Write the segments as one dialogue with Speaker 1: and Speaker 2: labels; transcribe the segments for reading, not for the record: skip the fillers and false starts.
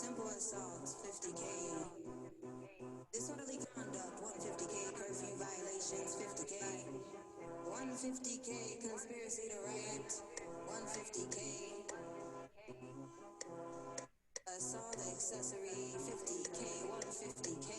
Speaker 1: Simple assaults, 50K. Disorderly conduct, 150K. Curfew violations, 50K. 150K. Conspiracy to riot, 150K. Assault accessory, 50K. 150K.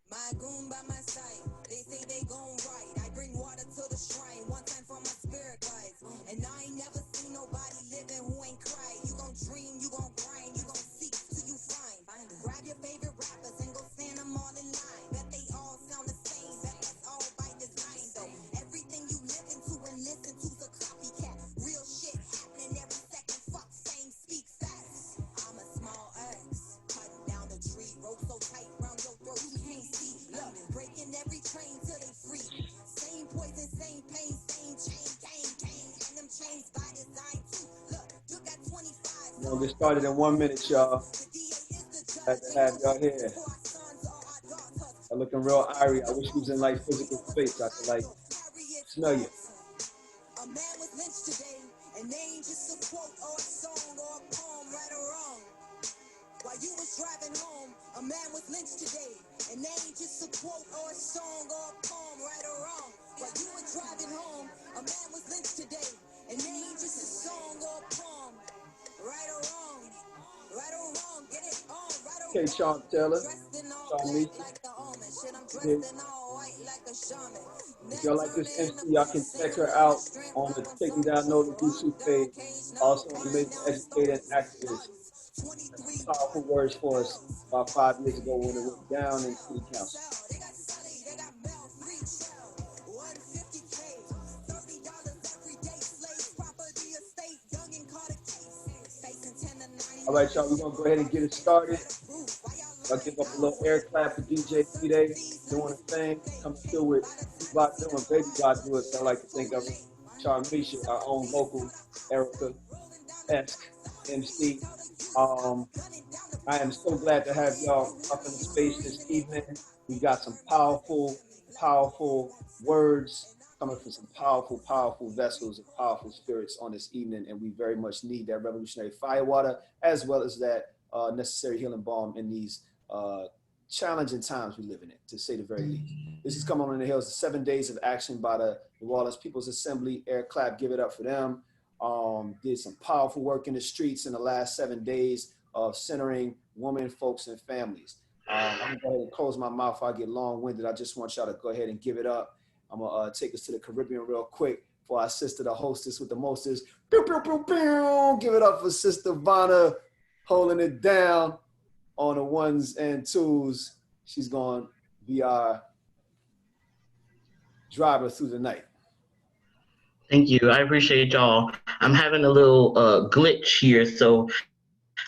Speaker 1: My goon by my side, they say they gon' ride. I bring water to the shrine, one time for my spirit guides. And I ain't never seen nobody living who ain't cried. You gon' dream, you gon' grind, you gon' seek till you find. Grab your favorite rappers and go stand them all in line. Bet they all sound the same, bet that's all by design though. Everything you listen to and listen to's a copycat. Real shit happening every second, fuck fame, speak facts. I'm a small X, cutting down the tree, rope so tight round your throat you can't see. Look, breaking every train till they free. Same poison, same pain, same chain, gang, and them chains by design too. Look, you got 25.
Speaker 2: We're gonna get started in 1 minute, y'all. Glad to have y'all here. I'm looking real irie. I wish we was in like physical space. I could like smell you.
Speaker 1: A man was lynched today, and they ain't just a quote or a song or a poem, right or wrong. While you was driving home, a man was lynched today, and they ain't just a quote or a song or a poem, right or wrong. While you were driving home, a man was lynched today, and they ain't just a song or a poem, right or wrong. Right or wrong, get it on, right or
Speaker 2: Okay, Sean Taylor.
Speaker 1: dressed in all
Speaker 2: Sean
Speaker 1: black
Speaker 2: Meach.
Speaker 1: like the omen. Shit, I'm
Speaker 2: Okay.
Speaker 1: dressed in all white like a shaman.
Speaker 2: If y'all like this MC, y'all can check her out on the Taking Down NOLA YouTube page. Also an amazing educator and activist. Powerful words for us about 5 years ago when it went down in city council. All right, y'all, we're going to go ahead and get it started. I'll give up a little air clap for DJ P-Day doing a thing, coming through with Bebop doing Baby God do it. I like to think of it. Charmisha, our own vocal, Erica-esque MC. I am so glad to have y'all up in the space this evening. We got some powerful, powerful words coming from some powerful, powerful vessels and powerful spirits on this evening, and we very much need that revolutionary firewater as well as that necessary healing balm in these challenging times we live in, to say the very least. This is Coming on the Hills, the 7 days of action by the New Orleans People's Assembly. Air clap, give it up for them. Did some powerful work in the streets in the last 7 days of centering women, folks, and families. I'm gonna go ahead and close my mouth before I get long-winded. I just want y'all to go ahead and give it up. I'm gonna take us to the Caribbean real quick for our sister, the hostess with the mostest. Pew, pew, pew, pew. Give it up for Sister Vanna holding it down on the ones and twos. She's gonna be our driver through the night.
Speaker 3: Thank you. I appreciate y'all. I'm having a little glitch here, so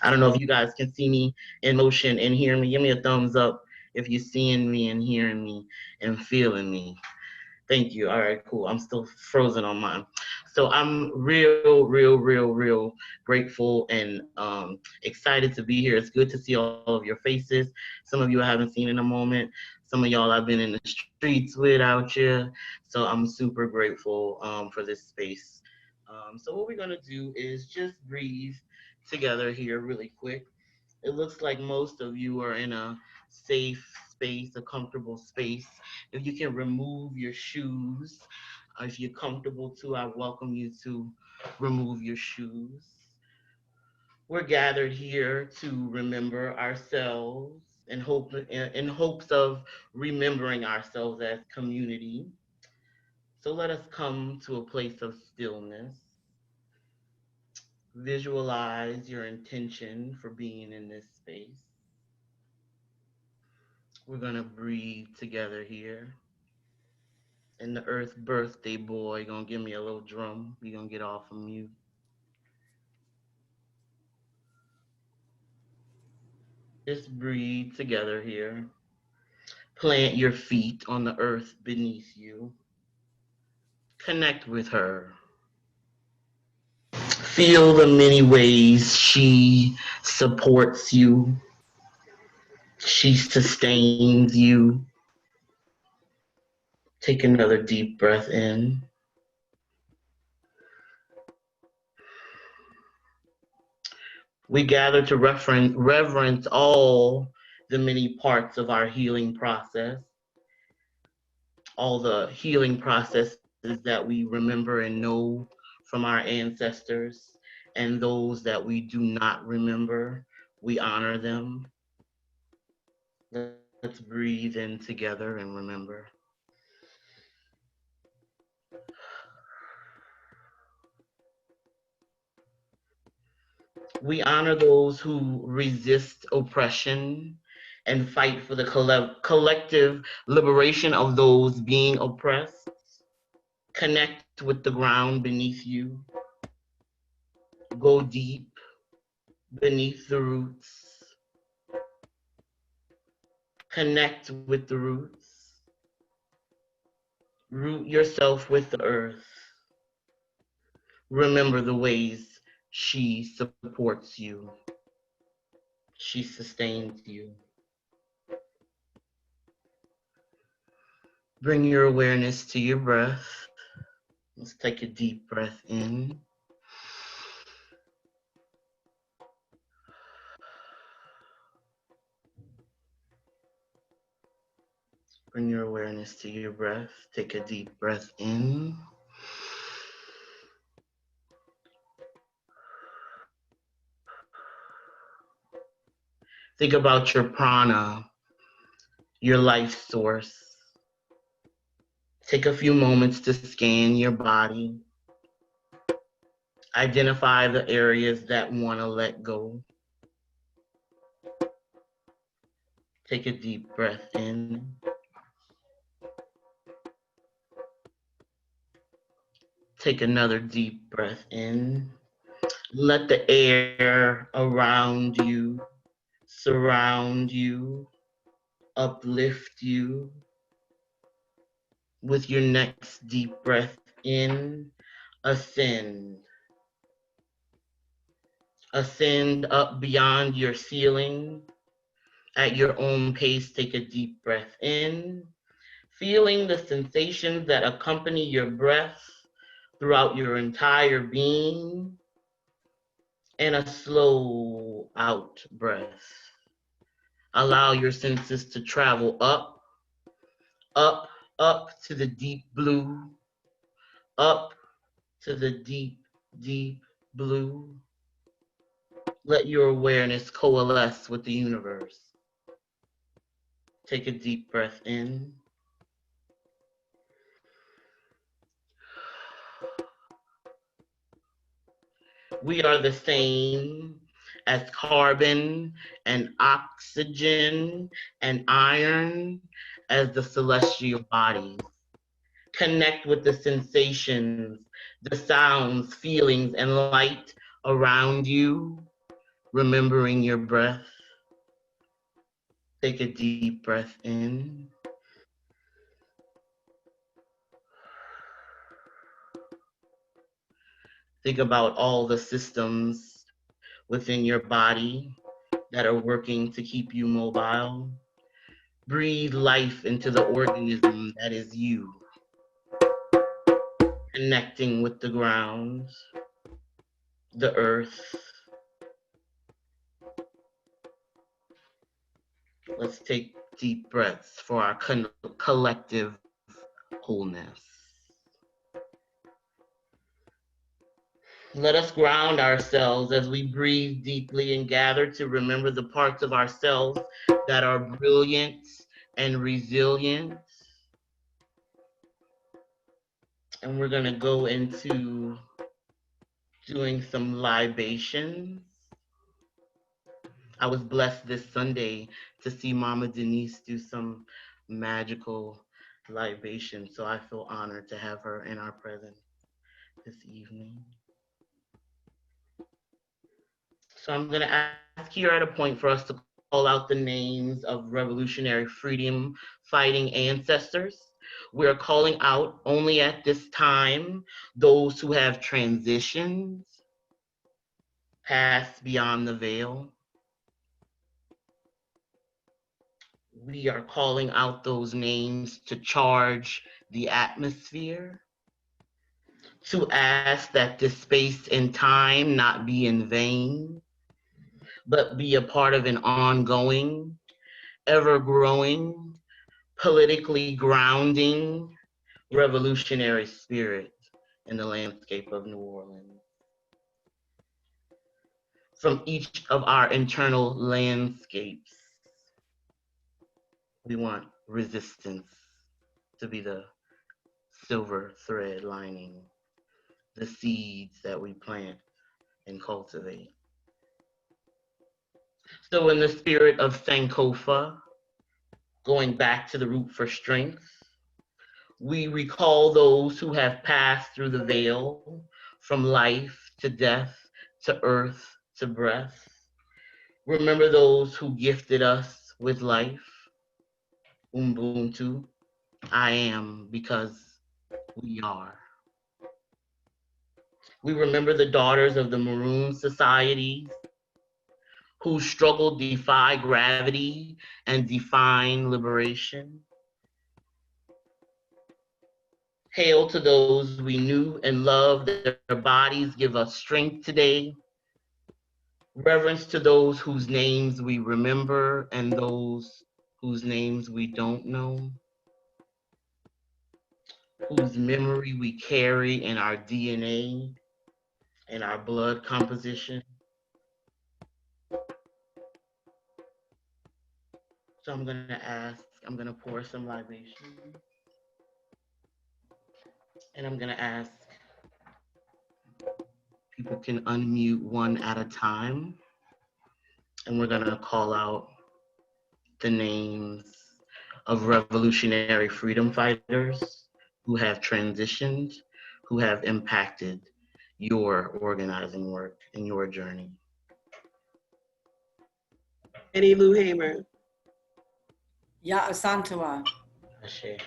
Speaker 3: I don't know if you guys can see me in motion and hear me. Give me a thumbs up if you're seeing me and hearing me and feeling me. Thank you. All right, cool. I'm still frozen on mine. So I'm real grateful and excited to be here. It's good to see all of your faces. Some of you I haven't seen in a moment. Some of y'all I've been in the streets without you. So I'm super grateful for this space. So what we're gonna do is just breathe together here really quick. It looks like most of you are in a safe space, a comfortable space. If you can remove your shoes, if you're comfortable too, I welcome you to remove your shoes. We're gathered here to remember ourselves in hopes of remembering ourselves as community. So let us come to a place of stillness. Visualize your intention for being in this space. We're gonna breathe together here. And the Earth birthday boy gonna give me a little drum. We gonna get off of mute. Just breathe together here. Plant your feet on the earth beneath you. Connect with her. Feel the many ways she supports you. She sustains you. Take another deep breath in. We gather to reverence all the many parts of our healing process, all the healing processes that we remember and know from our ancestors, and those that we do not remember, we honor them. Let's breathe in together and remember. We honor those who resist oppression and fight for the collective liberation of those being oppressed. Connect with the ground beneath you. Go deep beneath the roots. Connect with the roots. Root yourself with the earth. Remember the ways she supports you. She sustains you. Bring your awareness to your breath. Let's take a deep breath in. Bring your awareness to your breath. Take a deep breath in. Think about your prana, your life source. Take a few moments to scan your body. Identify the areas that want to let go. Take a deep breath in. Take another deep breath in. Let the air around you, surround you, uplift you. With your next deep breath in, ascend. Ascend up beyond your ceiling. At your own pace, take a deep breath in, feeling the sensations that accompany your breath throughout your entire being, and a slow out breath. Allow your senses to travel up, up, up to the deep blue, up to the deep, deep blue. Let your awareness coalesce with the universe. Take a deep breath in. We are the same as carbon and oxygen and iron as the celestial bodies. Connect with the sensations, the sounds, feelings, and light around you, remembering your breath. Take a deep breath in. Think about all the systems within your body that are working to keep you mobile. Breathe life into the organism that is you, connecting with the ground, the earth. Let's take deep breaths for our collective wholeness. Let us ground ourselves as we breathe deeply and gather to remember the parts of ourselves that are brilliant and resilient. And we're going to go into doing some libations. I was blessed this Sunday to see Mama Denise do some magical libation, so I feel honored to have her in our presence this evening. So I'm going to ask here at a point for us to call out the names of revolutionary freedom fighting ancestors. We are calling out only at this time those who have transitioned, passed beyond the veil. We are calling out those names to charge the atmosphere, to ask that this space and time not be in vain. but be a part of an ongoing, ever-growing, politically grounding, revolutionary spirit in the landscape of New Orleans. From each of our internal landscapes, we want resistance to be the silver thread lining, the seeds that we plant and cultivate. So in the spirit of Sankofa, going back to the root for strength, we recall those who have passed through the veil from life to death to earth to breath. Remember those who gifted us with life. Ubuntu, I am because we are. We remember the daughters of the Maroon Societies whose struggle defy gravity and define liberation. Hail to those we knew and loved, their bodies give us strength today. Reverence to those whose names we remember and those whose names we don't know, whose memory we carry in our DNA and our blood composition. So I'm gonna pour some libation, and I'm gonna ask people can unmute one at a time, and we're gonna call out the names of revolutionary freedom fighters who have transitioned, who have impacted your organizing work and your journey.
Speaker 4: Eddie Lou Hamer.
Speaker 5: Ya Asantua.
Speaker 3: Ashe.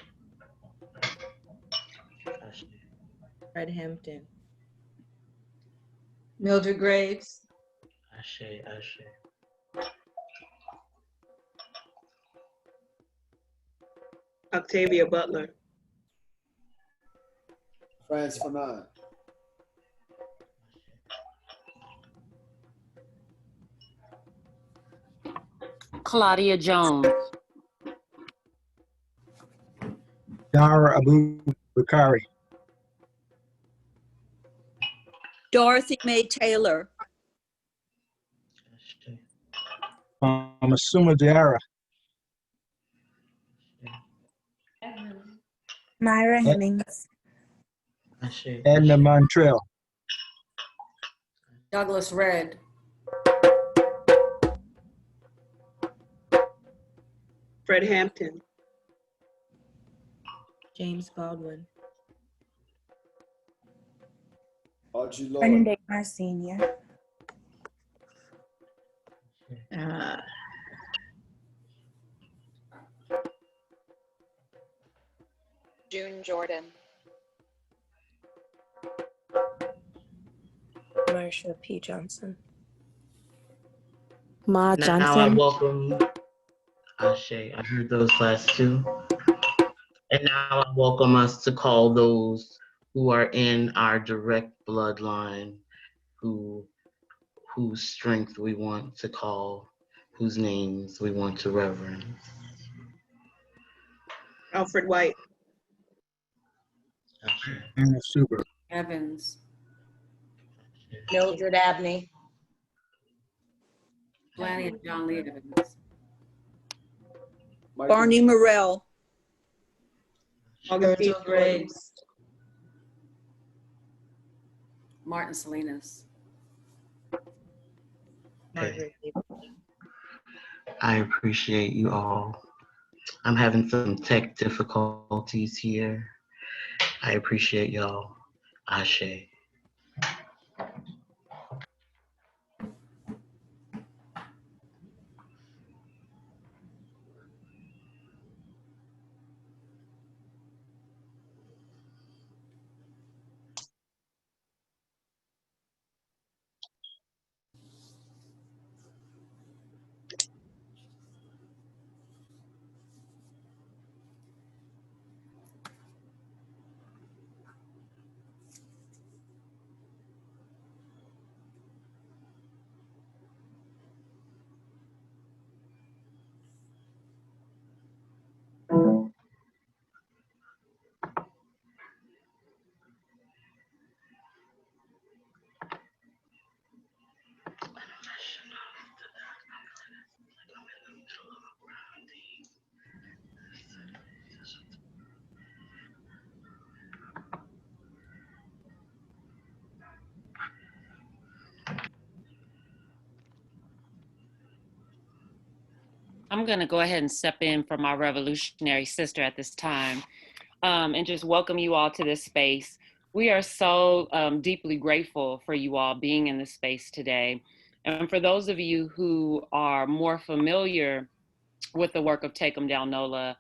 Speaker 3: Ashe.
Speaker 6: Fred Hampton.
Speaker 5: Mildred Graves.
Speaker 3: Ashe. Ashe.
Speaker 4: Octavia Butler.
Speaker 2: France Fanon.
Speaker 7: Claudia Jones.
Speaker 8: Dara Abu Bakari.
Speaker 9: Dorothy Mae Taylor.
Speaker 8: Masuma Diarra.
Speaker 6: Myra Hemmings.
Speaker 3: Ashe.
Speaker 8: Edna Montrell.
Speaker 5: Douglas Red.
Speaker 4: Fred Hampton.
Speaker 6: James Baldwin.
Speaker 2: Audrey Lorde.
Speaker 6: Bernadette Sr.
Speaker 10: June Jordan.
Speaker 6: Marsha P. Johnson. Ma
Speaker 3: Now I
Speaker 6: Johnson.
Speaker 3: welcome Ashe. I heard those last two. And now I welcome us to call those who are in our direct bloodline, whose strength we want to call, whose names we want to reverence.
Speaker 4: Alfred White.
Speaker 8: Anna Suber.
Speaker 5: Evans.
Speaker 11: Mildred Abney.
Speaker 5: Blaney and John Lee Evans.
Speaker 9: Barney Morell.
Speaker 4: Augustine
Speaker 5: Virgil Graves. Martin Salinas.
Speaker 3: Okay. I appreciate you all. I'm having some tech difficulties here. I appreciate y'all. Ashe.
Speaker 7: I'm going to go ahead and step in for my revolutionary sister at this time, and just welcome you all to this space. We are so deeply grateful for you all being in this space today. And for those of you who are more familiar with the work of Em Down NOLA,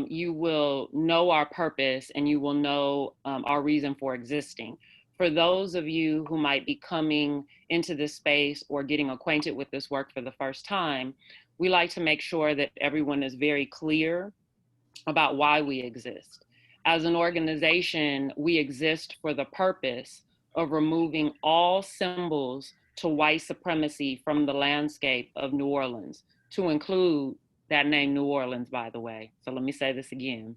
Speaker 7: you will know our purpose and you will know our reason for existing. For those of you who might be coming into this space or getting acquainted with this work for the first time, we like to make sure that everyone is very clear about why we exist. As an organization, we exist for the purpose of removing all symbols to white supremacy from the landscape of New Orleans, to include that name New Orleans, by the way. So let me say this again.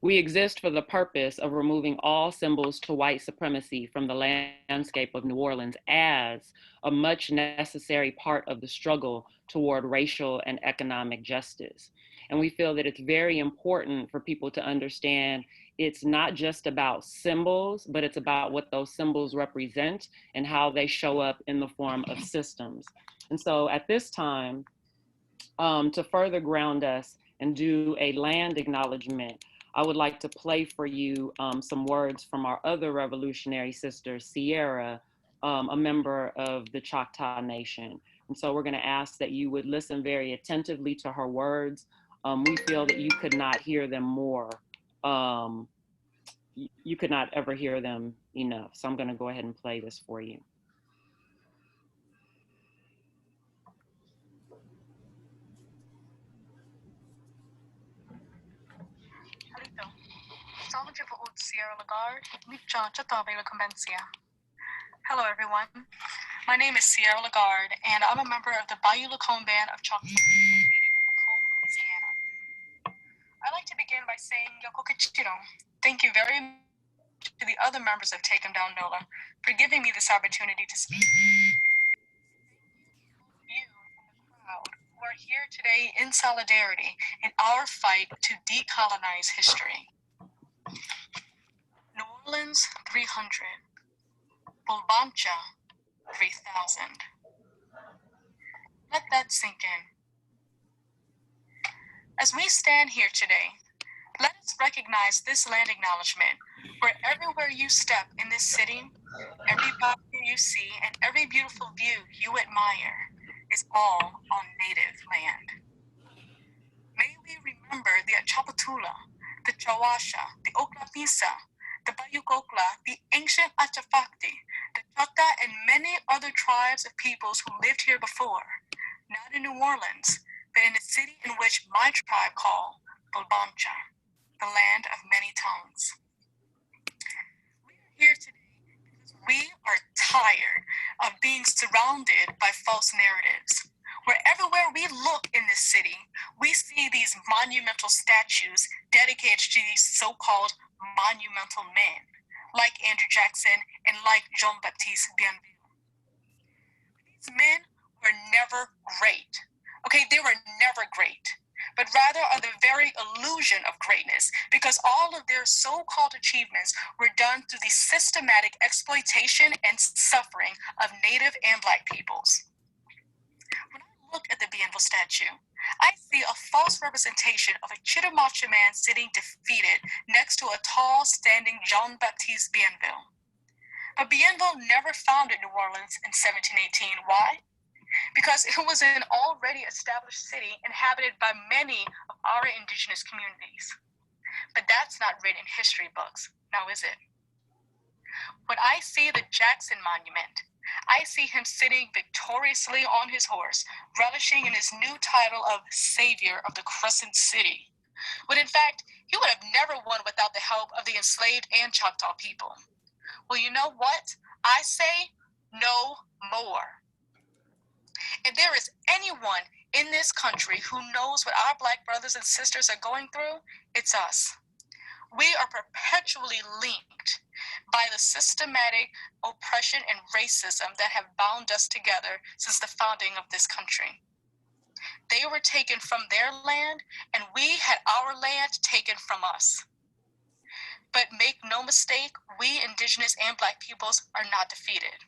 Speaker 7: We exist for the purpose of removing all symbols to white supremacy from the landscape of New Orleans as a much necessary part of the struggle toward racial and economic justice. And we feel that it's very important for people to understand it's not just about symbols, but it's about what those symbols represent and how they show up in the form of systems. And so at this time, to further ground us and do a land acknowledgement, I would like to play for you some words from our other revolutionary sister, Sierra, a member of the Choctaw Nation. And so we're going to ask that you would listen very attentively to her words. We feel that you could not hear them more. You could not ever hear them enough. So I'm going to go ahead and play this for you.
Speaker 11: Hello, everyone. My name is Sierra Lagarde, and I'm a member of the Bayou Lacombe Band of Choctaw, located in Lacombe, Louisiana. I'd like to begin by saying Yoko Kachiro. Thank you very much to the other members of Em Down NOLA for giving me this opportunity to speak. You in the crowd who are here today in solidarity in our fight to decolonize history. New Orleans, 300. Bulbancha, 3,000. Let that sink in. As we stand here today, let us recognize this land acknowledgement where everywhere you step in this city, every boundary you see and every beautiful view you admire is all on native land. May we remember the Achapatula, the Chawasha, the Oklapisa, the Bayukokla, the ancient Achafakti, the Chota, and many other tribes of peoples who lived here before, not in New Orleans, but in the city in which my tribe call Bulbancha, the land of many tongues. We are here today because we are tired of being surrounded by false narratives. Where everywhere we look in this city, we see these monumental statues dedicated to these so-called monumental men, like Andrew Jackson and like Jean-Baptiste Bienville. These men were never great. Okay, they were never great, but rather are the very illusion of greatness, because all of their so-called achievements were done through the systematic exploitation and suffering of Native and Black peoples. When I look at the Bienville statue, I see a false representation of a Chitimacha man sitting defeated next to a tall, standing Jean-Baptiste Bienville. But Bienville never founded New Orleans in 1718. Why? Because it was an already established city inhabited by many of our indigenous communities. But that's not written in history books, now is it? When I see the Jackson Monument, I see him sitting victoriously on his horse, relishing in his new title of Savior of the Crescent City. When in fact, he would have never won without the help of the enslaved and Choctaw people. Well, you know what? I say no more. If there is anyone in this country who knows what our Black brothers and sisters are going through, it's us. We are perpetually linked by the systematic oppression and racism that have bound us together since the founding of this country. They were taken from their land, and we had our land taken from us. But make no mistake, we Indigenous and Black peoples are not defeated.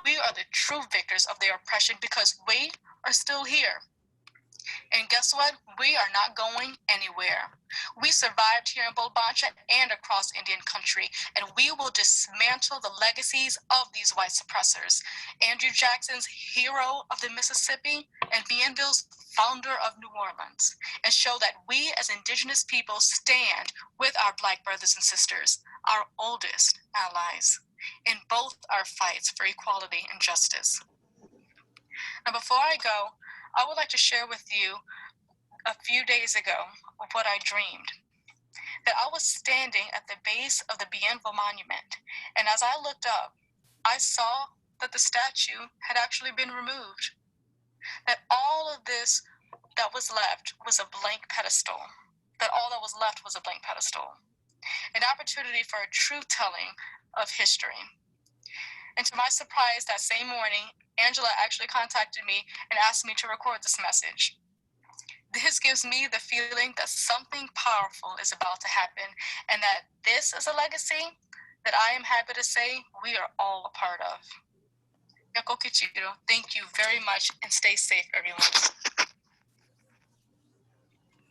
Speaker 11: We are the true victors of their oppression because we are still here. And guess what? We are not going anywhere. We survived here in Bulbancha and across Indian country, and we will dismantle the legacies of these white suppressors. Andrew Jackson's hero of the Mississippi and Bienville's founder of New Orleans, and show that we as Indigenous people stand with our Black brothers and sisters, our oldest allies, in both our fights for equality and justice. Now, before I go, I would like to share with you a few days ago of what I dreamed. That I was standing at the base of the Bienville Monument, and as I looked up, I saw that the statue had actually been removed. That all of this that was left was a blank pedestal. That all that was left was a blank pedestal. An opportunity for a true telling of history. And to my surprise, that same morning, Angela actually contacted me and asked me to record this message. This gives me the feeling that something powerful is about to happen, and that this is a legacy that I am happy to say we are all a part of. Yako Kichiro, thank you very much, and stay safe, everyone.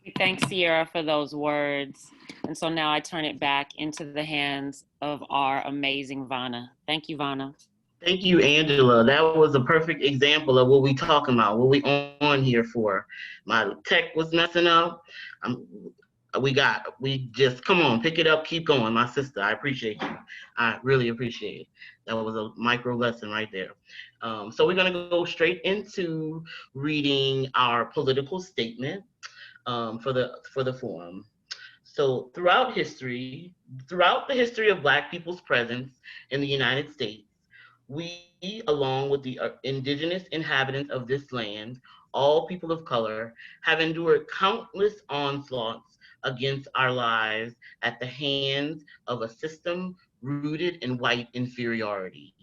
Speaker 7: We thank Sierra for those words. And so now I turn it back into the hands of our amazing Vanna. Thank you, Vanna.
Speaker 3: Thank you, Angela. That was a perfect example of what we talking about, what we on here for. My tech was messing up. We just, come on, pick it up, keep going. My sister, I appreciate you. I really appreciate it. That was a micro lesson right there. So we're gonna go straight into reading our political statement for the forum. So throughout the history of Black people's presence in the United States, we, along with the indigenous inhabitants of this land, all people of color, have endured countless onslaughts against our lives at the hands of a system rooted in white inferiority,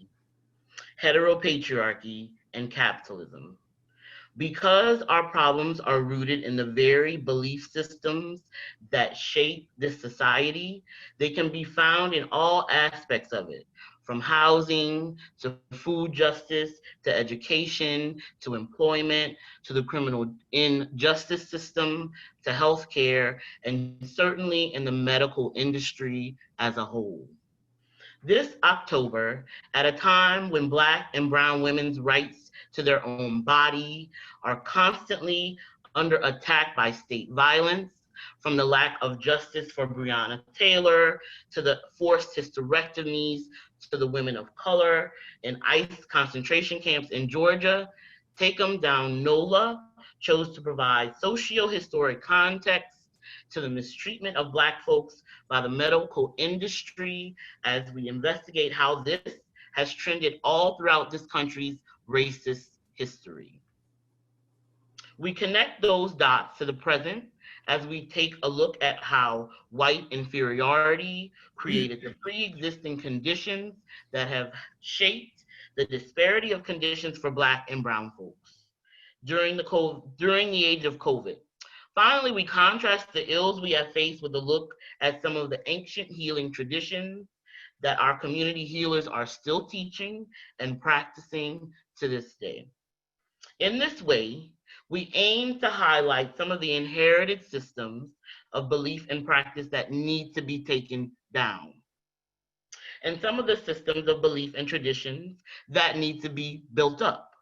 Speaker 3: heteropatriarchy, and capitalism. Because our problems are rooted in the very belief systems that shape this society, they can be found in all aspects of it, from housing to food justice to education to employment to the criminal justice system to healthcare, and certainly in the medical industry as a whole. This October, at a time when Black and brown women's rights to their own body are constantly under attack by state violence, from the lack of justice for Breonna Taylor, to the forced hysterectomies to the women of color in ICE concentration camps in Georgia, Em Down NOLA chose to provide socio-historic context to the mistreatment of Black folks by the medical industry as we investigate how this has trended all throughout this country's racist history. We connect those dots to the present as we take a look at how white inferiority created the pre-existing conditions that have shaped the disparity of conditions for Black and brown folks during the age of COVID. Finally, we contrast the ills we have faced with a look at some of the ancient healing traditions that our community healers are still teaching and practicing to this day. In this way, we aim to highlight some of the inherited systems of belief and practice that need to be taken down, and some of the systems of belief and traditions that need to be built up.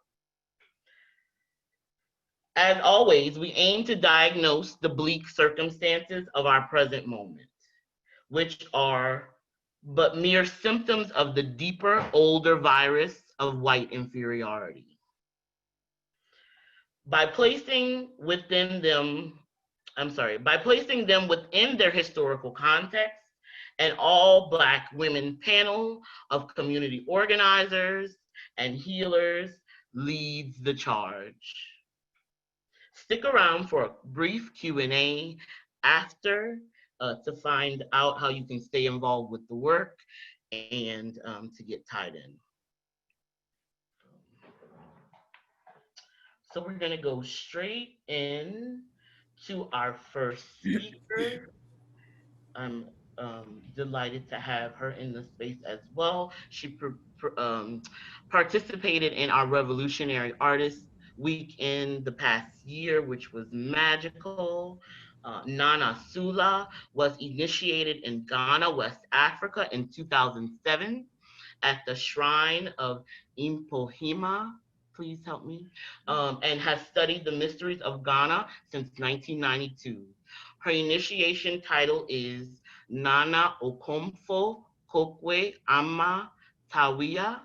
Speaker 3: As always, we aim to diagnose the bleak circumstances of our present moment, which are but mere symptoms of the deeper, older virus of white inferiority. By placing them within their historical context, an all Black women panel of community organizers and healers leads the charge. Stick around for a brief Q&A after to find out how you can stay involved with the work and to get tied in. So we're gonna go straight in to our first speaker. I'm delighted to have her in the space as well. She participated in our Revolutionary Artists week in the past year, which was magical. Nana Sula was initiated in Ghana, West Africa in 2007 at the shrine of Impohima, please help me, and has studied the mysteries of Ghana since 1992. Her initiation title is Nana Okomfo Kokwe Ama Tawiya.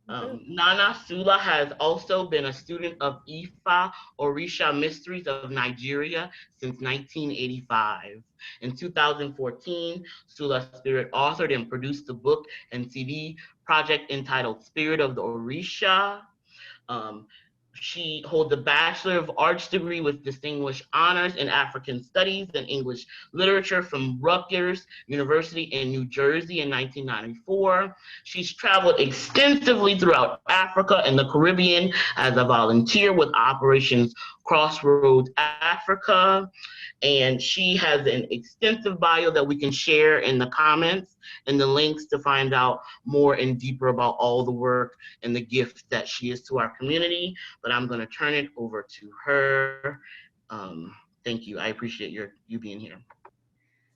Speaker 3: Nana Sula has also been a student of Ifa Orisha Mysteries of Nigeria since 1985. In 2014, Sula Spirit authored and produced the book and CD project entitled Spirit of the Orisha. Um, she holds a Bachelor of Arts degree with distinguished honors in African Studies and English Literature from Rutgers University in New Jersey in 1994. She's traveled extensively throughout Africa and the Caribbean as a volunteer with Operations Crossroads Africa. And she has an extensive bio that we can share in the comments and the links to find out more and deeper about all the work and the gift that she is to our community. But I'm going to turn it over to her. Thank you. I appreciate you being here.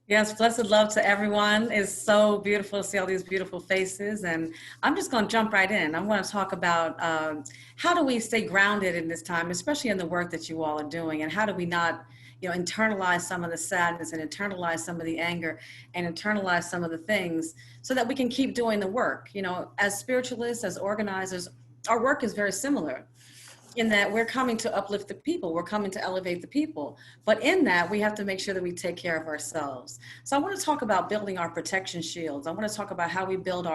Speaker 5: Yes, blessed love to everyone. It's so beautiful to see all these beautiful faces. And I'm just going to jump right in. I'm going to talk about how do we stay grounded in this time, especially in the work that you all are doing, and how do we not internalize some of the sadness and internalize some of the anger and internalize some of the things so that we can keep doing the work. As spiritualists, as organizers, our work is very similar in that we're coming to uplift the people, we're coming to elevate the people. But in that, we have to make sure that we take care of ourselves. So I want to talk about building our protection shields. I want to talk about how we build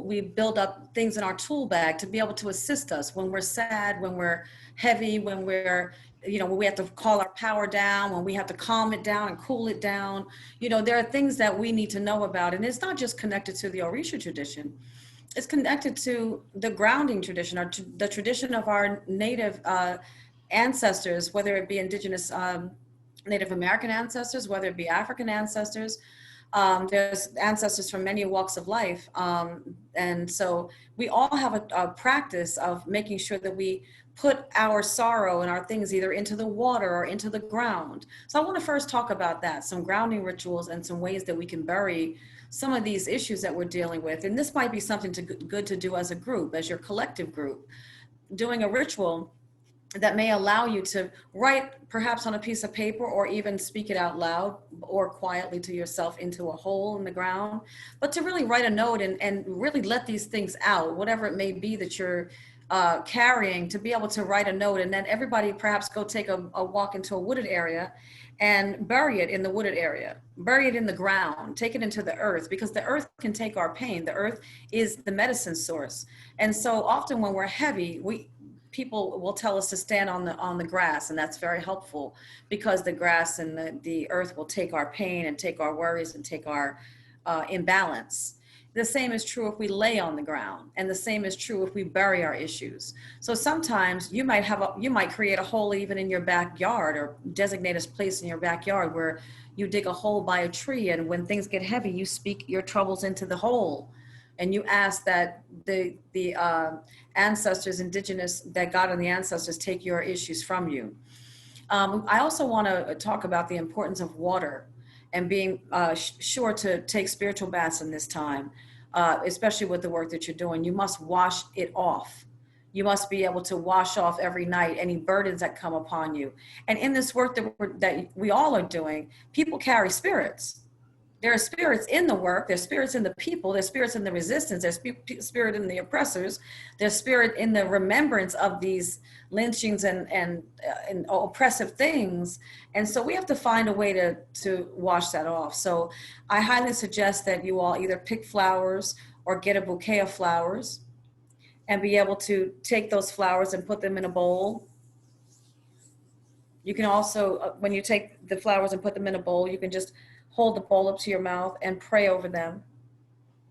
Speaker 5: we build up things in our tool bag to be able to assist us when we're sad, when we're heavy, when we're when we have to call our power down, when we have to calm it down and cool it down. There are things that we need to know about. And it's not just connected to the Orisha tradition. It's connected to the grounding tradition, or to the tradition of our native ancestors, whether it be indigenous Native American ancestors, whether it be African ancestors. There's ancestors from many walks of life. And so we all have a practice of making sure that we put our sorrow and our things either into the water or into the ground. So I want to first talk about that, some grounding rituals and some ways that we can bury some of these issues that we're dealing with. And this might be something good to do as a group, as your collective group, doing a ritual that may allow you to write perhaps on a piece of paper or even speak it out loud or quietly to yourself into a hole in the ground, but to really write a note and really let these things out, whatever it may be that you're carrying, to be able to write a note, and then everybody perhaps go take a walk into a wooded area and bury it in the wooded area, bury it in the ground, take it into the earth, because the earth can take our pain. The earth is the medicine source. And so often when we're heavy, people will tell us to stand on the grass, and that's very helpful, because the grass and the earth will take our pain and take our worries and take our imbalance. The same is true if we lay on the ground, and the same is true if we bury our issues. So sometimes you might create a hole even in your backyard, or designate a place in your backyard where you dig a hole by a tree, and when things get heavy, you speak your troubles into the hole, and you ask that the ancestors, indigenous, that God and the ancestors take your issues from you. I also want to talk about the importance of water and being sure to take spiritual baths in this time, especially with the work that you're doing. You must wash it off. You must be able to wash off every night any burdens that come upon you. And in this work that we all are doing, people carry spirits. There are spirits in the work, there's spirits in the people, there's spirits in the resistance, there's spirit in the oppressors, there's spirit in the remembrance of these lynchings and oppressive things. And so we have to find a way to wash that off. So I highly suggest that you all either pick flowers or get a bouquet of flowers and be able to take those flowers and put them in a bowl. You can also, when you take the flowers and put them in a bowl, you can just hold the bowl up to your mouth and pray over them.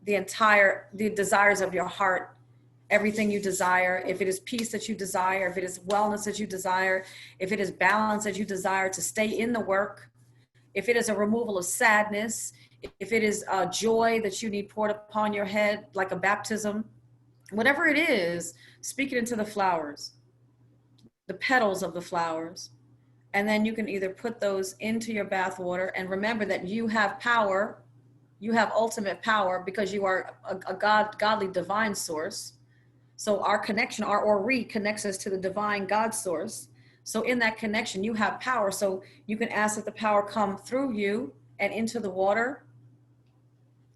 Speaker 5: The desires of your heart, everything you desire, if it is peace that you desire, if it is wellness that you desire, if it is balance that you desire to stay in the work, if it is a removal of sadness, if it is joy that you need poured upon your head, like a baptism, whatever it is, speak it into the flowers. the petals of the flowers. And then you can either put those into your bath water, and remember that you have power. You have ultimate power because you are a godly divine source. So our connection, our Ori connects us to the divine God source. So in that connection, you have power. So you can ask that the power come through you and into the water.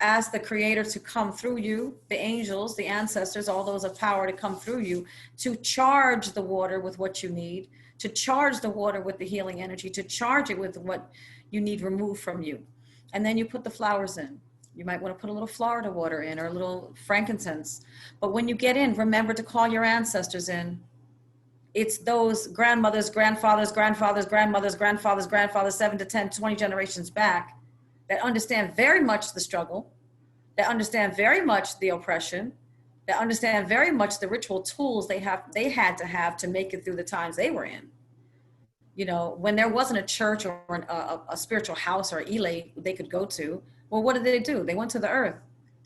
Speaker 5: Ask the creator to come through you, the angels, the ancestors, all those of power to come through you, to charge the water with what you need, to charge the water with the healing energy, to charge it with what you need removed from you. And then you put the flowers in. You might want to put a little Florida water in or a little frankincense. But when you get in, remember to call your ancestors in. It's those grandmothers, grandfathers, grandfathers, grandmothers, grandfathers, grandfathers, 7 to 10, 20 generations back that understand very much the struggle, that understand very much the oppression, that understand very much the ritual tools they had to have to make it through the times they were in. You know, when there wasn't a church or a spiritual house or Ile they could go to, well, what did they do? They went to the earth,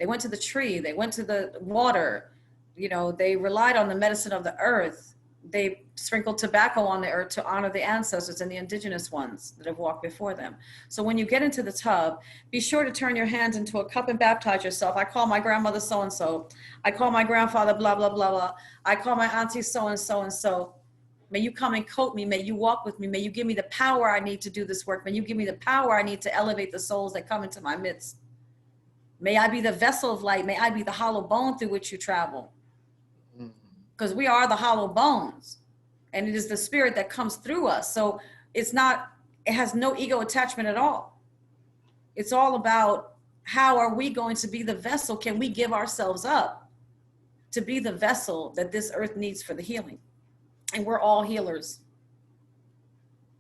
Speaker 5: they went to the tree, they went to the water. You know, they relied on the medicine of the earth. They sprinkled tobacco on the earth to honor the ancestors and the indigenous ones that have walked before them. So when you get into the tub, be sure to turn your hands into a cup and baptize yourself. I call my grandmother so-and-so. I call my grandfather blah, blah, blah, blah. I call my auntie so-and-so and so. May you come and coat me. May you walk with me. May you give me the power I need to do this work. May you give me the power I need to elevate the souls that come into my midst. May I be the vessel of light. May I be the hollow bone through which you travel. Because we are the hollow bones, and it is the spirit that comes through us. So it has no ego attachment at all. It's all about how are we going to be the vessel? Can we give ourselves up to be the vessel that this earth needs for the healing? And we're all healers.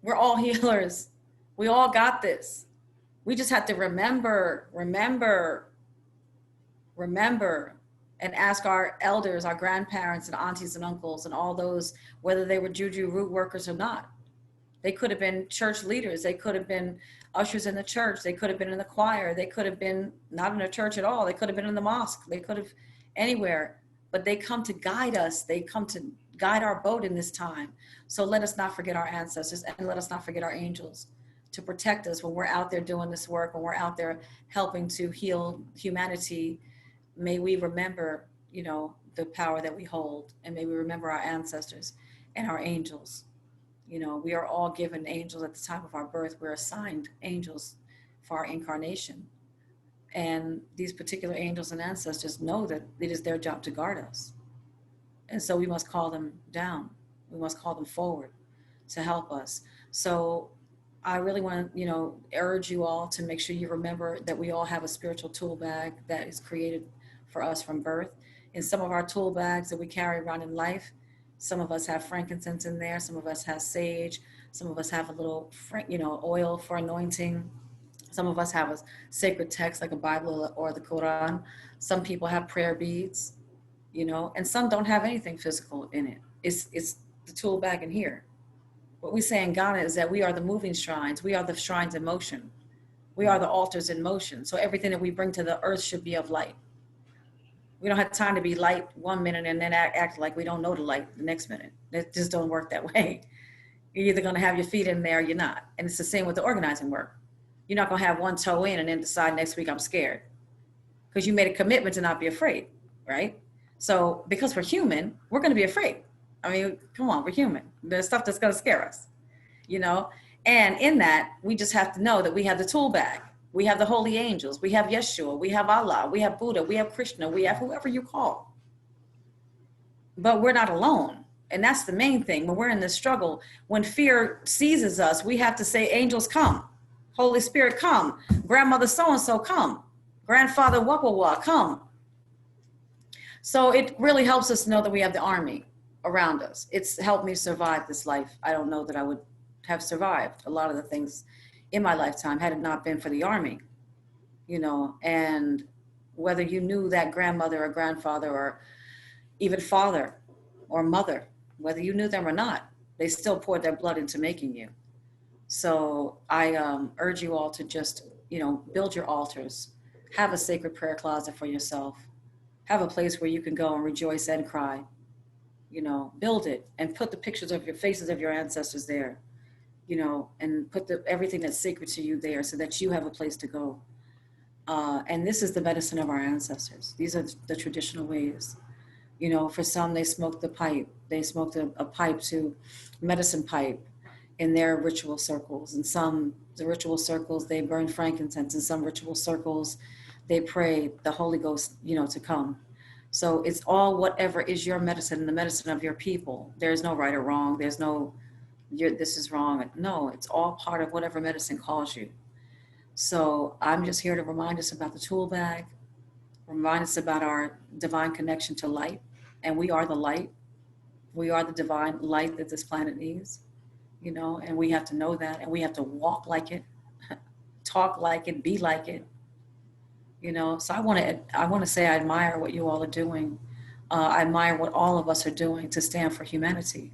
Speaker 5: We're all healers. We all got this. We just have to remember, and ask our elders, our grandparents and aunties and uncles and all those, whether they were juju root workers or not. They could have been church leaders. They could have been ushers in the church. They could have been in the choir. They could have been not in a church at all. They could have been in the mosque. They could have anywhere, but they come to guide us. They come to guide our boat in this time. So let us not forget our ancestors, and let us not forget our angels to protect us when we're out there doing this work, when we're out there helping to heal humanity. May we remember, you know, the power that we hold, and may we remember our ancestors and our angels. You know, we are all given angels at the time of our birth. We're assigned angels for our incarnation. And these particular angels and ancestors know that it is their job to guard us. And so we must call them down. We must call them forward to help us. So I really want to, you know, urge you all to make sure you remember that we all have a spiritual tool bag that is created for us from birth. In some of our tool bags that we carry around in life, some of us have frankincense in there, some of us have sage, some of us have a little, oil for anointing. Some of us have a sacred text like a Bible or the Quran. Some people have prayer beads, you know, and some don't have anything physical in it. It's the tool bag in here. What we say in Ghana is that we are the moving shrines. We are the shrines in motion. We are the altars in motion. So everything that we bring to the earth should be of light. We don't have time to be light 1 minute and then act like we don't know the light the next minute. It just don't work that way. You're either going to have your feet in there or you're not. And it's the same with the organizing work. You're not going to have one toe in and then decide next week I'm scared, because you made a commitment to not be afraid, right? So because we're human, we're going to be afraid. I mean, come on, we're human. There's stuff that's going to scare us, you know? And in that, we just have to know that we have the tool bag. We have the holy angels. We have Yeshua. We have Allah. We have Buddha. We have Krishna. We have whoever you call. But we're not alone. And that's the main thing. When we're in this struggle, when fear seizes us, we have to say, angels, come. Holy Spirit, come. Grandmother so-and-so, come. Grandfather Wapawa, come. So it really helps us know that we have the army around us. It's helped me survive this life. I don't know that I would have survived a lot of the things in my lifetime had it not been for the army, you know. And whether you knew that grandmother or grandfather or even father or mother, whether you knew them or not, they still poured their blood into making you. So I urge you all to just, you know, build your altars, have a sacred prayer closet for yourself, have a place where you can go and rejoice and cry, you know, build it and put the pictures of your faces of your ancestors there, you know, and put everything that's sacred to you there so that you have a place to go. And this is the medicine of our ancestors. These are the traditional ways. You know, for some, they smoked the pipe. They smoked a pipe to medicine pipe in their ritual circles. And some, the ritual circles, they burn frankincense. In some ritual circles, they pray the Holy Ghost, you know, to come. So it's all whatever is your medicine and the medicine of your people. There's no right or wrong. There's no, this is wrong. No, it's all part of whatever medicine calls you. So I'm just here to remind us about the tool bag, remind us about our divine connection to light. And we are the light. We are the divine light that this planet needs, you know, and we have to know that, and we have to walk like it, talk like it, be like it, you know. So I want to say I admire what you all are doing. I admire what all of us are doing to stand for humanity.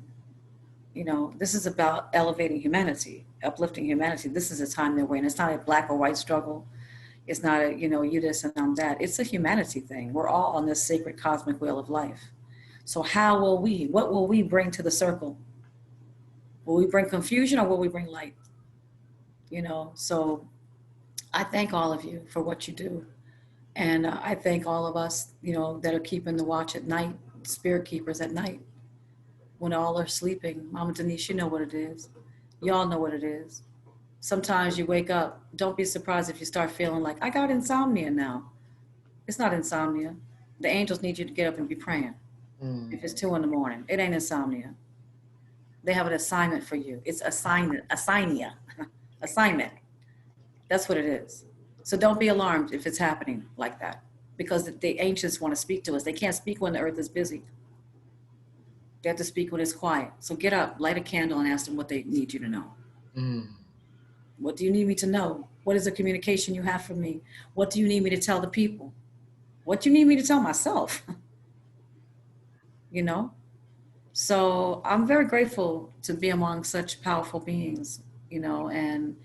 Speaker 5: You know, this is about elevating humanity, uplifting humanity. This is a time that we're in. It's not a black or white struggle. It's not a, you know, you this and I'm that. It's a humanity thing. We're all on this sacred cosmic wheel of life. So what will we bring to the circle? Will we bring confusion or will we bring light? You know, so I thank all of you for what you do. And I thank all of us, you know, that are keeping the watch at night, spirit keepers at night. When all are sleeping, Mama Denise, you know what it is. Y'all know what it is. Sometimes you wake up, don't be surprised if you start feeling like, I got insomnia now. It's not insomnia. The angels need you to get up and be praying. If it's 2 a.m, it ain't insomnia. They have an assignment for you. It's assignment. That's what it is. So don't be alarmed if it's happening like that, because the ancients want to speak to us. They can't speak when the earth is busy. They have to speak when it's quiet. So get up, light a candle, and ask them what they need you to know. What do you need me to know? What is the communication you have for me? What do you need me to tell the people? What do you need me to tell myself? You know? So I'm very grateful to be among such powerful beings, you know, and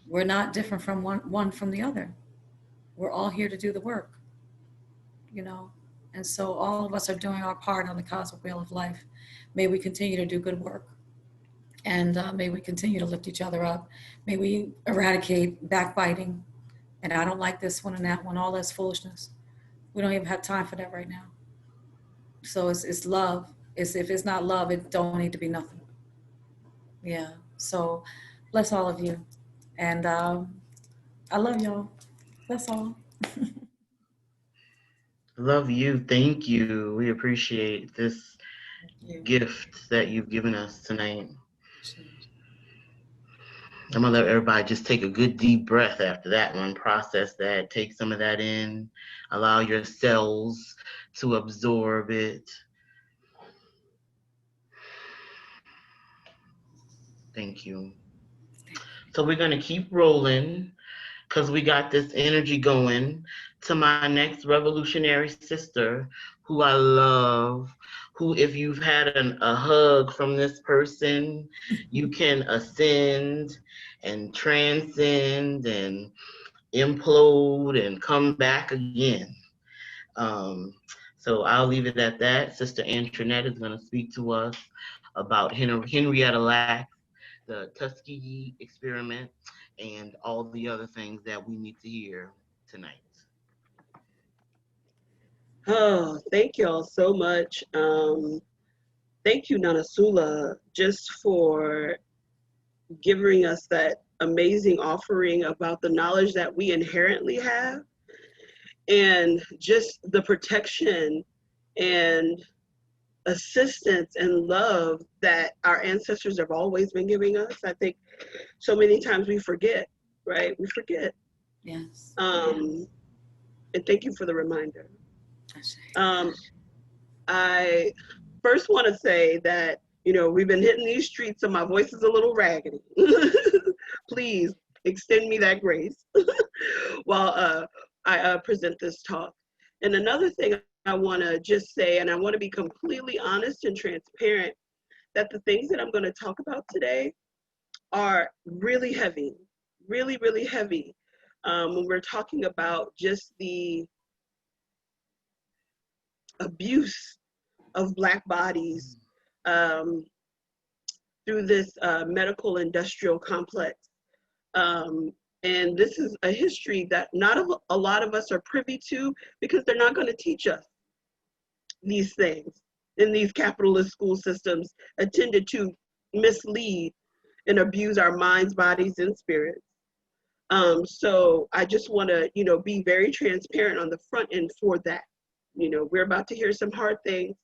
Speaker 5: we're not different from one from the other. We're all here to do the work, you know? And so all of us are doing our part on the cosmic wheel of life. May we continue to do good work. And may we continue to lift each other up. May we eradicate backbiting. And I don't like this one and that one, all that's foolishness. We don't even have time for that right now. So it's love. If it's not love, it don't need to be nothing. Yeah. So bless all of you. And I love y'all. That's all.
Speaker 3: Love you. Thank you. We appreciate this gift that you've given us tonight. I'm gonna let everybody just take a good deep breath after that one, process that, take some of that in, allow your cells to absorb it. Thank you. So we're gonna keep rolling because we got this energy going to my next revolutionary sister who I love, who if you've had a hug from this person, you can ascend and transcend and implode and come back again. So I'll leave it at that. Sister Antoinette is going to speak to us about Henrietta Lacks, the Tuskegee experiment, and all the other things that we need to hear tonight.
Speaker 4: Oh, thank y'all so much. Thank you, Nana Sula, just for giving us that amazing offering about the knowledge that we inherently have, and just the protection and assistance and love that our ancestors have always been giving us. I think so many times we forget, right? We forget.
Speaker 5: Yes.
Speaker 4: And thank you for the reminder. I first want to say that, you know, we've been hitting these streets, so my voice is a little raggedy. Please extend me that grace while I present this talk. And another thing I want to just say, and I want to be completely honest and transparent, that the things that I'm going to talk about today are really heavy, really, really heavy. When we're talking about just the abuse of Black bodies through this medical industrial complex. And this is a history that not a lot of us are privy to, because they're not going to teach us these things in these capitalist school systems intended to mislead and abuse our minds, bodies, and spirits. So I just want to, be very transparent on the front end for that. We're about to hear some hard things,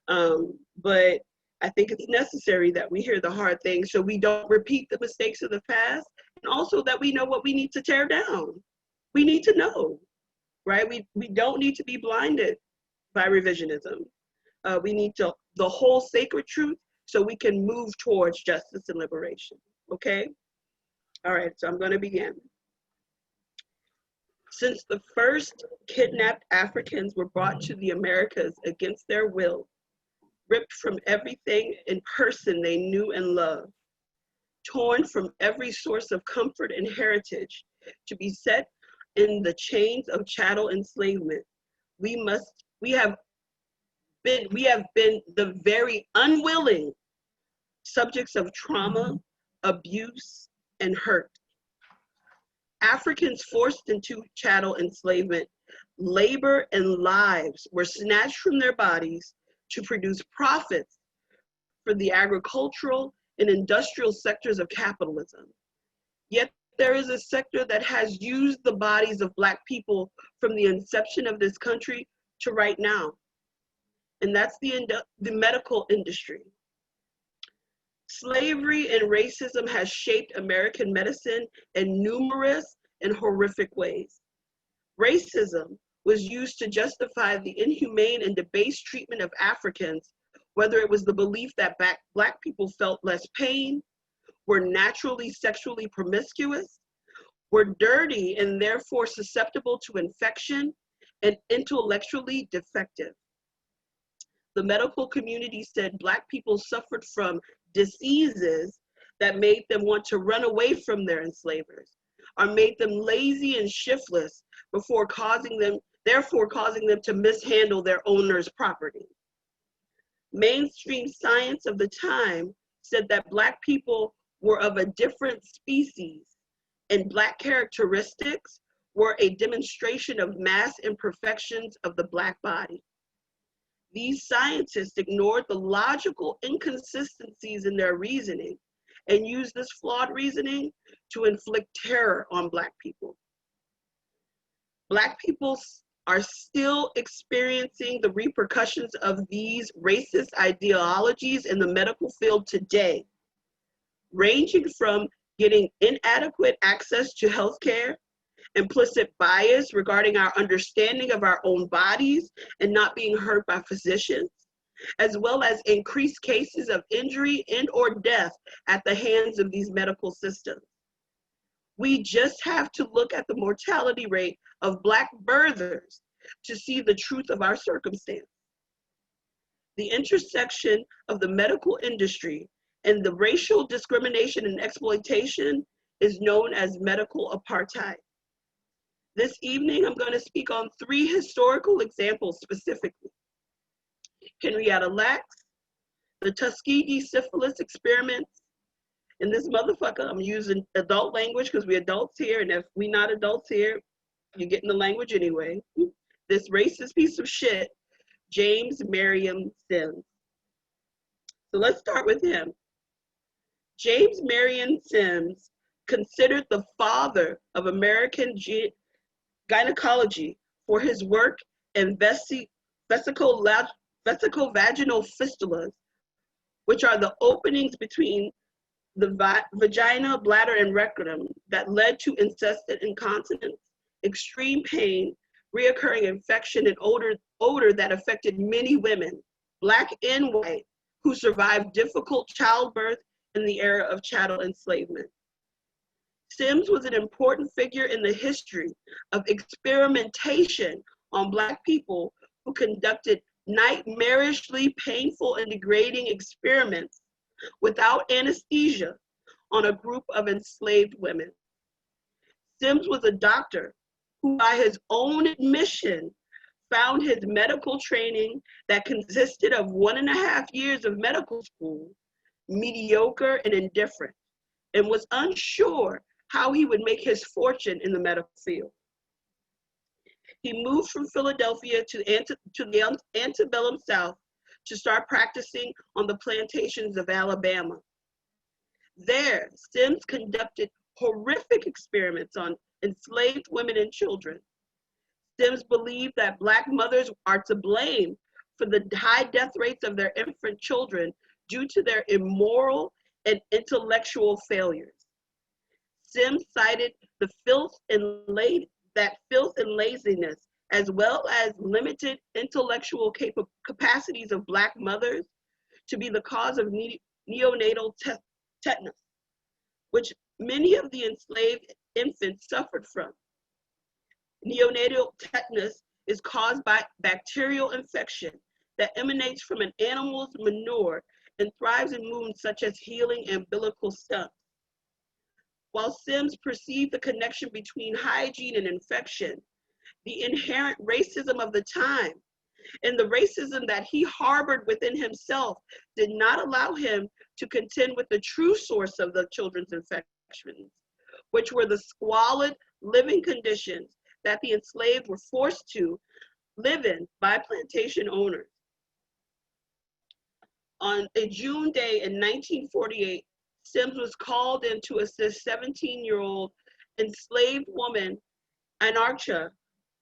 Speaker 4: but I think it's necessary that we hear the hard things so we don't repeat the mistakes of the past, and also that we know what we need to tear down. We need to know, right? We don't need to be blinded by revisionism. We need the whole sacred truth so we can move towards justice and liberation, okay? All right, so I'm going to begin. Since the first kidnapped Africans were brought to the Americas against their will, ripped from everything in person they knew and loved, torn from every source of comfort and heritage, to be set in the chains of chattel enslavement, we have been the very unwilling subjects of trauma, abuse, and hurt. Africans forced into chattel enslavement, labor and lives were snatched from their bodies to produce profits for the agricultural and industrial sectors of capitalism. Yet there is a sector that has used the bodies of Black people from the inception of this country to right now, and that's the medical industry. Slavery and racism has shaped American medicine in numerous and horrific ways. Racism was used to justify the inhumane and debased treatment of Africans, whether it was the belief that Black people felt less pain, were naturally sexually promiscuous, were dirty and therefore susceptible to infection, and intellectually defective. The medical community said Black people suffered from diseases that made them want to run away from their enslavers, or made them lazy and shiftless therefore causing them to mishandle their owner's property. Mainstream science of the time said that Black people were of a different species, and Black characteristics were a demonstration of mass imperfections of the Black body. These scientists ignored the logical inconsistencies in their reasoning and used this flawed reasoning to inflict terror on Black people. Black people are still experiencing the repercussions of these racist ideologies in the medical field today, ranging from getting inadequate access to healthcare, implicit bias regarding our understanding of our own bodies and not being heard by physicians, as well as increased cases of injury and or death at the hands of these medical systems. We just have to look at the mortality rate of Black birthers to see the truth of our circumstance. The intersection of the medical industry and the racial discrimination and exploitation is known as medical apartheid. This evening, I'm going to speak on 3 historical examples specifically. Henrietta Lacks, the Tuskegee syphilis experiments, and this motherfucker, I'm using adult language because we're adults here, and if we're not adults here, you're getting the language anyway. This racist piece of shit, James Marion Sims. So let's start with him. James Marion Sims, considered the father of American gynecology for his work in vesicovaginal fistulas, which are the openings between the vagina, bladder, and rectum that led to incessant incontinence, extreme pain, reoccurring infection, and odor that affected many women, Black and white, who survived difficult childbirth in the era of chattel enslavement. Sims was an important figure in the history of experimentation on Black people who conducted nightmarishly painful and degrading experiments without anesthesia on a group of enslaved women. Sims was a doctor who, by his own admission, found his medical training that consisted of 1.5 years of medical school mediocre and indifferent, and was unsure how he would make his fortune in the medical field. He moved from Philadelphia to the antebellum South to start practicing on the plantations of Alabama. There, Sims conducted horrific experiments on enslaved women and children. Sims believed that Black mothers are to blame for the high death rates of their infant children due to their immoral and intellectual failures. Sims cited the filth and laziness, as well as limited intellectual capacities of Black mothers, to be the cause of neonatal tetanus, which many of the enslaved infants suffered from. Neonatal tetanus is caused by bacterial infection that emanates from an animal's manure and thrives in wounds such as healing umbilical stumps. While Sims perceived the connection between hygiene and infection, the inherent racism of the time and the racism that he harbored within himself did not allow him to contend with the true source of the children's infections, which were the squalid living conditions that the enslaved were forced to live in by plantation owners. On a June day in 1948, Sims was called in to assist 17-year-old enslaved woman, Anarcha,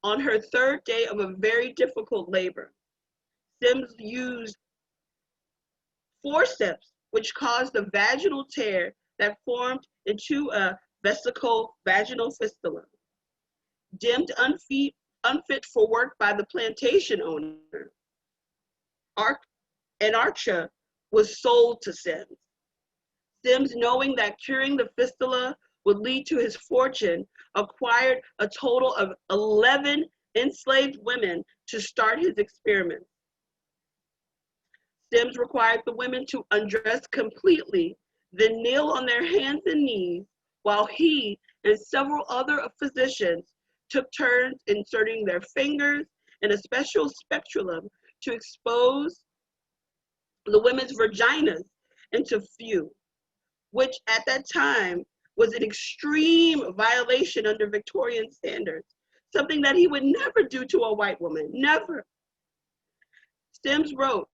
Speaker 4: on her third day of a very difficult labor. Sims used forceps, which caused a vaginal tear that formed into a vesico-vaginal fistula. Deemed unfit for work by the plantation owner, Anarcha was sold to Sims. Sims, knowing that curing the fistula would lead to his fortune, acquired a total of 11 enslaved women to start his experiments. Sims required the women to undress completely, then kneel on their hands and knees, while he and several other physicians took turns inserting their fingers in a special spatula to expose the women's vaginas into fume, which at that time was an extreme violation under Victorian standards, something that he would never do to a white woman, never. Sims wrote,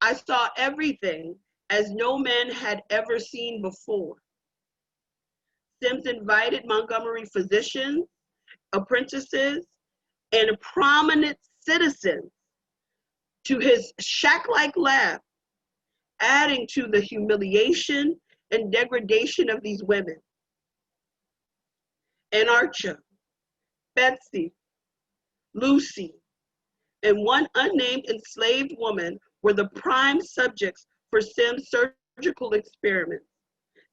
Speaker 4: "I saw everything as no man had ever seen before." Sims invited Montgomery physicians, apprentices, and prominent citizens to his shack-like lab, adding to the humiliation and degradation of these women. Anarcha, Betsy, Lucy, and one unnamed enslaved woman were the prime subjects for Sims' surgical experiments.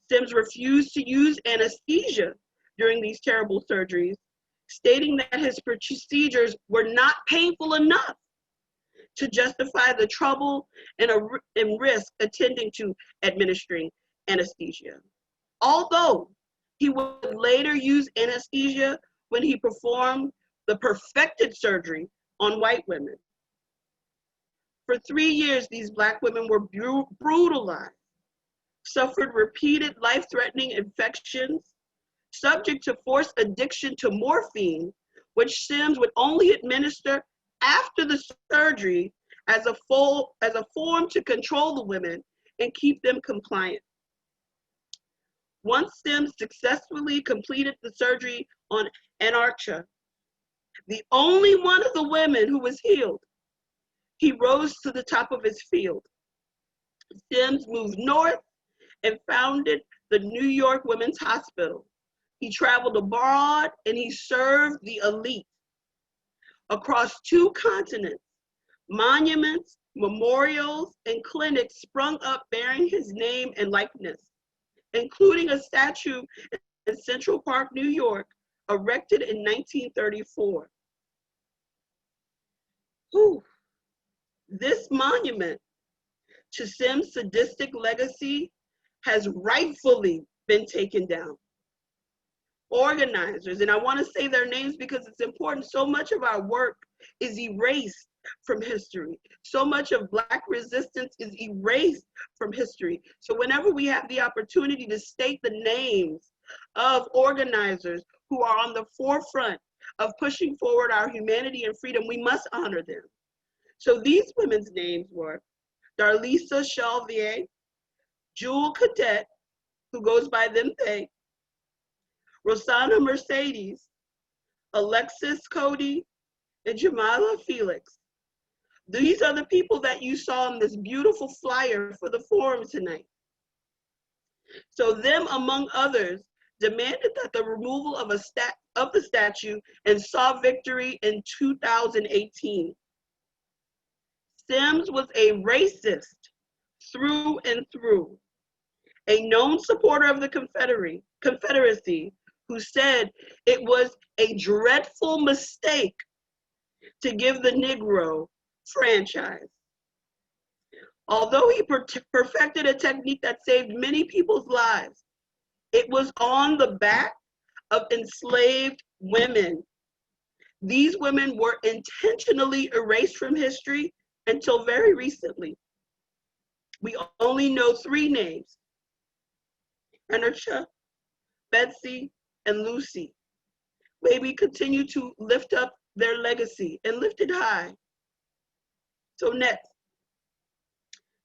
Speaker 4: Sims refused to use anesthesia during these terrible surgeries, stating that his procedures were not painful enough to justify the trouble and risk attending to administering anesthesia. Although he would later use anesthesia when he performed the perfected surgery on white women. For 3 years, these Black women were brutalized, suffered repeated life-threatening infections, subject to forced addiction to morphine, which Sims would only administer after the surgery as a form to control the women and keep them compliant. Once Sims successfully completed the surgery on Anarcha, the only one of the women who was healed, he rose to the top of his field. Sims moved north and founded the New York Women's Hospital. He traveled abroad and he served the elite. Across 2 continents, monuments, memorials, and clinics sprung up bearing his name and likeness, including a statue in Central Park, New York, erected in 1934. This monument to Sims' sadistic legacy has rightfully been taken down. organizers, and I want to say their names because it's important. So much of our work is erased from history. So much of Black resistance is erased from history. So whenever we have the opportunity to state the names of organizers who are on the forefront of pushing forward our humanity and freedom, we must honor them. So these women's names were Darlisa Chalvier, Jewel Cadet, who goes by them they, Rosanna Mercedes, Alexis Cody, and Jamala Felix. These are the people that you saw in this beautiful flyer for the forum tonight. So them, among others, demanded that the removal of the statue and saw victory in 2018. Sims was a racist through and through, a known supporter of the Confederacy, who said it was a dreadful mistake to give the Negro franchise. Although he perfected a technique that saved many people's lives, it was on the back of enslaved women. These women were intentionally erased from history until very recently. We only know 3 names: Enercha, Betsy, and Lucy. May we continue to lift up their legacy and lift it high. So next,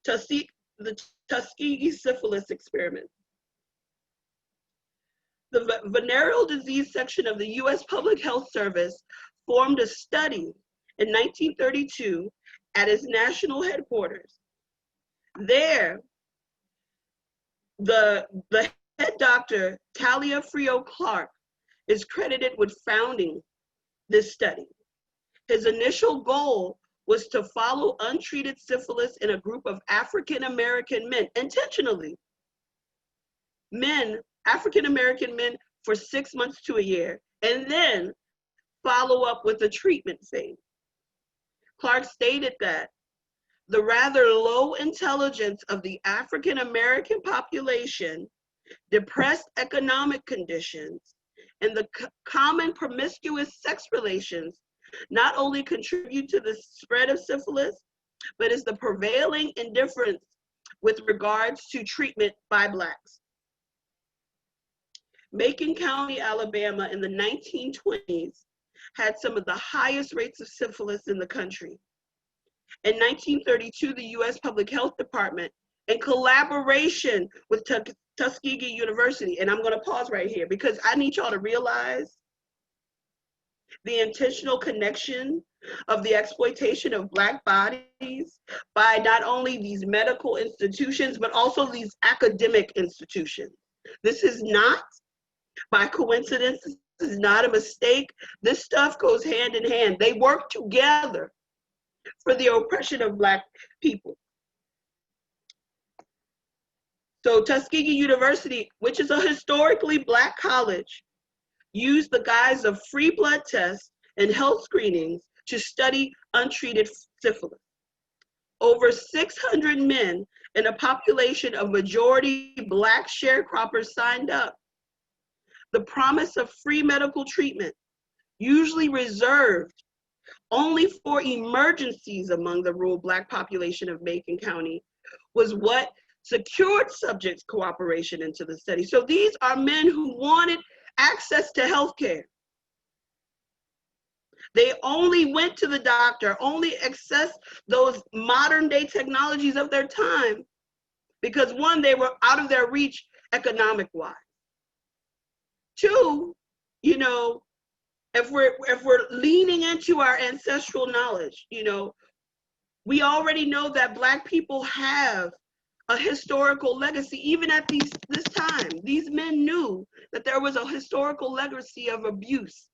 Speaker 4: the Tuskegee syphilis experiment. The venereal disease section of the U.S. Public Health Service formed a study in 1932 at its national headquarters. There, the head doctor, Talia Frio Clark, is credited with founding this study. His initial goal was to follow untreated syphilis in a group of African-American men, intentionally. African-American men for 6 months to a year, and then follow up with a treatment phase. Clark stated that the rather low intelligence of the African-American population, depressed economic conditions, and the common promiscuous sex relations not only contribute to the spread of syphilis, but is the prevailing indifference with regards to treatment by Blacks. Macon County, Alabama in the 1920s had some of the highest rates of syphilis in the country. In 1932, the U.S. Public Health Department, in collaboration with Tuskegee University, and I'm going to pause right here because I need y'all to realize the intentional connection of the exploitation of Black bodies by not only these medical institutions, but also these academic institutions. This is not by coincidence. This is not a mistake. This stuff goes hand in hand. They work together for the oppression of Black people. So Tuskegee University, which is a historically Black college, used the guise of free blood tests and health screenings to study untreated syphilis. Over 600 men in a population of majority Black sharecroppers signed up. The promise of free medical treatment, usually reserved only for emergencies among the rural Black population of Macon County, was what secured subjects' cooperation into the study. So these are men who wanted access to healthcare. They only went to the doctor, only accessed those modern day technologies of their time because 1, they were out of their reach economic wise. 2, you know, if we're leaning into our ancestral knowledge, you know, we already know that Black people have a historical legacy. Even at this time, these men knew that there was a historical legacy of abuse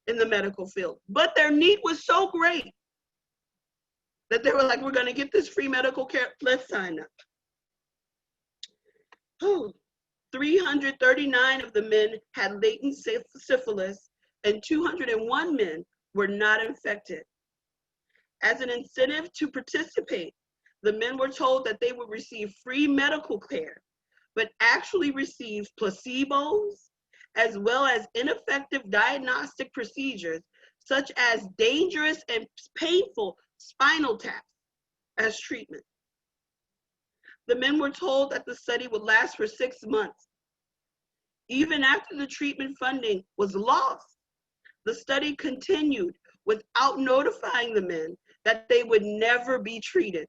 Speaker 4: in the medical field, but their need was so great that they were like, we're going to get this free medical care, let's sign up. Oh, 339 of the men had latent syphilis and 201 men were not infected. As an incentive to participate, the men were told that they would receive free medical care, but actually received placebos as well as ineffective diagnostic procedures such as dangerous and painful spinal taps as treatment. The men were told that the study would last for 6 months. Even after the treatment funding was lost, the study continued without notifying the men that they would never be treated.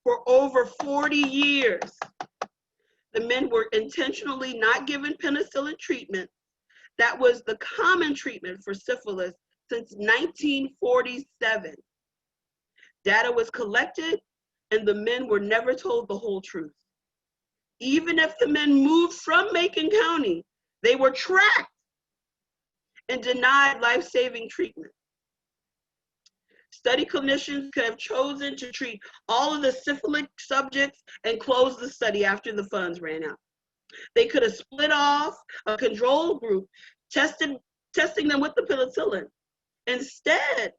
Speaker 4: For over 40 years, the men were intentionally not given penicillin treatment. That was the common treatment for syphilis since 1947. Data was collected and the men were never told the whole truth. Even if the men moved from Macon County, they were tracked and denied life-saving treatment. Study clinicians could have chosen to treat all of the syphilitic subjects and close the study after the funds ran out. They could have split off a control group, testing them with the penicillin. Instead,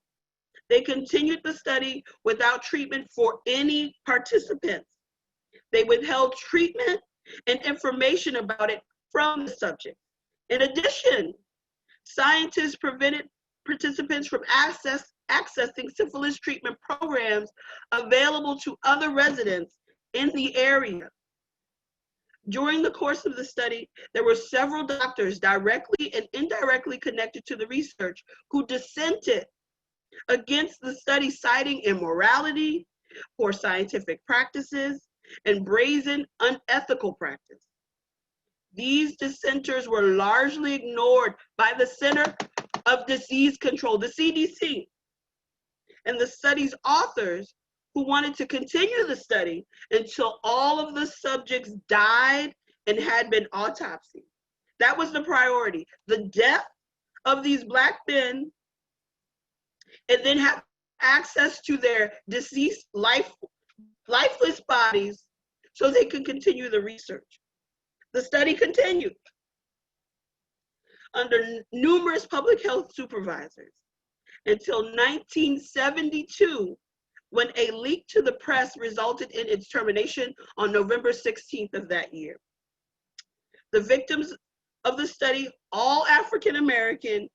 Speaker 4: they continued the study without treatment for any participants. They withheld treatment and information about it from the subject. In addition, scientists prevented participants from accessing syphilis treatment programs available to other residents in the area. During the course of the study, there were several doctors directly and indirectly connected to the research who dissented against the study, citing immorality, poor scientific practices, and brazen unethical practice. These dissenters were largely ignored by the Center of Disease Control, the CDC, and the study's authors, who wanted to continue the study until all of the subjects died and had been autopsied. That was the priority, the death of these Black men, and then have access to their deceased lifeless bodies so they could continue the research. The study continued under numerous public health supervisors until 1972, when a leak to the press resulted in its termination on November 16th of that year. The victims of the study, all African American,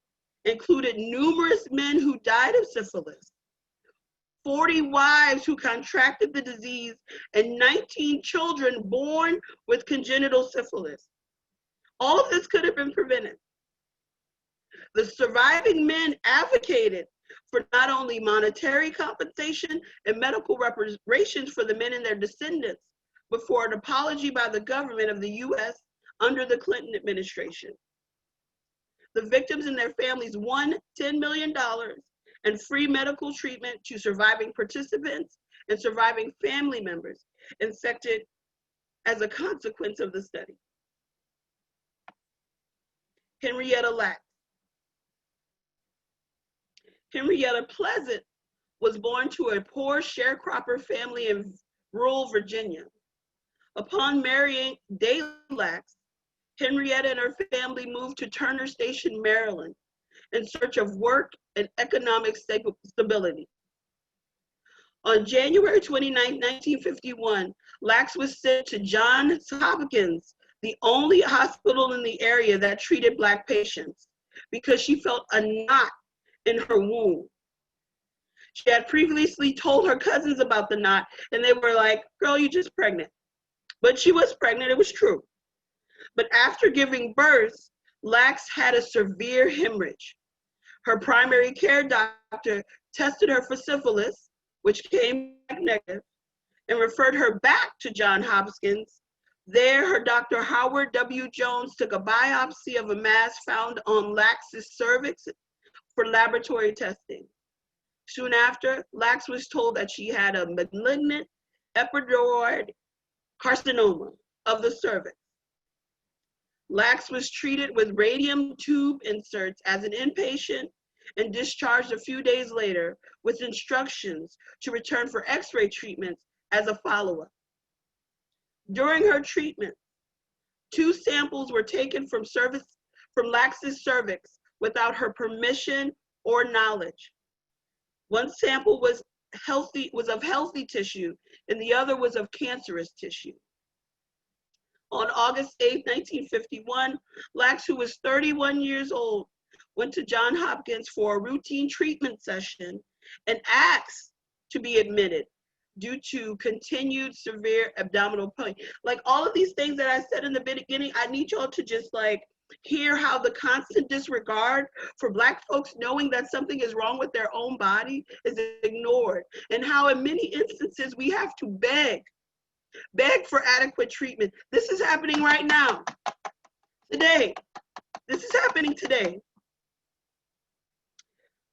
Speaker 4: included numerous men who died of syphilis, 40 wives who contracted the disease, and 19 children born with congenital syphilis. All of this could have been prevented. The surviving men advocated for not only monetary compensation and medical reparations for the men and their descendants, but for an apology by the government of the US under the Clinton administration. The victims and their families won $10 million and free medical treatment to surviving participants and surviving family members infected as a consequence of the study. Henrietta Lacks. Henrietta Pleasant was born to a poor sharecropper family in rural Virginia. Upon marrying Day Lacks, Henrietta and her family moved to Turner Station, Maryland, in search of work and economic stability. On January 29, 1951, Lacks was sent to Johns Hopkins, the only hospital in the area that treated Black patients, because she felt a knot in her womb. She had previously told her cousins about the knot, and they were like, "Girl, you're just pregnant." But she was pregnant, it was true. But after giving birth, Lacks had a severe hemorrhage. Her primary care doctor tested her for syphilis, which came back negative, and referred her back to Johns Hopkins. There, her Dr. Howard W. Jones took a biopsy of a mass found on Lacks's cervix for laboratory testing. Soon after, Lacks was told that she had a malignant epidural carcinoma of the cervix. Lacks was treated with radium tube inserts as an inpatient and discharged a few days later with instructions to return for X-ray treatments as a follow-up. During her treatment, 2 samples were taken from Lacks's cervix without her permission or knowledge. One sample was of healthy tissue, and the other was of cancerous tissue. On August 8, 1951, Lax, who was 31 years old, went to Johns Hopkins for a routine treatment session and asked to be admitted due to continued severe abdominal pain. Like all of these things that I said in the beginning, I need y'all to just like hear how the constant disregard for Black folks knowing that something is wrong with their own body is ignored, and how in many instances we have to beg for adequate treatment. This is happening right now, today. This is happening today.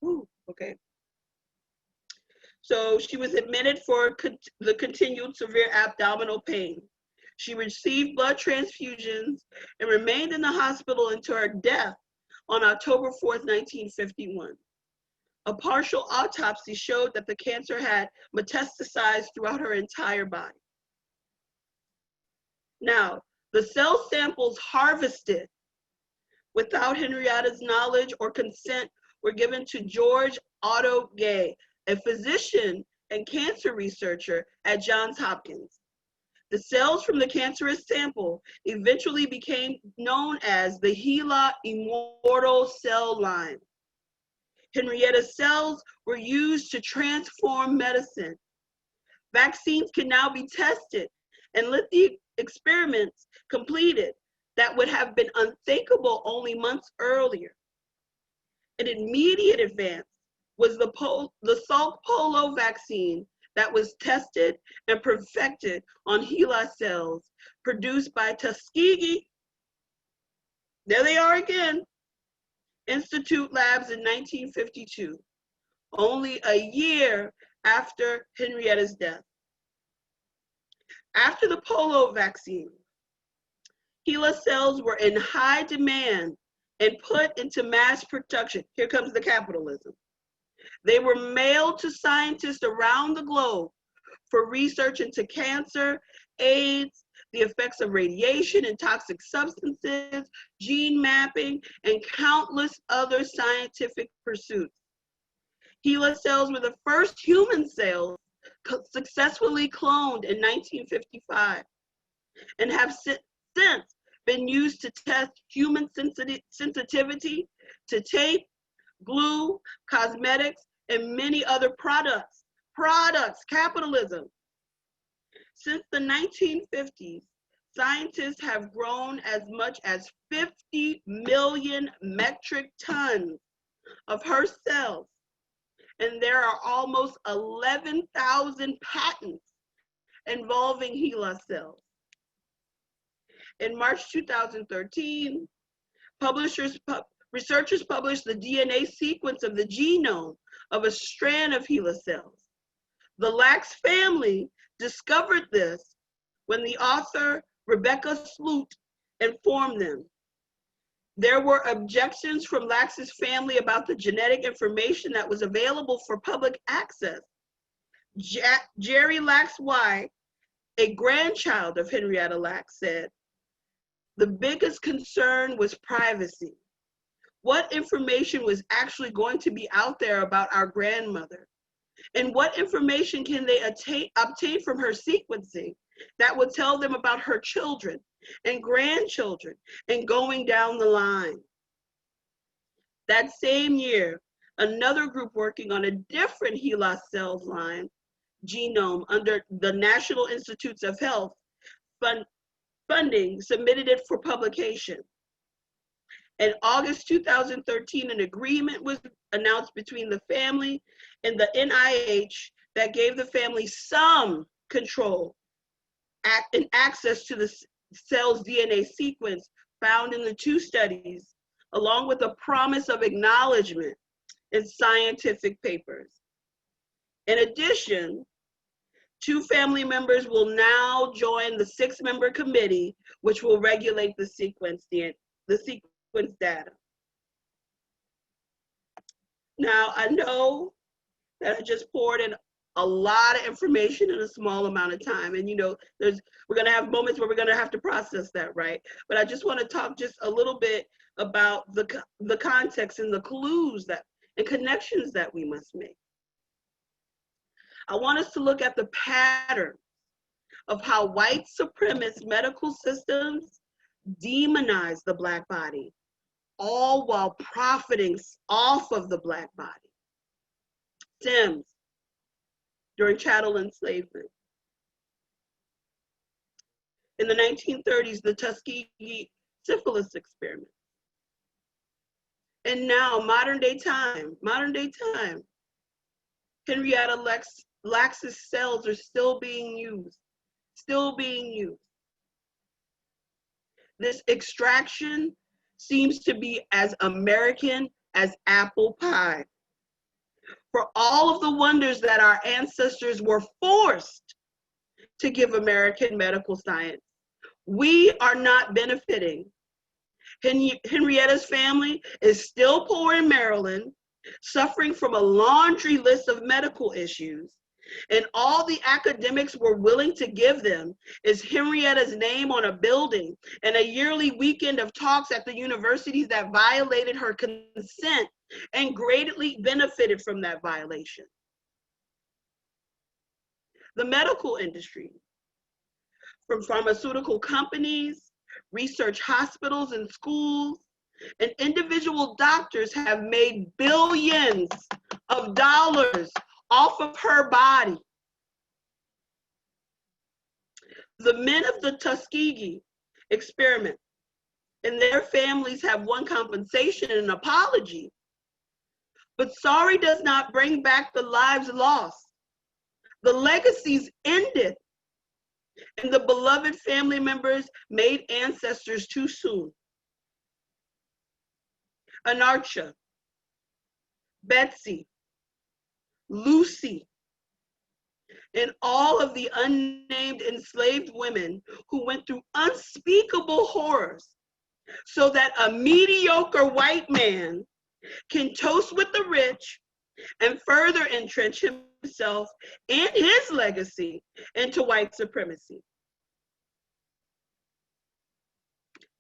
Speaker 4: Ooh, okay. So she was admitted for the continued severe abdominal pain. She received blood transfusions and remained in the hospital until her death on October 4th, 1951. A partial autopsy showed that the cancer had metastasized throughout her entire body. Now, the cell samples harvested without Henrietta's knowledge or consent were given to George Otto Gay, a physician and cancer researcher at Johns Hopkins. The cells from the cancerous sample eventually became known as the Gila immortal cell line. Henrietta's cells were used to transform medicine. Vaccines can now be tested, and let the experiments completed that would have been unthinkable only months earlier. An immediate advance was the Salk Polo vaccine that was tested and perfected on HeLa cells produced by Tuskegee, there they are again, Institute Labs in 1952, only a year after Henrietta's death. After the polio vaccine, HeLa cells were in high demand and put into mass production. Here comes the capitalism. They were mailed to scientists around the globe for research into cancer, AIDS, the effects of radiation and toxic substances, gene mapping, and countless other scientific pursuits. HeLa cells were the first human cells successfully cloned in 1955 and have since been used to test human sensitivity to tape, glue, cosmetics, and many other products. Capitalism. Since the 1950s, scientists have grown as much as 50 million metric tons of her cells, and there are almost 11,000 patents involving HeLa cells. In March 2013, researchers published the DNA sequence of the genome of a strand of HeLa cells. The Lax family discovered this when the author Rebecca Sloot informed them. There were objections from Lax's family about the genetic information that was available for public access. Jerry Lax White, a grandchild of Henrietta Lax, said, "The biggest concern was privacy. What information was actually going to be out there about our grandmother? And what information can they obtain from her sequencing that would tell them about her children and grandchildren and going down the line?" That same year, another group working on a different HeLa cells line, genome, under the National Institutes of Health funding, submitted it for publication. In August 2013, an agreement was announced between the family and the NIH that gave the family some control and access to the cell's DNA sequence found in the two studies, along with a promise of acknowledgement in scientific papers. In addition, 2 family members will now join the 6-member committee, which will regulate the sequence data. Now, I know that I just poured in a lot of information in a small amount of time, and we're gonna have moments where we're gonna have to process that, right? But I just wanna talk just a little bit about the context and the clues and connections that we must make. I want us to look at the pattern of how white supremacist medical systems demonize the Black body, all while profiting off of the Black body. Stems during chattel enslavement. In the 1930s, the Tuskegee syphilis experiment. And now, modern day time, Henrietta Lacks' cells are still being used. This extraction seems to be as American as apple pie. For all of the wonders that our ancestors were forced to give American medical science, we are not benefiting. Henrietta's family is still poor in Maryland, suffering from a laundry list of medical issues, and all the academics were willing to give them is Henrietta's name on a building and a yearly weekend of talks at the universities that violated her consent and greatly benefited from that violation. The medical industry, from pharmaceutical companies, research hospitals and schools, and individual doctors have made billions of dollars off of her body. The men of the Tuskegee experiment and their families have won compensation and an apology, but sorry does not bring back the lives lost. The legacies ended, and the beloved family members made ancestors too soon. Anarcha, Betsy, Lucy, and all of the unnamed enslaved women who went through unspeakable horrors so that a mediocre white man can toast with the rich and further entrench himself and his legacy into white supremacy.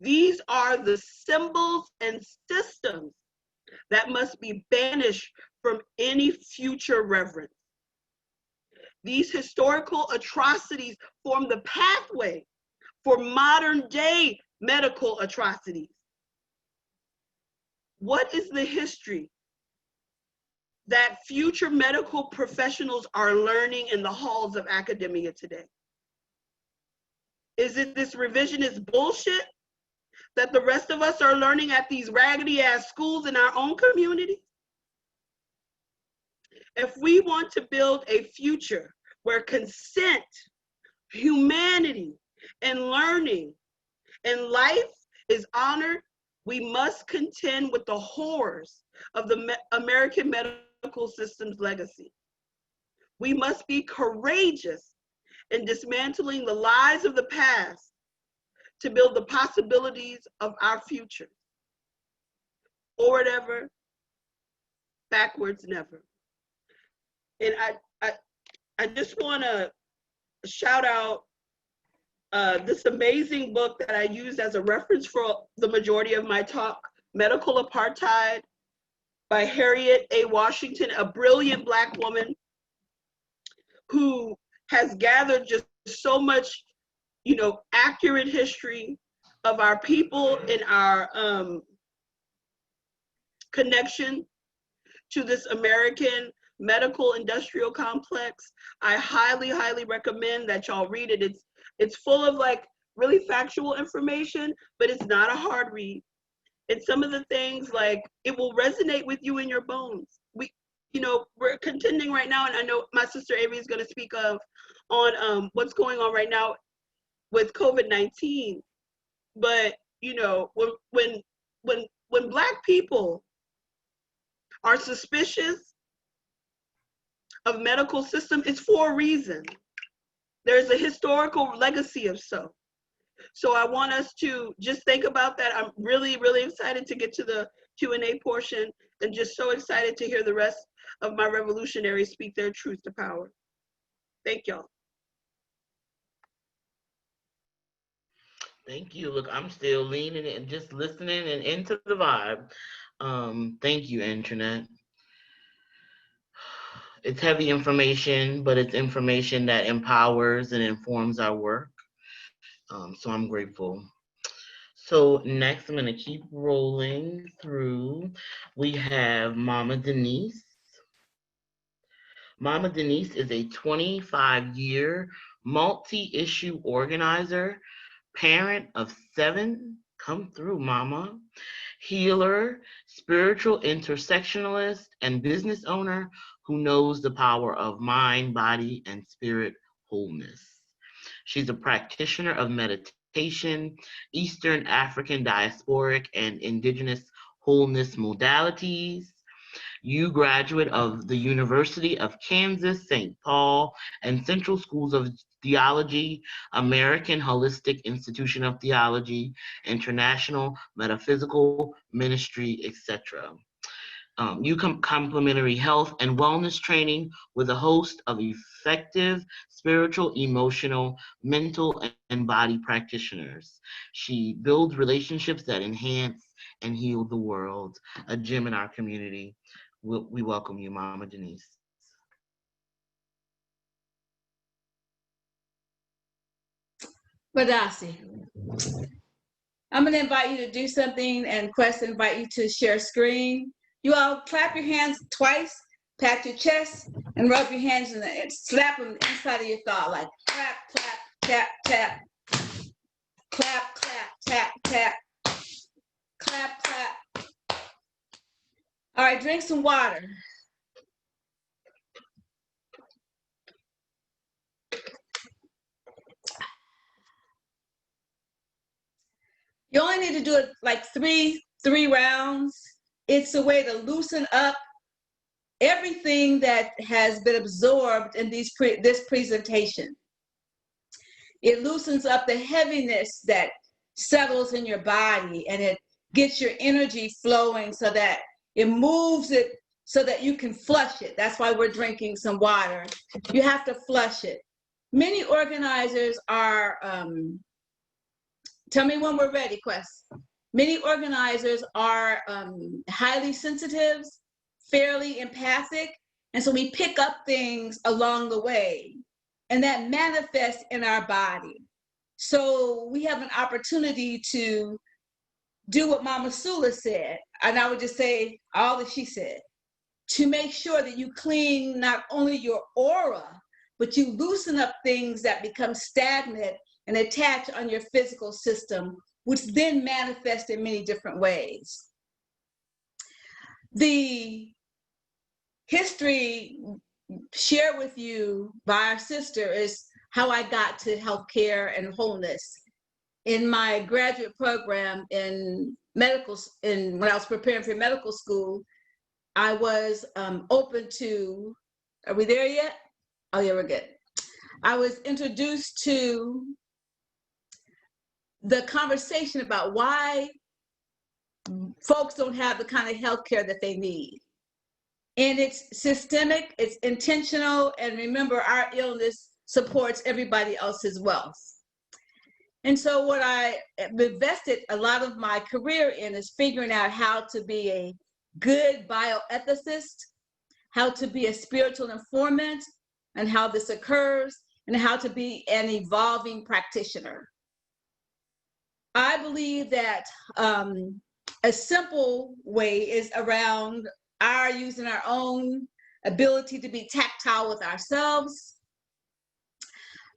Speaker 4: These are the symbols and systems that must be banished from any future reverence. These historical atrocities form the pathway for modern day medical atrocities. What is the history that future medical professionals are learning in the halls of academia today? Is it this revisionist bullshit that the rest of us are learning at these raggedy ass schools in our own community? If we want to build a future where consent, humanity, and learning and life is honored, we must contend with the horrors of the American medical system's legacy. We must be courageous in dismantling the lies of the past to build the possibilities of our future. Forward ever, backwards never. And I just want to shout out this amazing book that I used as a reference for the majority of my talk, Medical Apartheid by Harriet A. Washington, a brilliant Black woman who has gathered just so much, accurate history of our people and our connection to this American medical industrial complex. I highly, highly recommend that y'all read it. It's full of really factual information, but it's not a hard read. And some of the things it will resonate with you in your bones. We're contending right now, and I know my sister Avery is going to speak on what's going on right now with COVID-19. But when Black people are suspicious of medical system, it's for a reason. There's a historical legacy of so. So I want us to just think about that. I'm really, really excited to get to the Q&A portion, and just so excited to hear the rest of my revolutionaries speak their truth to power. Thank y'all.
Speaker 3: Thank you. Look, I'm still leaning and just listening and into the vibe. Thank you, Internet. It's heavy information, but it's information that empowers and informs our work. So I'm grateful. So next, I'm going to keep rolling through. We have Mama Denise. Mama Denise is a 25-year multi-issue organizer, parent of 7. Come through, Mama. Healer, spiritual intersectionalist, and business owner who knows the power of mind, body, and spirit wholeness. She's a practitioner of meditation, Eastern African diasporic and indigenous wholeness modalities. You graduate of the University of Kansas, St. Paul, and Central Schools of Theology, American Holistic Institution of Theology, International Metaphysical Ministry, etc. You complementary health and wellness training with a host of effective spiritual, emotional, mental, and body practitioners. She builds relationships that enhance and heal the world, a gem in our community. We welcome you, Mama Denise.
Speaker 12: Madasi, I'm going to invite you to do something, and Quest invite you to share screen. You all clap your hands twice, pat your chest, and rub your hands and slap them inside of your thigh, like clap, clap, tap, tap, clap, clap, tap, tap, clap, clap. All right, drink some water. You only need to do it like three rounds. It's a way to loosen up everything that has been absorbed in this presentation. It loosens up the heaviness that settles in your body, and it gets your energy flowing so that it moves it so that you can flush it. That's why we're drinking some water. You have to flush it. Many organizers are, tell me when we're ready, Quest. Many organizers are highly sensitive, fairly empathic, and so we pick up things along the way, and that manifests in our body. So we have an opportunity to do what Mama Sula said, and I would just say all that she said, to make sure that you clean not only your aura, but you loosen up things that become stagnant and attach on your physical system, which then manifest in many different ways. The history shared with you by our sister is how I got to healthcare and wholeness. In my graduate program in when I was preparing for medical school, I was open to, are we there yet? Oh yeah, we're good. I was introduced to the conversation about why folks don't have the kind of healthcare that they need. And it's systemic, it's intentional, and remember, our illness supports everybody else's wealth. And so what I invested a lot of my career in is figuring out how to be a good bioethicist, how to be a spiritual informant, and how this occurs, and how to be an evolving practitioner. I believe that a simple way is around using our own ability to be tactile with ourselves,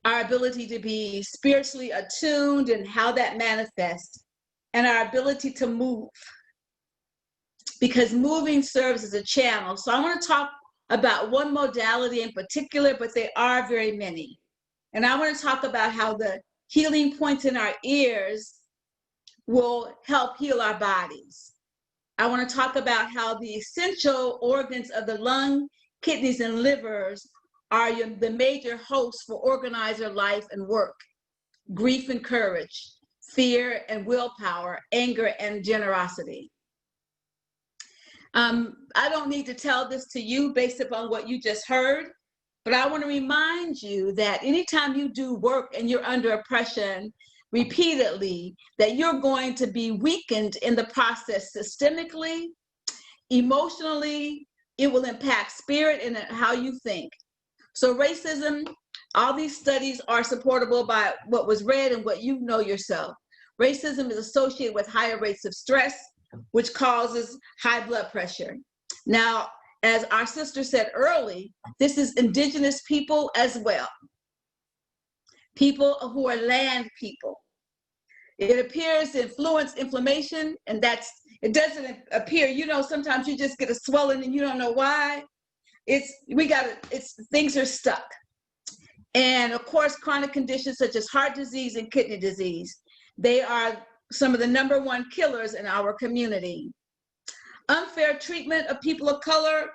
Speaker 12: our ability to be spiritually attuned and how that manifests, and our ability to move, because moving serves as a channel. So I want to talk about one modality in particular, but there are very many. And I want to talk about how the healing points in our ears will help heal our bodies. I want to talk about how the essential organs of the lung, kidneys, and livers are the major hosts for organizer life and work, grief and courage, fear and willpower, anger and generosity. I don't need to tell this to you based upon what you just heard, but I want to remind you that anytime you do work and you're under oppression repeatedly, that you're going to be weakened in the process systemically, emotionally, it will impact spirit and how you think. So racism, all these studies are supportable by what was read and what you know yourself. Racism is associated with higher rates of stress, which causes high blood pressure. Now, as our sister said early, this is indigenous people as well. People who are land people. It appears to influence inflammation, and it doesn't appear, sometimes you just get a swelling and you don't know why. Things are stuck. And of course, chronic conditions such as heart disease and kidney disease, they are some of the #1 killers in our community. Unfair treatment of people of color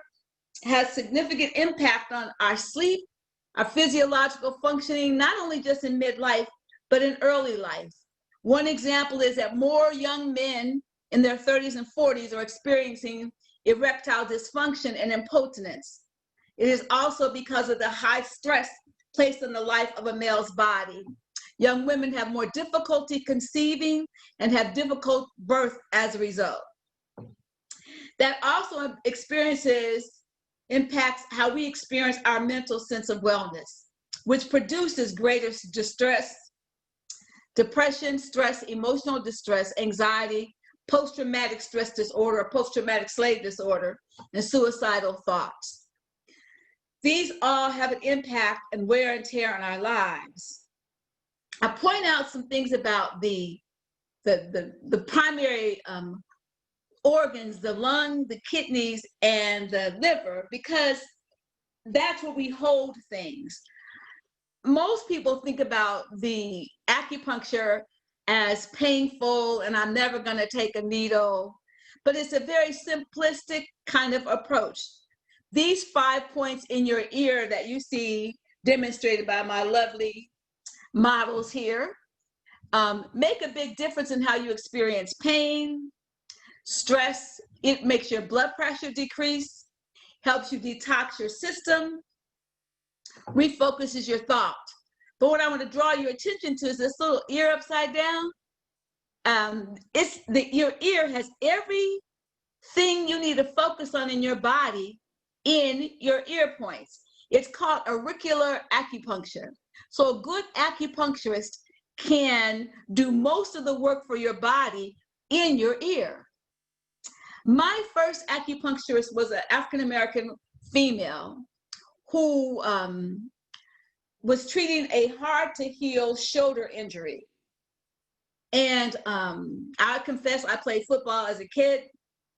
Speaker 12: has significant impact on our sleep, our physiological functioning, not only just in midlife, but in early life. One example is that more young men in their 30s and 40s are experiencing erectile dysfunction and impotence. It is also because of the high stress placed on the life of a male's body. Young women have more difficulty conceiving and have difficult birth as a result. That also impacts how we experience our mental sense of wellness, which produces greater distress, depression, stress, emotional distress, anxiety, post-traumatic stress disorder, post-traumatic slave disorder, and suicidal thoughts. These all have an impact and wear and tear on our lives. I point out some things about the primary organs, the lung, the kidneys, and the liver, because that's where we hold things. Most people think about the acupuncture as painful and I'm never going to take a needle, but it's a very simplistic kind of approach. These 5 points in your ear that you see demonstrated by my lovely models here make a big difference in how you experience pain, stress. It makes your blood pressure decrease, helps you detox your system, refocuses your thought. But what I want to draw your attention to is this little ear upside down. Your ear has everything you need to focus on in your body in your ear points. It's called auricular acupuncture. So a good acupuncturist can do most of the work for your body in your ear. My first acupuncturist was an African-American female who was treating a hard-to-heal shoulder injury. And I confess, I played football as a kid.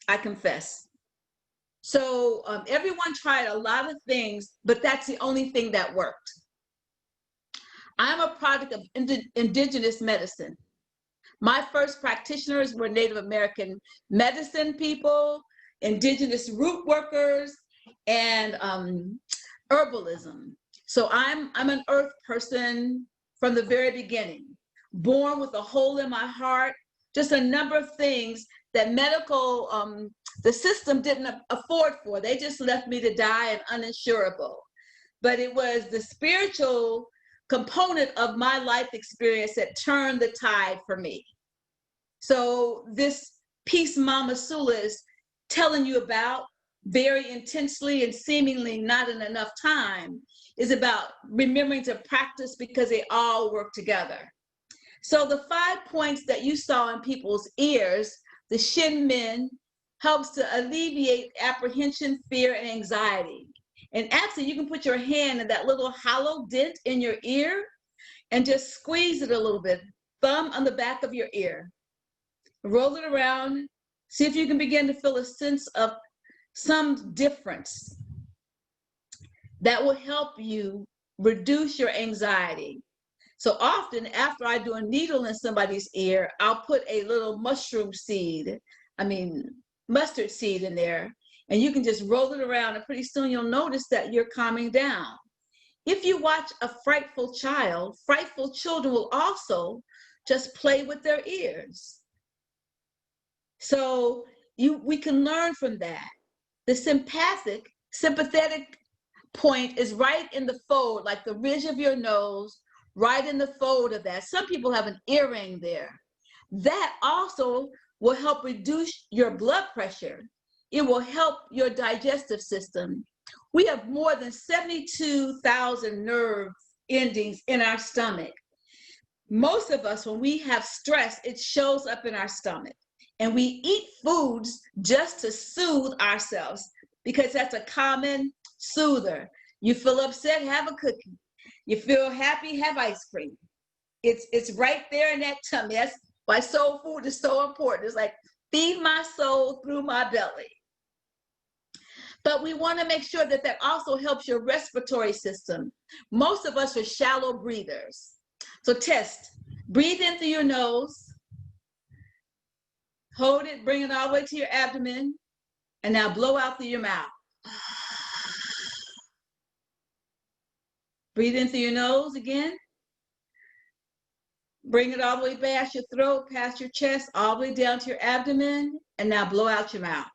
Speaker 12: I confess. So everyone tried a lot of things, but that's the only thing that worked. I'm a product of indigenous medicine. My first practitioners were Native American medicine people, indigenous root workers, and herbalism. So I'm an earth person from the very beginning, born with a hole in my heart, just a number of things that the system didn't afford for. They just left me to die and uninsurable. But it was the spiritual component of my life experience that turned the tide for me. So this piece Mama Sula is telling you about very intensely and seemingly not in enough time is about remembering to practice because they all work together. So the 5 points that you saw in people's ears, the Shin Min, helps to alleviate apprehension, fear, and anxiety. And actually, you can put your hand in that little hollow dent in your ear and just squeeze it a little bit, thumb on the back of your ear. Roll it around, see if you can begin to feel a sense of some difference that will help you reduce your anxiety. So often after I do a needle in somebody's ear, I'll put a little mustard seed in there, and you can just roll it around and pretty soon you'll notice that you're calming down. If you watch a frightful child, frightful children will also just play with their ears. So we can learn from that. The sympathetic point is right in the fold, like the ridge of your nose, right in the fold of that. Some people have an earring there. That also will help reduce your blood pressure it will help your digestive system. We have more than 72,000 nerve endings in our stomach. Most of us, when we have stress, it shows up in our stomach. And we eat foods just to soothe ourselves because that's a common soother. You feel upset, have a cookie. You feel happy, have ice cream. It's right there in that tummy. That's why soul food is so important. It's like, feed my soul through my belly. But we want to make sure that that also helps your respiratory system. Most of us are shallow breathers. So test. Breathe in through your nose. Hold it, bring it all the way to your abdomen. And now blow out through your mouth. Breathe in through your nose again. Bring it all the way past your throat, past your chest, all the way down to your abdomen. And now blow out your mouth.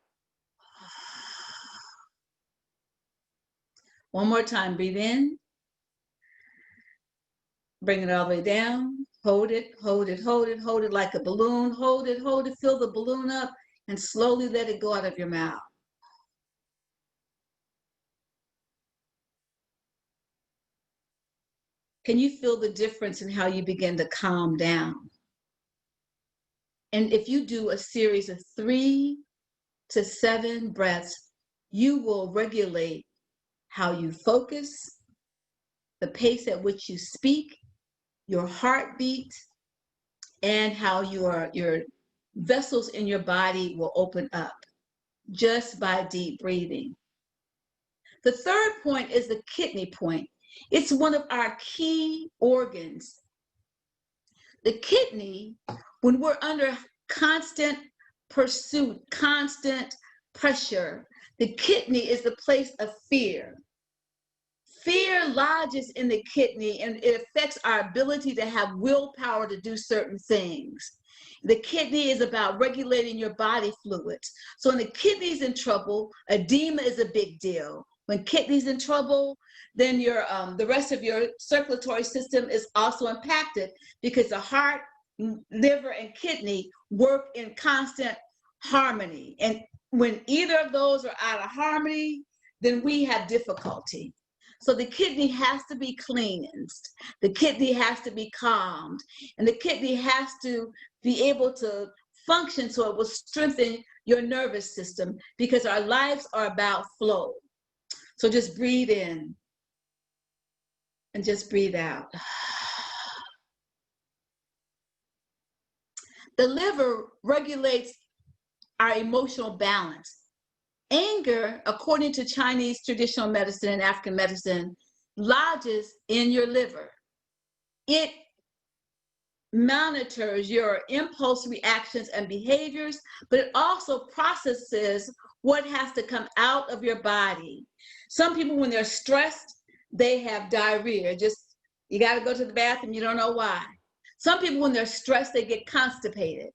Speaker 12: One more time, breathe in. Bring it all the way down. Hold it, hold it, hold it, hold it like a balloon. Hold it, fill the balloon up, and slowly let it go out of your mouth. Can you feel the difference in how you begin to calm down? And if you do a series of 3 to 7 breaths, you will regulate how you focus, the pace at which you speak, your heartbeat, and how your vessels in your body will open up just by deep breathing. The third point is the kidney point. It's one of our key organs. The kidney, when we're under constant pursuit, constant pressure, the kidney is the place of fear. Fear lodges in the kidney and it affects our ability to have willpower to do certain things. The kidney is about regulating your body fluids. So when the kidney's in trouble, edema is a big deal. When kidney's in trouble, then the rest of your circulatory system is also impacted because the heart, liver, and kidney work in constant harmony. And when either of those are out of harmony, then we have difficulty. So the kidney has to be cleansed. The kidney has to be calmed. And the kidney has to be able to function so it will strengthen your nervous system because our lives are about flow. So just breathe in and just breathe out. The liver regulates our emotional balance. Anger, according to Chinese traditional medicine and African medicine, lodges in your liver. It monitors your impulse reactions and behaviors, but it also processes what has to come out of your body. Some people, when they're stressed, they have diarrhea. Just, you got to go to the bathroom, you don't know why. Some people, when they're stressed, they get constipated.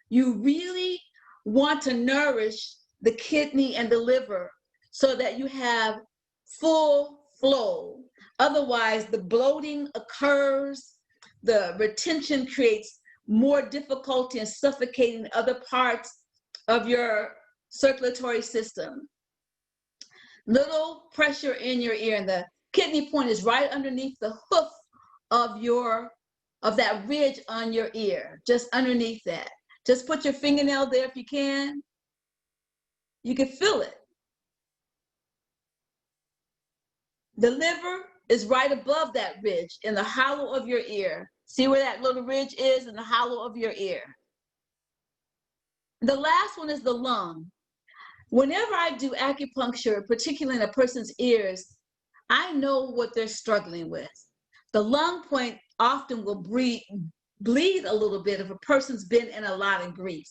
Speaker 12: You really want to nourish the kidney and the liver so that you have full flow. Otherwise, the bloating occurs, the retention creates more difficulty in suffocating other parts of your circulatory system. Little pressure in your ear, and the kidney point is right underneath the hoof of that ridge on your ear, just underneath that. Just put your fingernail there if you can. You can feel it. The liver is right above that ridge in the hollow of your ear. See where that little ridge is in the hollow of your ear? The last one is the lung. Whenever I do acupuncture, particularly in a person's ears, I know what they're struggling with. The lung point often will bleed a little bit if a person's been in a lot of grief.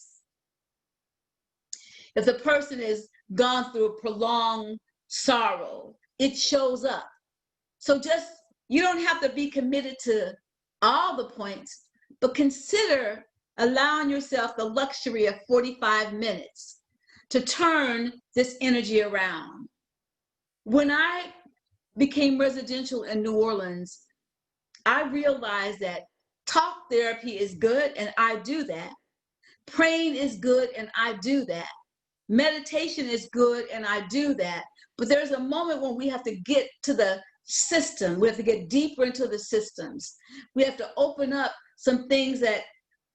Speaker 12: If the person has gone through a prolonged sorrow, it shows up. So you don't have to be committed to all the points, but consider allowing yourself the luxury of 45 minutes to turn this energy around. When I became residential in New Orleans, I realized that talk therapy is good, and I do that. Praying is good, and I do that. Meditation is good, and I do that. But there's a moment when we have to get to the system. We have to get deeper into the systems. We have to open up some things that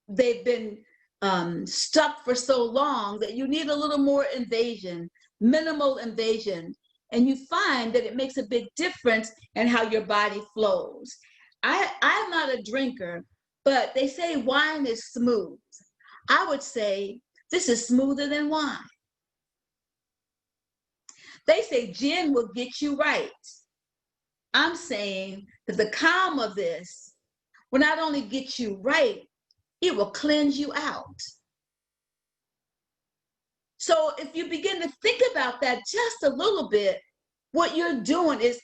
Speaker 12: they've been stuck for so long that you need a little more invasion, minimal invasion. And you find that it makes a big difference in how your body flows. I'm not a drinker, but they say wine is smooth. I would say this is smoother than wine. They say gin will get you right. I'm saying that the calm of this will not only get you right, it will cleanse you out. So if you begin to think about that just a little bit, what you're doing is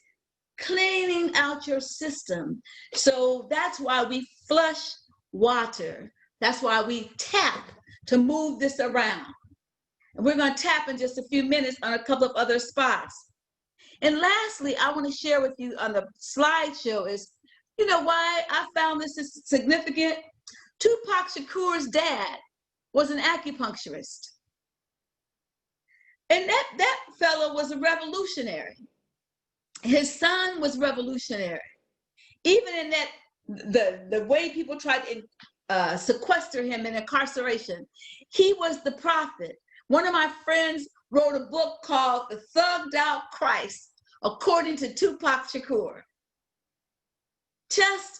Speaker 12: cleaning out your system. So that's why we flush water. That's why we tap to move this around. And we're going to tap in just a few minutes on a couple of other spots. And lastly, I want to share with you on the slideshow is, you know, why I found this is significant. Tupac Shakur's dad was an acupuncturist. And that fellow was a revolutionary. His son was revolutionary. Even in that, the way people tried to sequester him in incarceration, he was the prophet. One of my friends wrote a book called The Thugged Out Christ, according to Tupac Shakur. Just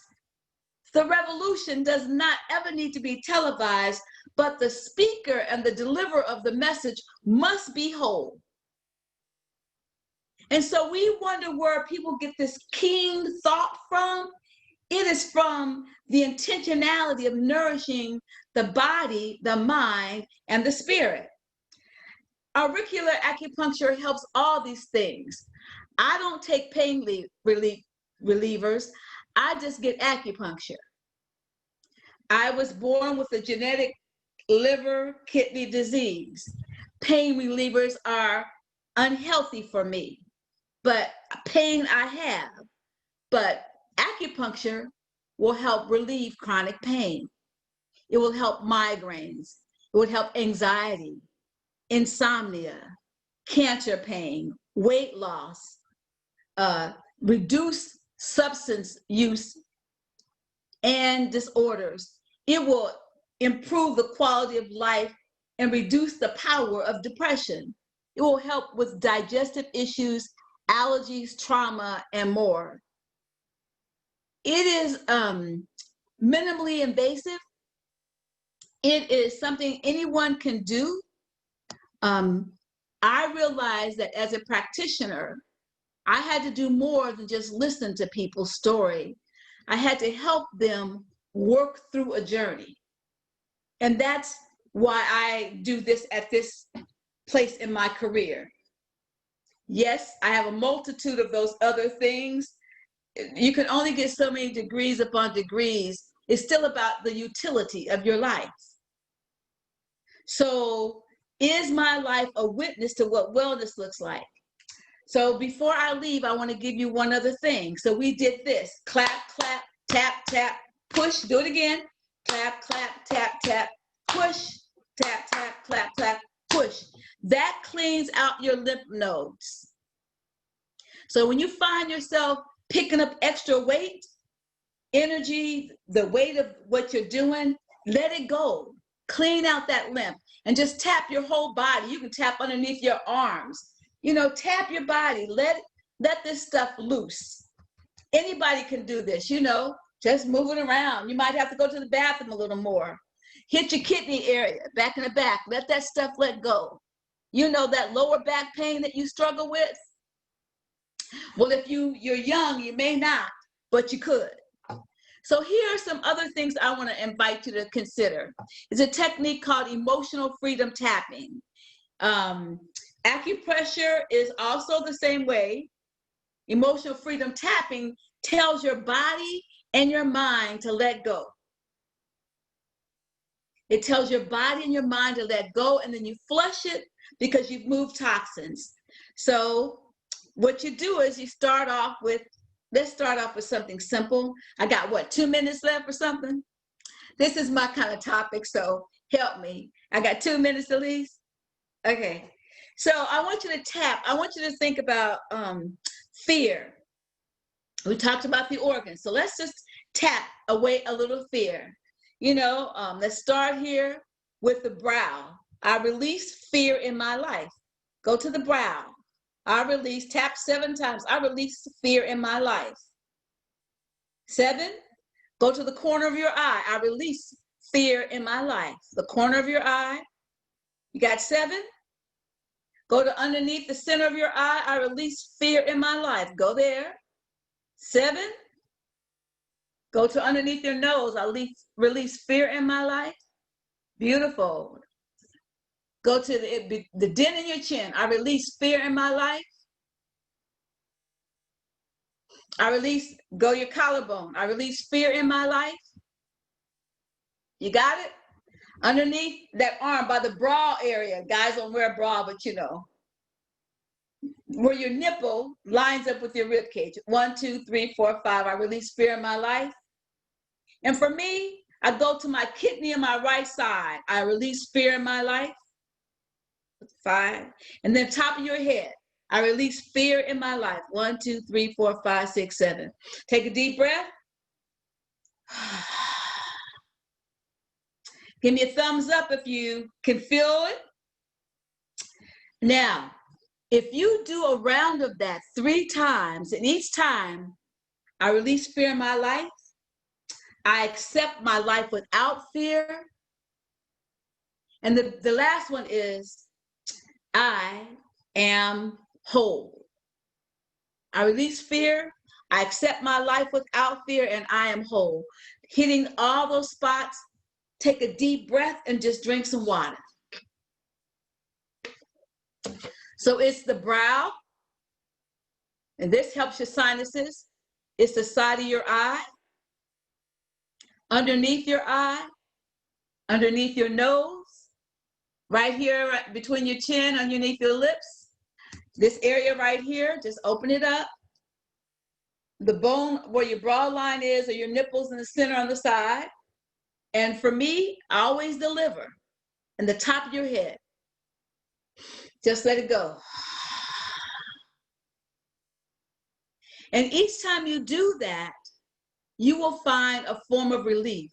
Speaker 12: the revolution does not ever need to be televised, but the speaker and the deliverer of the message must be whole. And so we wonder where people get this keen thought from. It is from the intentionality of nourishing the body, the mind, and the spirit. Auricular acupuncture helps all these things. I don't take pain relievers. I just get acupuncture. I was born with a genetic liver kidney disease. Pain relievers are unhealthy for me, but pain I have. But acupuncture will help relieve chronic pain. It will help migraines. It would help anxiety, insomnia, cancer pain, weight loss, reduce substance use and disorders. It will improve the quality of life and reduce the power of depression. It will help with digestive issues, allergies, trauma, and more. It is minimally invasive. It is something anyone can do. I realized that as a practitioner, I had to do more than just listen to people's story. I had to help them work through a journey. And that's why I do this at this place in my career. Yes, I have a multitude of those other things. You can only get so many degrees upon degrees. It's still about the utility of your life. So is my life a witness to what wellness looks like? So before I leave, I want to give you one other thing. So we did this: clap, clap, tap, tap, push. Do it again. Clap, clap, tap, tap, push, tap, tap, clap, clap, push. That cleans out your lymph nodes. So when you find yourself picking up extra weight, energy, the weight of what you're doing, let it go. Clean out that lymph and just tap your whole body. You can tap underneath your arms. You know, tap your body. Let this stuff loose. Anybody can do this, you know, just move it around. You might have to go to the bathroom a little more. Hit your kidney area, back in the back. Let that stuff let go. You know, that lower back pain that you struggle with? Well, if you're young, you may not, but you could. So here are some other things I want to invite you to consider. It's a technique called emotional freedom tapping. Acupressure is also the same way. Emotional freedom tapping tells your body and your mind to let go. It tells your body and your mind to let go, and then you flush it because you've moved toxins. So what you do is you start off with, let's start off with something simple. I got what, 2 minutes left or something? This is my kind of topic, so help me. I got 2 minutes at least? Okay. So I want you to tap. I want you to think about fear. We talked about the organs. So let's just tap away a little fear. You know, let's start here with the brow. I release fear in my life. Go to the brow. I release, tap 7 times. I release fear in my life. 7, go to the corner of your eye. I release fear in my life. The corner of your eye. You got 7? Go to underneath the center of your eye. I release fear in my life. Go there. 7. Go to underneath your nose. I release fear in my life. Beautiful. Go to the dent in your chin. I release fear in my life. I release, go your collarbone. I release fear in my life. You got it? Underneath that arm by the bra area. Guys don't wear a bra, but you know. Where your nipple lines up with your rib cage. 1, 2, 3, 4, 5. I release fear in my life. And for me, I go to my kidney on my right side. I release fear in my life. 5. And then top of your head. I release fear in my life. 1, 2, 3, 4, 5, 6, 7. Take a deep breath. Give me a thumbs up if you can feel it. Now, if you do a round of that 3 times, and each time I release fear in my life, I accept my life without fear. And the last one is, I am whole. I release fear, I accept my life without fear, and I am whole. Hitting all those spots, take a deep breath and just drink some water. So it's the brow, and this helps your sinuses. It's the side of your eye, underneath your eye, underneath your nose, right here right between your chin, underneath your lips. This area right here, just open it up. The bone where your brow line is, or your nipples in the center on the side. And for me, I always deliver in the top of your head. Just let it go. And each time you do that, you will find a form of relief.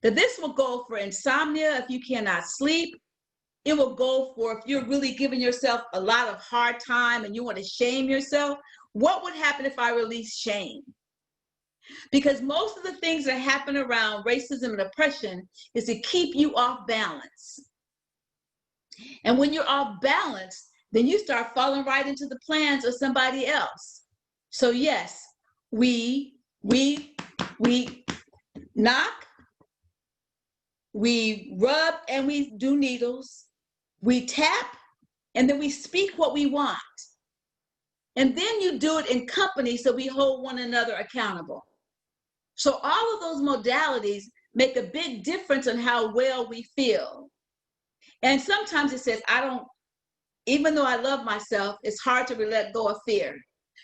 Speaker 12: That this will go for insomnia if you cannot sleep. It will go for if you're really giving yourself a lot of hard time and you want to shame yourself. What would happen if I release shame? Because most of the things that happen around racism and oppression is to keep you off balance. And when you're off balance, then you start falling right into the plans of somebody else. So yes, we knock, we rub, and we do needles. We tap, and then we speak what we want. And then you do it in company, so we hold one another accountable. So all of those modalities make a big difference in how well we feel. And sometimes it says, even though I love myself, it's hard to let go of fear.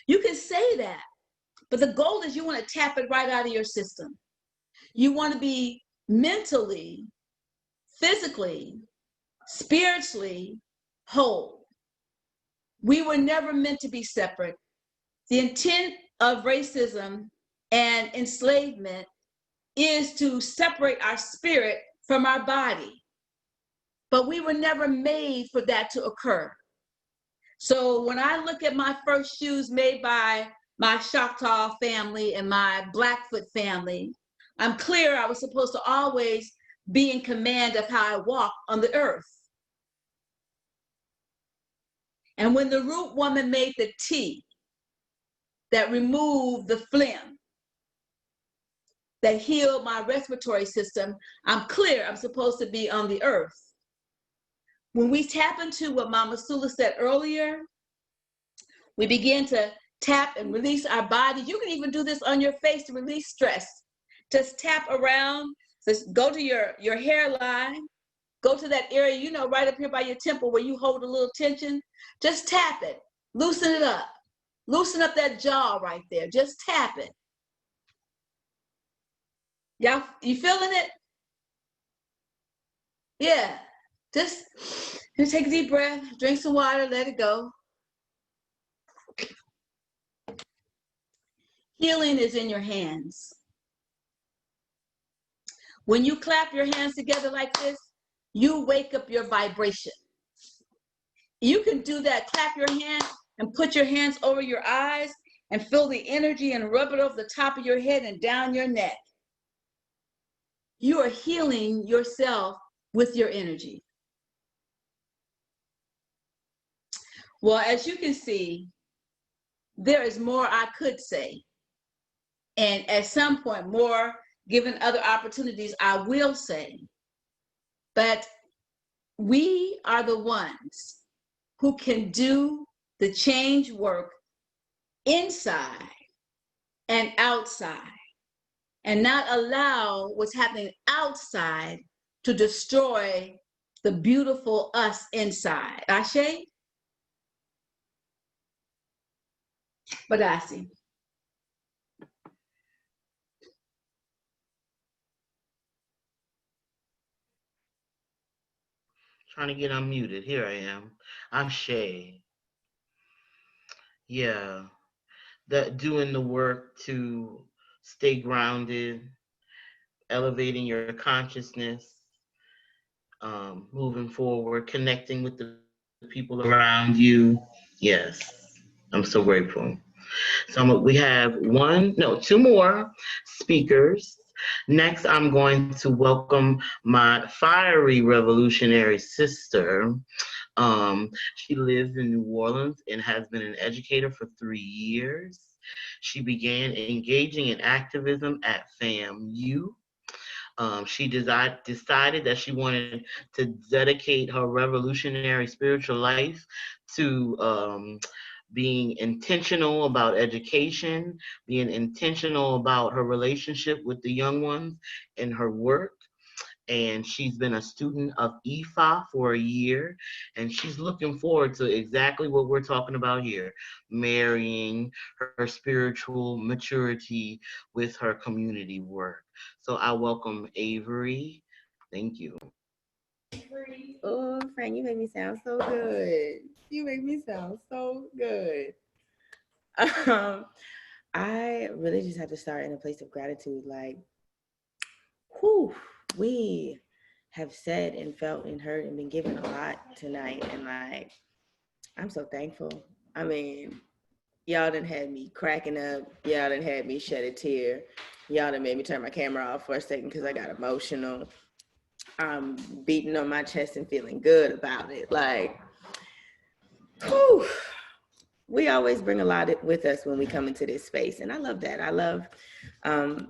Speaker 12: You can say that, but the goal is you want to tap it right out of your system. You want to be mentally, physically, spiritually whole. We were never meant to be separate. The intent of racism and enslavement is to separate our spirit from our body. But we were never made for that to occur. So when I look at my first shoes made by my Choctaw family and my Blackfoot family, I'm clear I was supposed to always be in command of how I walk on the earth. And when the root woman made the tea that removed the phlegm, that healed my respiratory system, I'm clear I'm supposed to be on the earth. When we tap into what Mama Sula said earlier, we begin to tap and release our body. You can even do this on your face to release stress. Just tap around, just go to your hairline, go to that area, you know, right up here by your temple where you hold a little tension. Just tap it, loosen it up. Loosen up that jaw right there, just tap it. Y'all, you feeling it? Yeah, Just take a deep breath, drink some water, let it go. Healing is in your hands. When you clap your hands together like this, you wake up your vibration. You can do that. Clap your hands and put your hands over your eyes and feel the energy and rub it over the top of your head and down your neck. You are healing yourself with your energy. Well, as you can see, there is more I could say. And at some point, more given other opportunities, I will say. But we are the ones who can do the change work inside and outside, and not allow what's happening outside to destroy the beautiful us inside. Ashe? Badasi.
Speaker 3: Trying to get unmuted. Here I am. I'm Shay. Yeah, that doing the work to stay grounded, elevating your consciousness, moving forward, connecting with the people around you. Yes, I'm so grateful. So we have two more speakers. Next, I'm going to welcome my fiery revolutionary sister. She lives in New Orleans and has been an educator for 3 years. She began engaging in activism at FAMU. She decided that she wanted to dedicate her revolutionary spiritual life to being intentional about education, being intentional about her relationship with the young ones and her work. And she's been a student of IFA for a year, and she's looking forward to exactly what we're talking about here, marrying her spiritual maturity with her community work. So I welcome Avery. Thank you.
Speaker 13: Oh, Frank, you make me sound so good. You make me sound so good. I really just have to start in a place of gratitude. Like, we have said and felt and heard and been given a lot tonight. And like, I'm so thankful. I mean, y'all done had me cracking up. Y'all done had me shed a tear. Y'all done made me turn my camera off for a second because I got emotional. I'm beating on my chest and feeling good about it. Like, we always bring a lot with us when we come into this space. And I love that. I love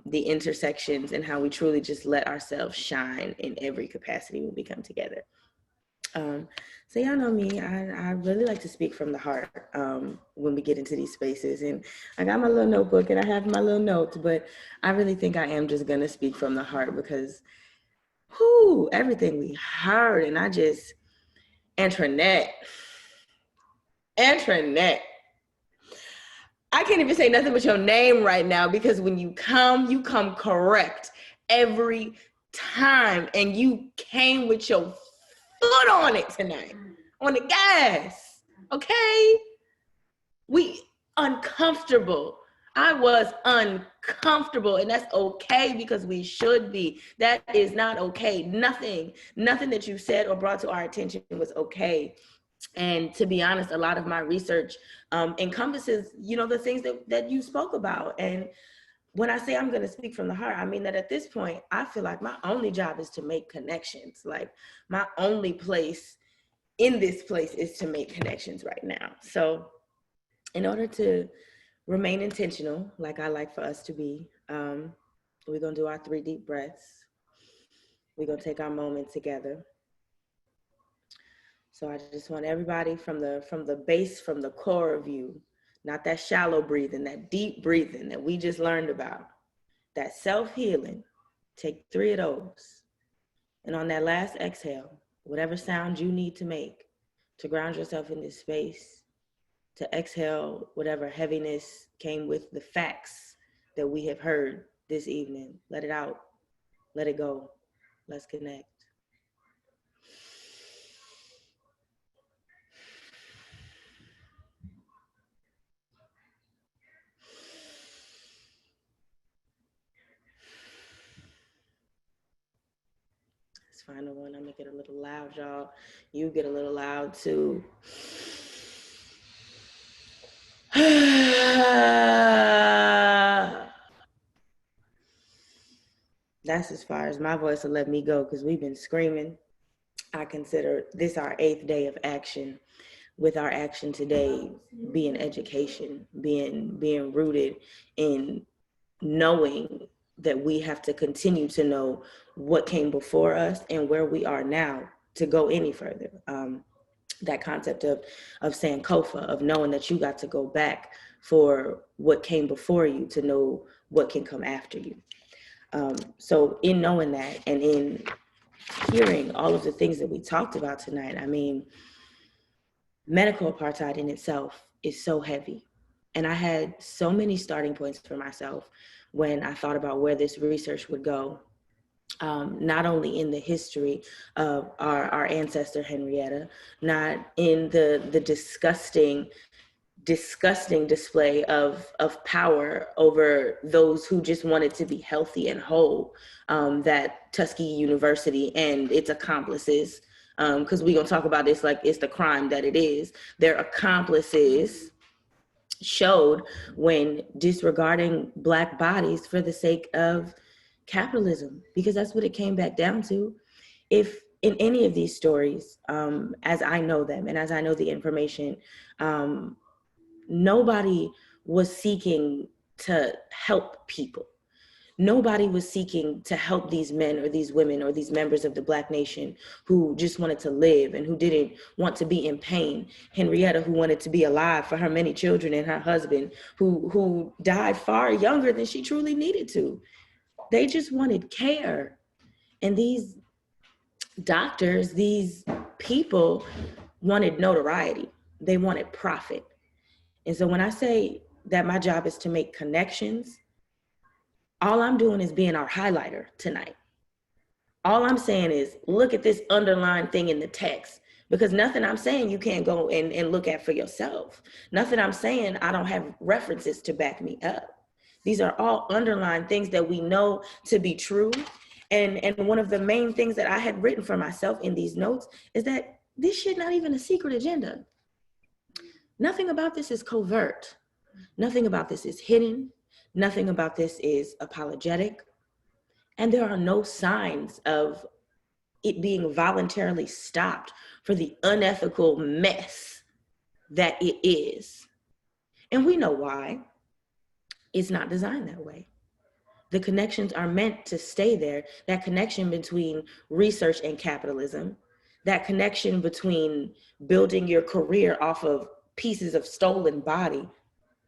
Speaker 13: the intersections and how we truly just let ourselves shine in every capacity when we come together. So y'all know me, I really like to speak from the heart when we get into these spaces. And I got my little notebook and I have my little notes, but I really think I am just gonna speak from the heart because everything we heard, and Antoinette, I can't even say nothing but your name right now because when you come correct every time, and you came with your foot on it tonight, on the gas, okay? We uncomfortable. I was uncomfortable, and that's okay because we should be. That is not okay. Nothing that you said or brought to our attention was okay. And to be honest, a lot of my research encompasses, the things that you spoke about. And when I say I'm going to speak from the heart, I mean that at this point, I feel like my only job is to make connections. Like my only place in this place is to make connections right now. So in order to remain intentional, like I like for us to be, we're going to do our 3 deep breaths. We're going to take our moment together. So I just want everybody from the base, from the core of you, not that shallow breathing, that deep breathing that we just learned about, that self-healing, take 3 of those. And on that last exhale, whatever sound you need to make to ground yourself in this space, to exhale whatever heaviness came with the facts that we have heard this evening. Let it out, let it go, let's connect. final one. I'm gonna get a little loud, y'all. You get a little loud too. That's as far as my voice will let me go, because we've been screaming. I consider this our 8th day of action, with our action today being education, being rooted in knowing that we have to continue to know what came before us and where we are now to go any further. That concept of Sankofa, of knowing that you got to go back for what came before you to know what can come after you. So in knowing that, and in hearing all of the things that we talked about tonight, I mean, medical apartheid in itself is so heavy. And I had so many starting points for myself when I thought about where this research would go, not only in the history of our ancestor Henrietta, not in the disgusting display of power over those who just wanted to be healthy and whole, that Tuskegee University and its accomplices, because we're going to talk about this like it's the crime that it is, their accomplices showed when disregarding Black bodies for the sake of capitalism, because that's what it came back down to. If in any of these stories, as I know them and as I know the information, nobody was seeking to help people. Nobody was seeking to help these men or these women or these members of the Black nation who just wanted to live and who didn't want to be in pain. Henrietta, who wanted to be alive for her many children, and her husband, who died far younger than she truly needed to. They just wanted care. And these doctors, these people wanted notoriety. They wanted profit. And so when I say that my job is to make connections, all I'm doing is being our highlighter tonight. All I'm saying is look at this underlying thing in the text, because nothing I'm saying you can't go and look at for yourself. Nothing I'm saying I don't have references to back me up. These are all underlying things that we know to be true. And one of the main things that I had written for myself in these notes is that this shit not even a secret agenda. Nothing about this is covert. Nothing about this is hidden. Nothing about this is apologetic. And there are no signs of it being voluntarily stopped for the unethical mess that it is. And we know why. It's not designed that way. The connections are meant to stay there. That connection between research and capitalism, that connection between building your career off of pieces of stolen body,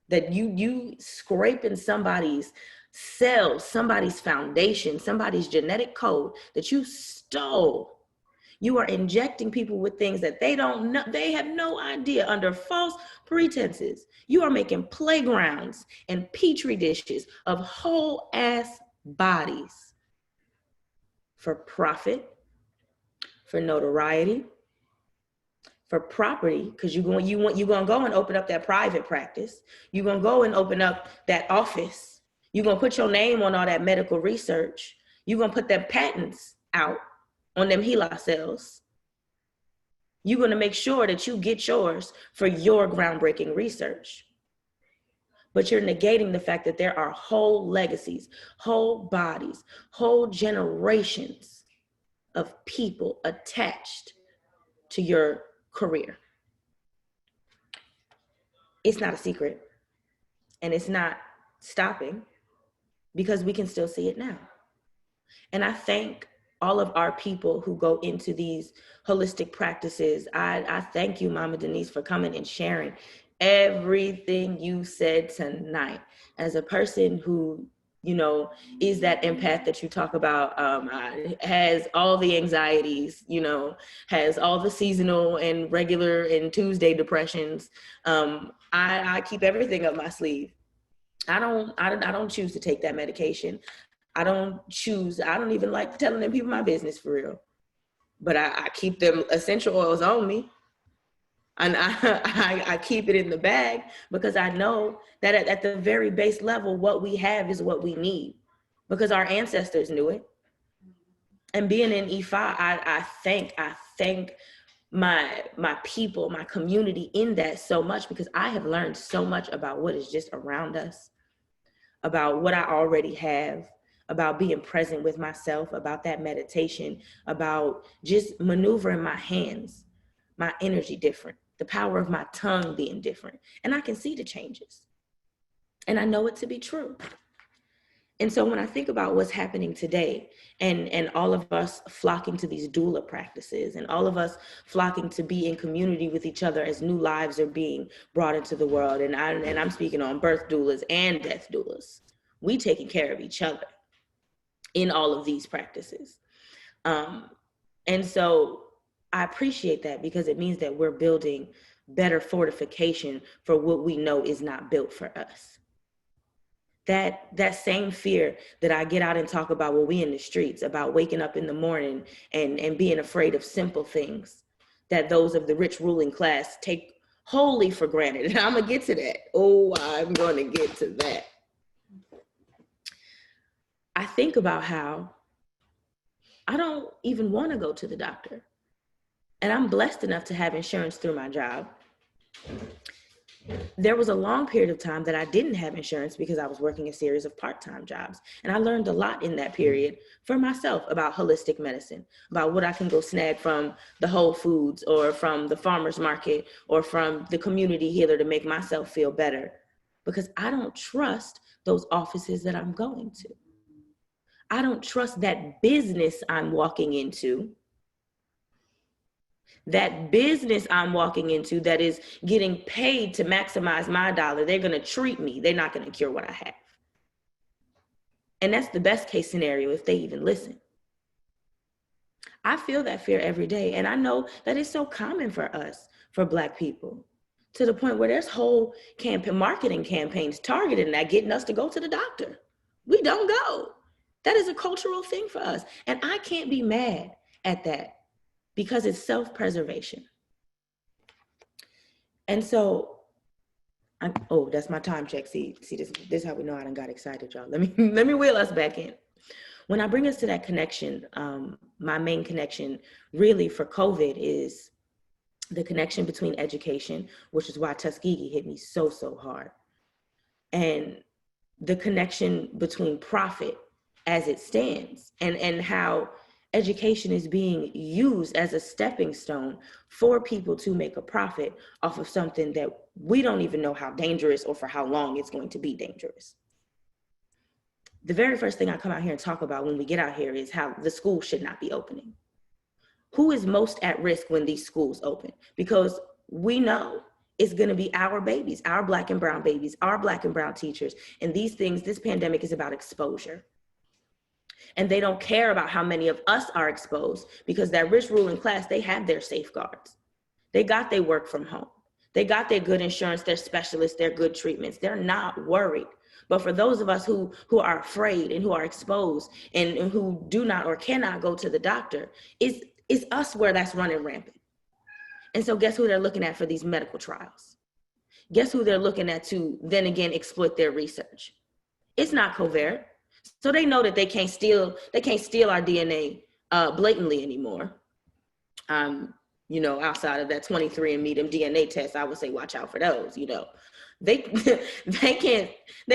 Speaker 13: that you scraping somebody's cells, somebody's foundation, somebody's genetic code that you stole. You are injecting people with things that they don't know, they have no idea, under false pretenses. You are making playgrounds and petri dishes of whole ass bodies for profit, for notoriety, for property, because you're gonna go and open up that private practice. You're gonna go and open up that office. You're gonna put your name on all that medical research. You're gonna put them patents out on them HeLa cells. You're gonna make sure that you get yours for your groundbreaking research. But you're negating the fact that there are whole legacies, whole bodies, whole generations of people attached to your career. It's not a secret, and it's not stopping, because we can still see it now. And I thank all of our people who go into these holistic practices. I thank you, Mama Denise, for coming and sharing everything you said tonight. As a person who, you know, is that empath that you talk about, has all the anxieties, you know, has all the seasonal and regular and Tuesday depressions. I keep everything up my sleeve. I don't choose to take that medication. I don't even like telling them people my business for real. But I keep them essential oils on me. And I keep it in the bag, because I know that at the very base level, what we have is what we need, because our ancestors knew it. And being in E5, I thank my people, my community in that so much, because I have learned so much about what is just around us, about what I already have, about being present with myself, about that meditation, about just maneuvering my hands, my energy different, the power of my tongue being different. And I can see the changes. And I know it to be true. And so when I think about what's happening today, and all of us flocking to these doula practices, and all of us flocking to be in community with each other as new lives are being brought into the world, and I'm speaking on birth doulas and death doulas, we taking care of each other in all of these practices. And so I appreciate that, because it means that we're building better fortification for what we know is not built for us. That same fear that I get out and talk about when we in the streets, about waking up in the morning and being afraid of simple things that those of the rich ruling class take wholly for granted. And I'm gonna get to that. Oh, I'm gonna get to that. I think about how I don't even want to go to the doctor. And I'm blessed enough to have insurance through my job. There was a long period of time that I didn't have insurance because I was working a series of part-time jobs. And I learned a lot in that period for myself about holistic medicine, about what I can go snag from the Whole Foods or from the farmer's market or from the community healer to make myself feel better, because I don't trust those offices that I'm going to. I don't trust that business I'm walking into. That business I'm walking into that is getting paid to maximize my dollar. They're going to treat me. They're not going to cure what I have. And that's the best case scenario if they even listen. I feel that fear every day. And I know that it's so common for us, for Black people, to the point where there's whole marketing campaigns targeting that, getting us to go to the doctor. We don't go. That is a cultural thing for us. And I can't be mad at that, because it's self-preservation. And so, oh, that's my time check. See, this is how we know I done got excited, y'all. Let me wheel us back in. When I bring us to that connection, my main connection really for COVID is the connection between education, which is why Tuskegee hit me so hard, and the connection between profit as it stands, and how education is being used as a stepping stone for people to make a profit off of something that we don't even know how dangerous or for how long it's going to be dangerous. The very first thing I come out here and talk about when we get out here is how the school should not be opening. Who is most at risk when these schools open? Because we know it's going to be our babies, our Black and brown babies, our Black and brown teachers. And these things, this pandemic is about exposure. And they don't care about how many of us are exposed, because that rich ruling class, they have their safeguards. They got their work from home. They got their good insurance, their specialists, their good treatments. They're not worried. But for those of us who are afraid and who are exposed and who do not or cannot go to the doctor, it's us where that's running rampant. And so guess who they're looking at for these medical trials? Guess who they're looking at to then again exploit their research? It's not covert. So they know that they can't steal our DNA blatantly anymore. Outside of that 23andMe, them DNA tests, I would say watch out for those. They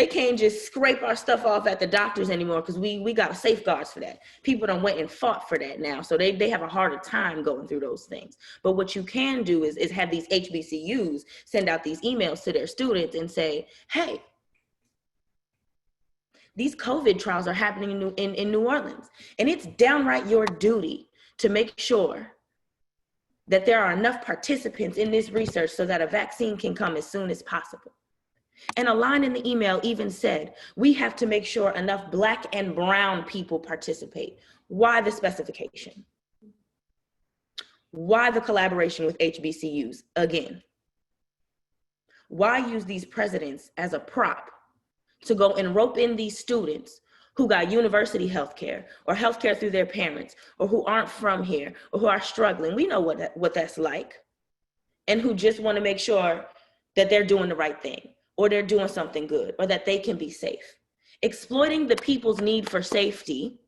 Speaker 13: can't just scrape our stuff off at the doctors anymore, because we got safeguards for that. People done went and fought for that now, so they have a harder time going through those things. But what you can do is have these HBCUs send out these emails to their students and say, hey, these COVID trials are happening in New Orleans, and it's downright your duty to make sure that there are enough participants in this research so that a vaccine can come as soon as possible. And a line in the email even said, we have to make sure enough Black and brown people participate. Why the specification? Why the collaboration with HBCUs again? Why use these presidents as a prop to go and rope in these students who got university healthcare or healthcare through their parents, or who aren't from here, or who are struggling? We know what that's like, and who just want to make sure that they're doing the right thing, or they're doing something good, or that they can be safe. Exploiting the people's need for safety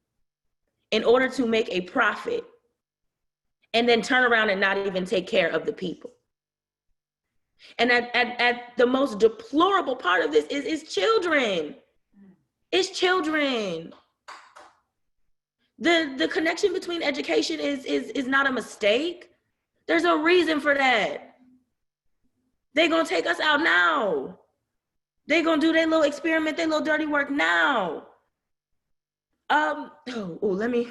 Speaker 13: in order to make a profit and then turn around and not even take care of the people. And at the most deplorable part of this is children. It's children. The connection between education is not a mistake. There's a reason for that. They're gonna take us out now. They're gonna do their little experiment, their little dirty work now. Let me,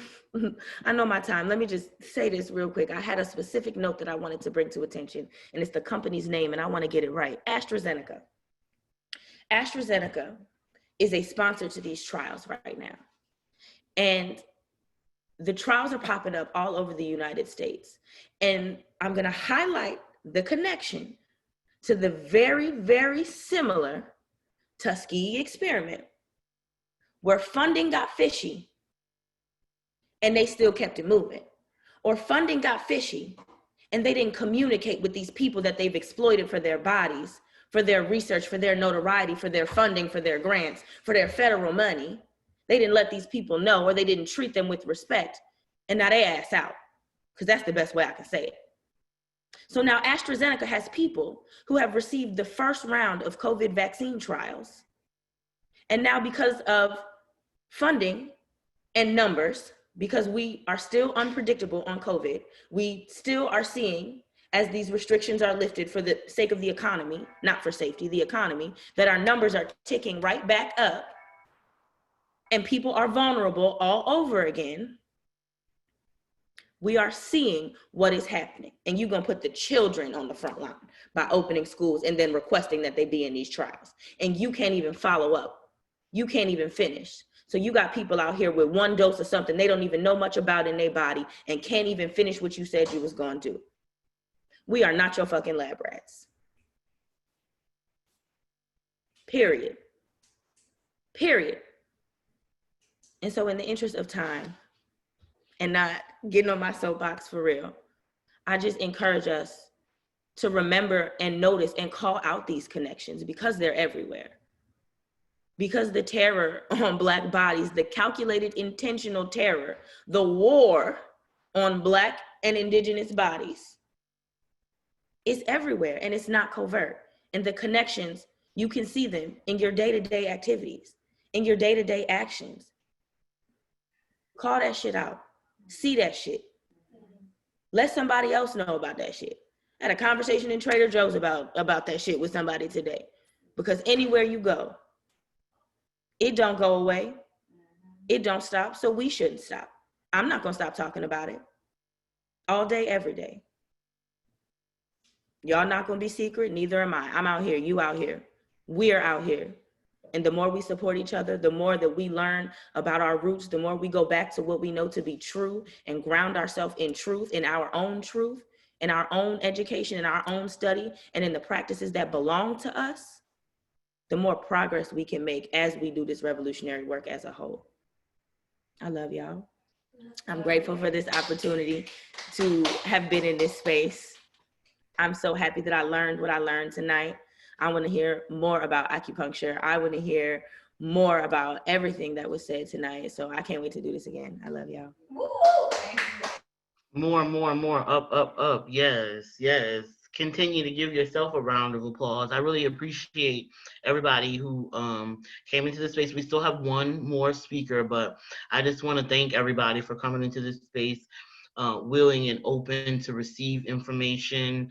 Speaker 13: I know my time. Let me just say this real quick. I had a specific note that I wanted to bring to attention, and it's the company's name, and I want to get it right. AstraZeneca. AstraZeneca is a sponsor to these trials right now. And the trials are popping up all over the United States. And I'm going to highlight the connection to the very, very similar Tuskegee experiment, where funding got fishy and they still kept it moving. Or funding got fishy and they didn't communicate with these people that they've exploited for their bodies, for their research, for their notoriety, for their funding, for their grants, for their federal money. They didn't let these people know, or they didn't treat them with respect. And now they ass out, because that's the best way I can say it. So now AstraZeneca has people who have received the first round of COVID vaccine trials. And now because of funding and numbers, because we are still unpredictable on COVID, we still are seeing, as these restrictions are lifted for the sake of the economy, not for safety, the economy, that our numbers are ticking right back up and people are vulnerable all over again. We are seeing what is happening. And you're gonna put the children on the front line by opening schools and then requesting that they be in these trials. And you can't even follow up. You can't even finish. So you got people out here with one dose of something they don't even know much about in their body and can't even finish what you said you was gonna do. We are not your fucking lab rats. Period. Period. And so in the interest of time and not getting on my soapbox for real, I just encourage us to remember and notice and call out these connections because they're everywhere. Because the terror on Black bodies, the calculated intentional terror, the war on Black and Indigenous bodies is everywhere and it's not covert. And the connections, you can see them in your day-to-day activities, in your day-to-day actions. Call that shit out. See that shit. Let somebody else know about that shit. I had a conversation in Trader Joe's about that shit with somebody today. Because anywhere you go, it don't go away. It don't stop, so we shouldn't stop. I'm not gonna stop talking about it. All day, every day. Y'all not gonna be secret, neither am I. I'm out here, you out here. We're out here. And the more we support each other, the more that we learn about our roots, the more we go back to what we know to be true and ground ourselves in truth, in our own truth, in our own education, in our own study, and in the practices that belong to us, the more progress we can make as we do this revolutionary work as a whole. I love y'all. I'm grateful for this opportunity to have been in this space. I'm so happy that I learned what I learned tonight. I want to hear more about acupuncture. I want to hear more about everything that was said tonight. So I can't wait to do this again. I love y'all.
Speaker 3: More, up. Yes, yes. Continue to give yourself a round of applause. I really appreciate everybody who came into this space. We still have one more speaker, but I just want to thank everybody for coming into this space, willing and open to receive information,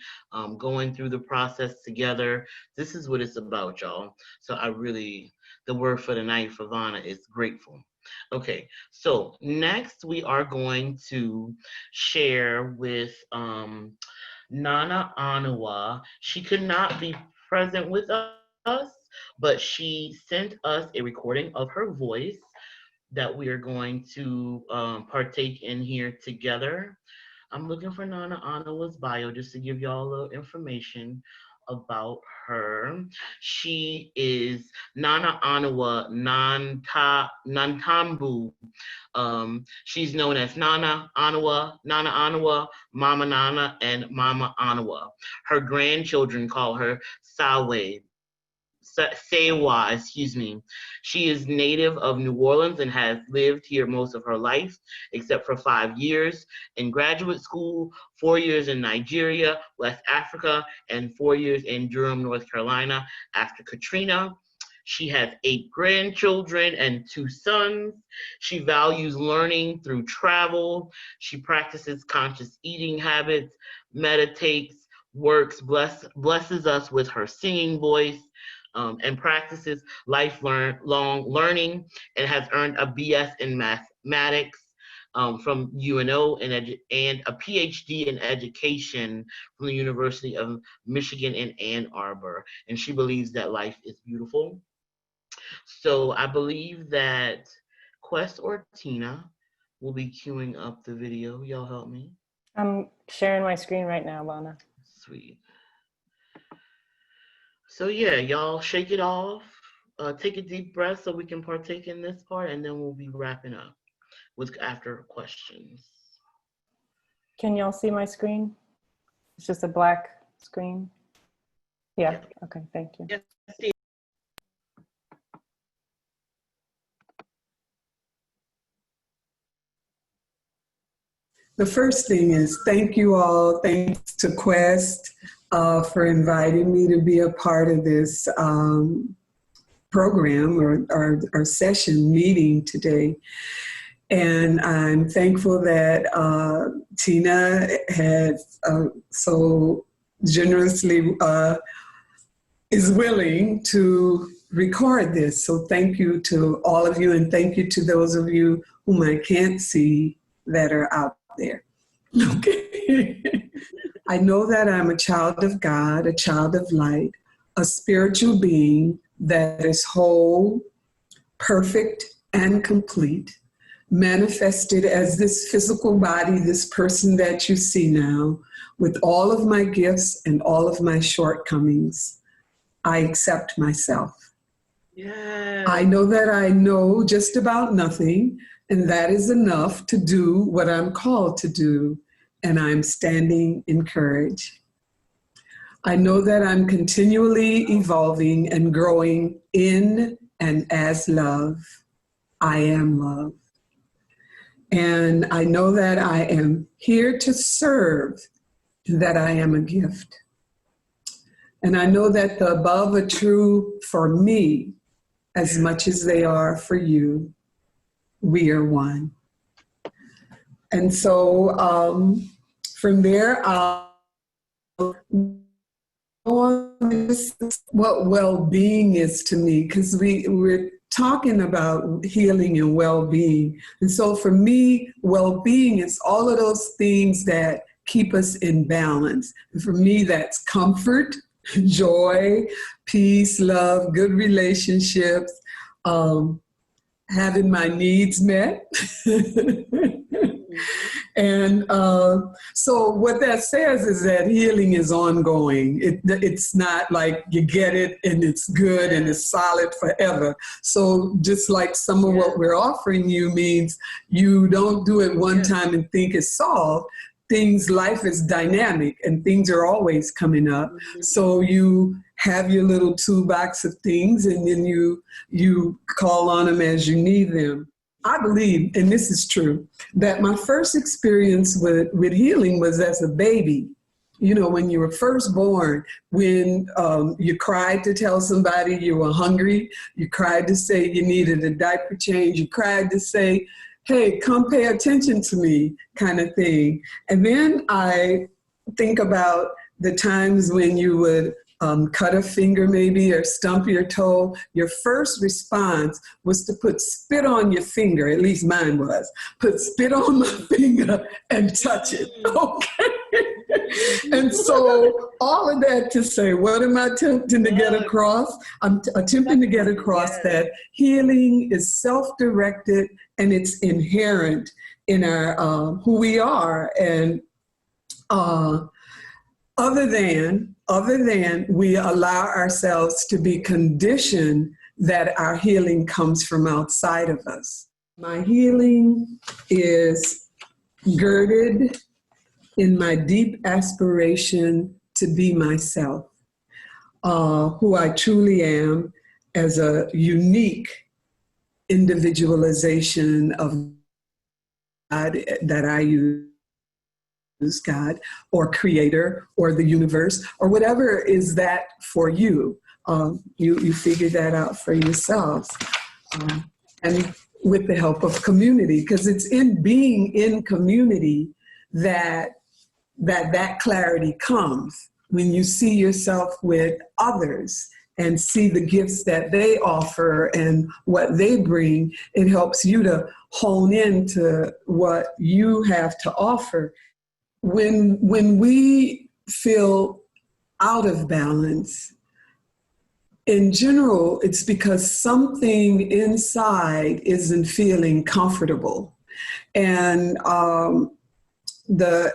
Speaker 3: going through the process together. This is what it's about, y'all. So the word for the night for Vanna is grateful. Okay, so next we are going to share with Nana Anawa. She could not be present with us, but she sent us a recording of her voice that we are going to partake in here together. I'm looking for Nana Anawa's bio just to give y'all a little information about her. She is Nana Anawa Nantambu. She's known as Nana Anawa, Mama Nana, and Mama Anawa. Her grandchildren call her Sawe, Sewa, excuse me. She is native of New Orleans and has lived here most of her life, except for 5 years in graduate school, 4 years in Nigeria, West Africa, and 4 years in Durham, North Carolina after Katrina. She has 8 grandchildren and 2 sons. She values learning through travel. She practices conscious eating habits, meditates, works, blesses us with her singing voice, and practices lifelong learning, and has earned a BS in mathematics from UNO and a PhD in education from the University of Michigan in Ann Arbor. And she believes that life is beautiful. So I believe that Quest or Tina will be queuing up the video. Y'all help me.
Speaker 14: I'm sharing my screen right now, Lana.
Speaker 3: Sweet. So yeah, y'all shake it off. Take a deep breath so we can partake in this part, and then we'll be wrapping up with after questions.
Speaker 14: Can y'all see my screen? It's just a black screen. Yeah, okay, thank you.
Speaker 4: Yes.
Speaker 15: The first thing is thank you all. Thanks to Quest for inviting me to be a part of this program or session meeting today. And I'm thankful that Tina had so generously is willing to record this. So thank you to all of you, and thank you to those of you whom I can't see that are out there. Okay. I know that I'm a child of God, a child of light, a spiritual being that is whole, perfect, and complete, manifested as this physical body, this person that you see now, with all of my gifts and all of my shortcomings. I accept myself.
Speaker 4: Yes.
Speaker 15: I know that I know just about nothing, and that is enough to do what I'm called to do, and I'm standing in courage. I know that I'm continually evolving and growing in and as love. I am love. And I know that I am here to serve, that I am a gift. And I know that the above are true for me as much as they are for you. We are one. And so from there, what well-being is to me, because we're talking about healing and well-being. And so for me, well-being is all of those things that keep us in balance. And for me, that's comfort, joy, peace, love, good relationships, having my needs met. And so what that says is that healing is ongoing. It's not like you get it and it's good and it's solid forever. So just like some of what we're offering you means you don't do it one time and think it's solved. Life is dynamic and things are always coming up. So you have your little toolbox of things and then you call on them as you need them. I believe, and this is true, that my first experience with healing was as a baby. You know, when you were first born, when you cried to tell somebody you were hungry, you cried to say you needed a diaper change, you cried to say, hey, come pay attention to me, kind of thing. And then I think about the times when you would cut a finger maybe or stump your toe. Your first response was to put spit on your finger, at least mine was, put spit on my finger and touch it, okay? And so all of that to say, what am I attempting to get across? I'm attempting to get across that healing is self-directed and it's inherent in our who we are. And other than we allow ourselves to be conditioned that our healing comes from outside of us. My healing is girded in my deep aspiration to be myself. who I truly am as a unique individualization of God that I use, God or creator or the universe or whatever is that for you. You figure that out for yourselves. And with the help of community, because it's in being in community that clarity comes. When you see yourself with others and see the gifts that they offer and what they bring, it helps you to hone into what you have to offer. When we feel out of balance, in general, it's because something inside isn't feeling comfortable. And the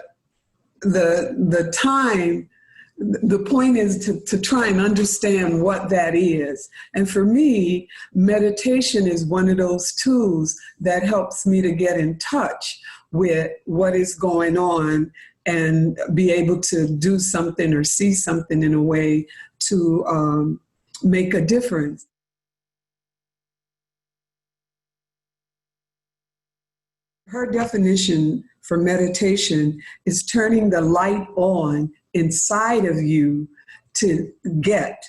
Speaker 15: point is to try and understand what that is. And for me, meditation is one of those tools that helps me to get in touch with what is going on and be able to do something or see something in a way to make a difference. Her definition for meditation is turning the light on inside of you to get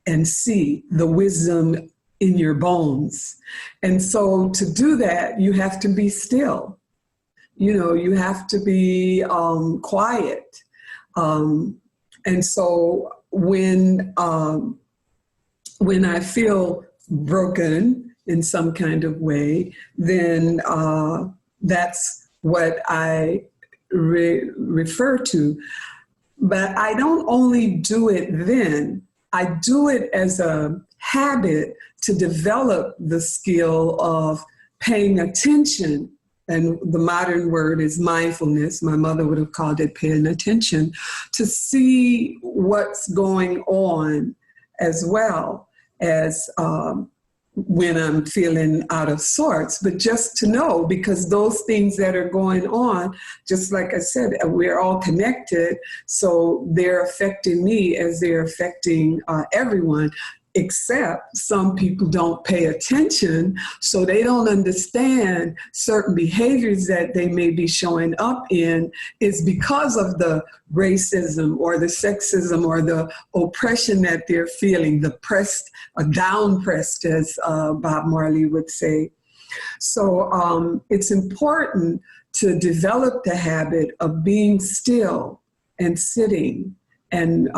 Speaker 15: and see the wisdom in your bones. And so to do that, you have to be still. You know, you have to be quiet. And so when I feel broken in some kind of way, then that's what I refer to. But I don't only do it then, I do it as a habit to develop the skill of paying attention. And the modern word is mindfulness. My mother would have called it paying attention, to see what's going on as well as when I'm feeling out of sorts, but just to know, because those things that are going on, just like I said, we're all connected, so they're affecting me as they're affecting everyone, except some people don't pay attention, so they don't understand certain behaviors that they may be showing up in is because of the racism or the sexism or the oppression that they're feeling, the pressed, down pressed, as Bob Marley would say. So it's important to develop the habit of being still and sitting and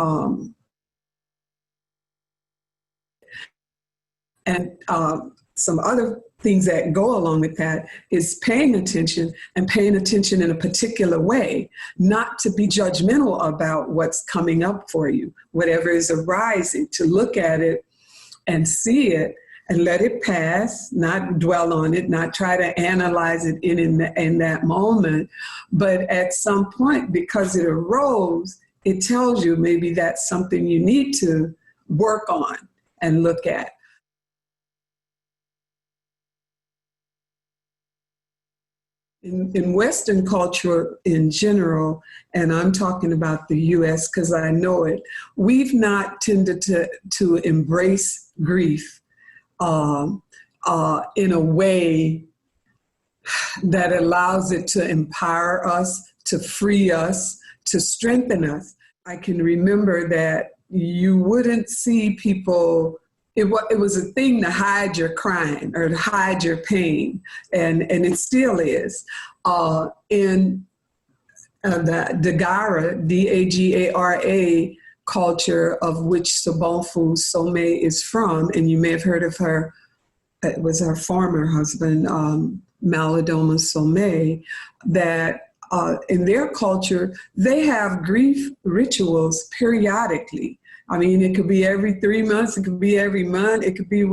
Speaker 15: some other things that go along with that is paying attention, and paying attention in a particular way, not to be judgmental about what's coming up for you, whatever is arising, to look at it and see it and let it pass, not dwell on it, not try to analyze it in that moment. But at some point, because it arose, it tells you maybe that's something you need to work on and look at. In Western culture in general, and I'm talking about the US because I know it, we've not tended to embrace grief in a way that allows it to empower us, to free us, to strengthen us. I can remember that you wouldn't see people. It was a thing to hide your crying or to hide your pain, and it still is. In the Dagara, D-A-G-A-R-A culture, of which Sobonfu Some is from, and you may have heard of her, it was her former husband, Malidoma Some, that in their culture, they have grief rituals periodically. I mean, it could be every 3 months, it could be every month, it could be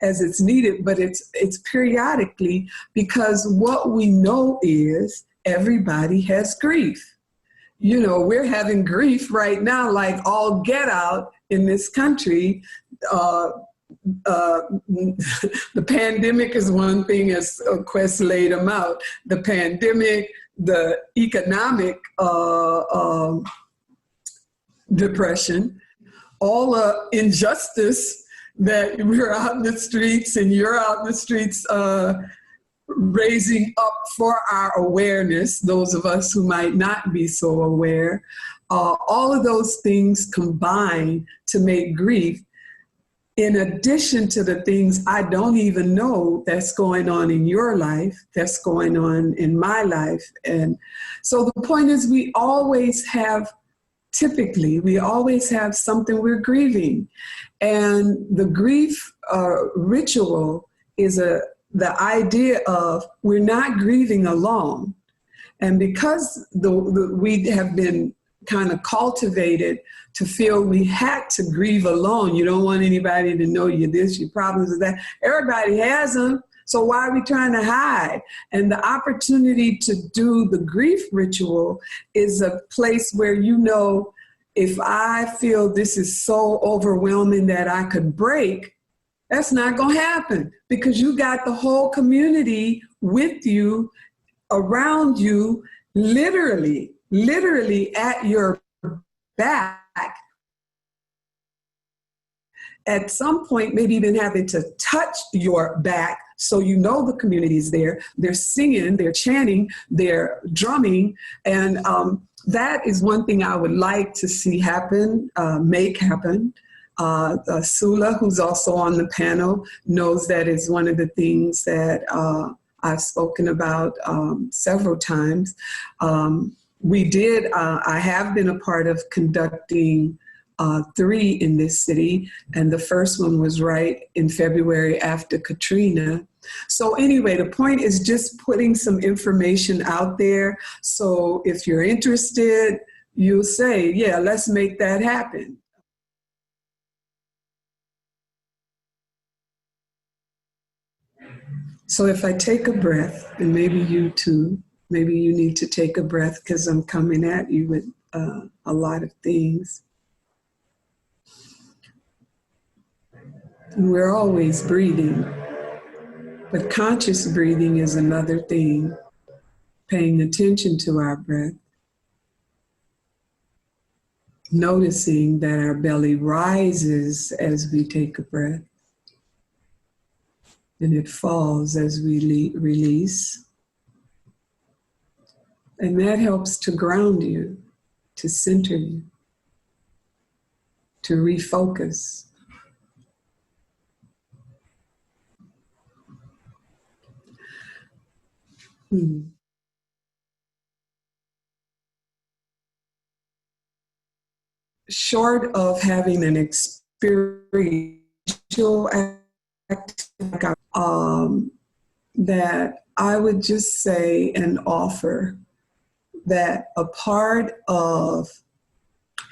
Speaker 15: as it's needed, but it's periodically, because what we know is everybody has grief. You know, we're having grief right now, like all get out in this country. The pandemic is one thing, as Quest laid them out. The pandemic, the economic depression, all the injustice that we're out in the streets and you're out in the streets raising up for our awareness, those of us who might not be so aware, all of those things combine to make grief, in addition to the things I don't even know that's going on in your life, that's going on in my life. And so the point is, we always have something we're grieving. And the grief ritual is the idea of we're not grieving alone. And because we have been kind of cultivated to feel we had to grieve alone. You don't want anybody to know you this, your problems with that. Everybody has them, so why are we trying to hide? And the opportunity to do the grief ritual is a place where, you know, if I feel this is so overwhelming that I could break, that's not going to happen, because you got the whole community with you, around you, literally at your back. At some point, maybe even having to touch your back so you know the community is there. They're singing, they're chanting, they're drumming, and that is one thing I would like to see happen, make happen. Sula, who's also on the panel, knows that is one of the things that I've spoken about several times. I have been a part of conducting 3 in this city, and the first one was right in February after Katrina. So anyway, the point is just putting some information out there. So if you're interested, you'll say, yeah, let's make that happen. So if I take a breath, and maybe you too, maybe you need to take a breath because I'm coming at you with a lot of things. We're always breathing, but conscious breathing is another thing, paying attention to our breath, noticing that our belly rises as we take a breath, and it falls as we release. And that helps to ground you, to center you, to refocus. Short of having an experiential activity, that I would just say and offer that a part of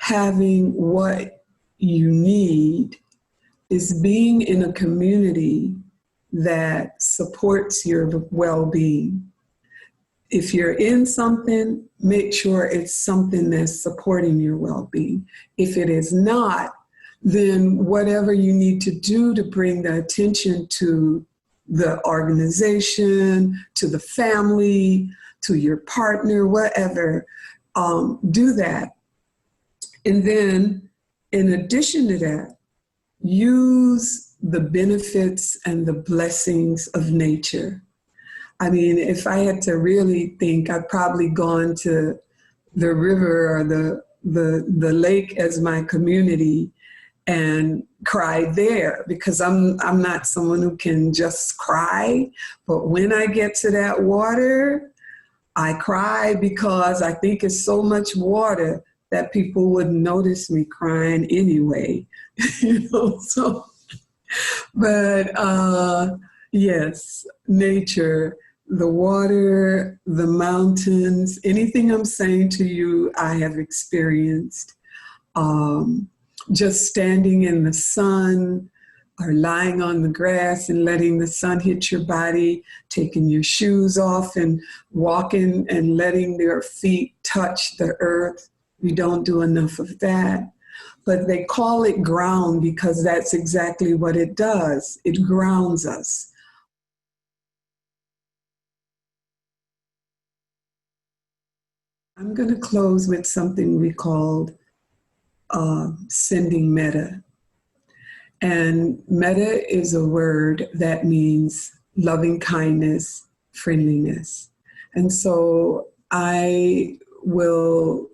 Speaker 15: having what you need is being in a community that supports your well-being. If you're in something, make sure it's something that's supporting your well-being. If it is not, then whatever you need to do to bring the attention to the organization, to the family, to your partner, whatever, do that. And then, in addition to that, use the benefits and the blessings of nature. I mean, if I had to really think, I'd probably gone to the river or the lake as my community and cry there, because I'm not someone who can just cry. But when I get to that water, I cry because I think it's so much water that people wouldn't notice me crying anyway. So, but yes, nature, the water, the mountains, anything I'm saying to you, I have experienced. Just standing in the sun or lying on the grass and letting the sun hit your body, taking your shoes off and walking and letting your feet touch the earth. We don't do enough of that. But they call it ground because that's exactly what it does. It grounds us. I'm going to close with something we called sending metta. And metta is a word that means loving kindness, friendliness. And so I will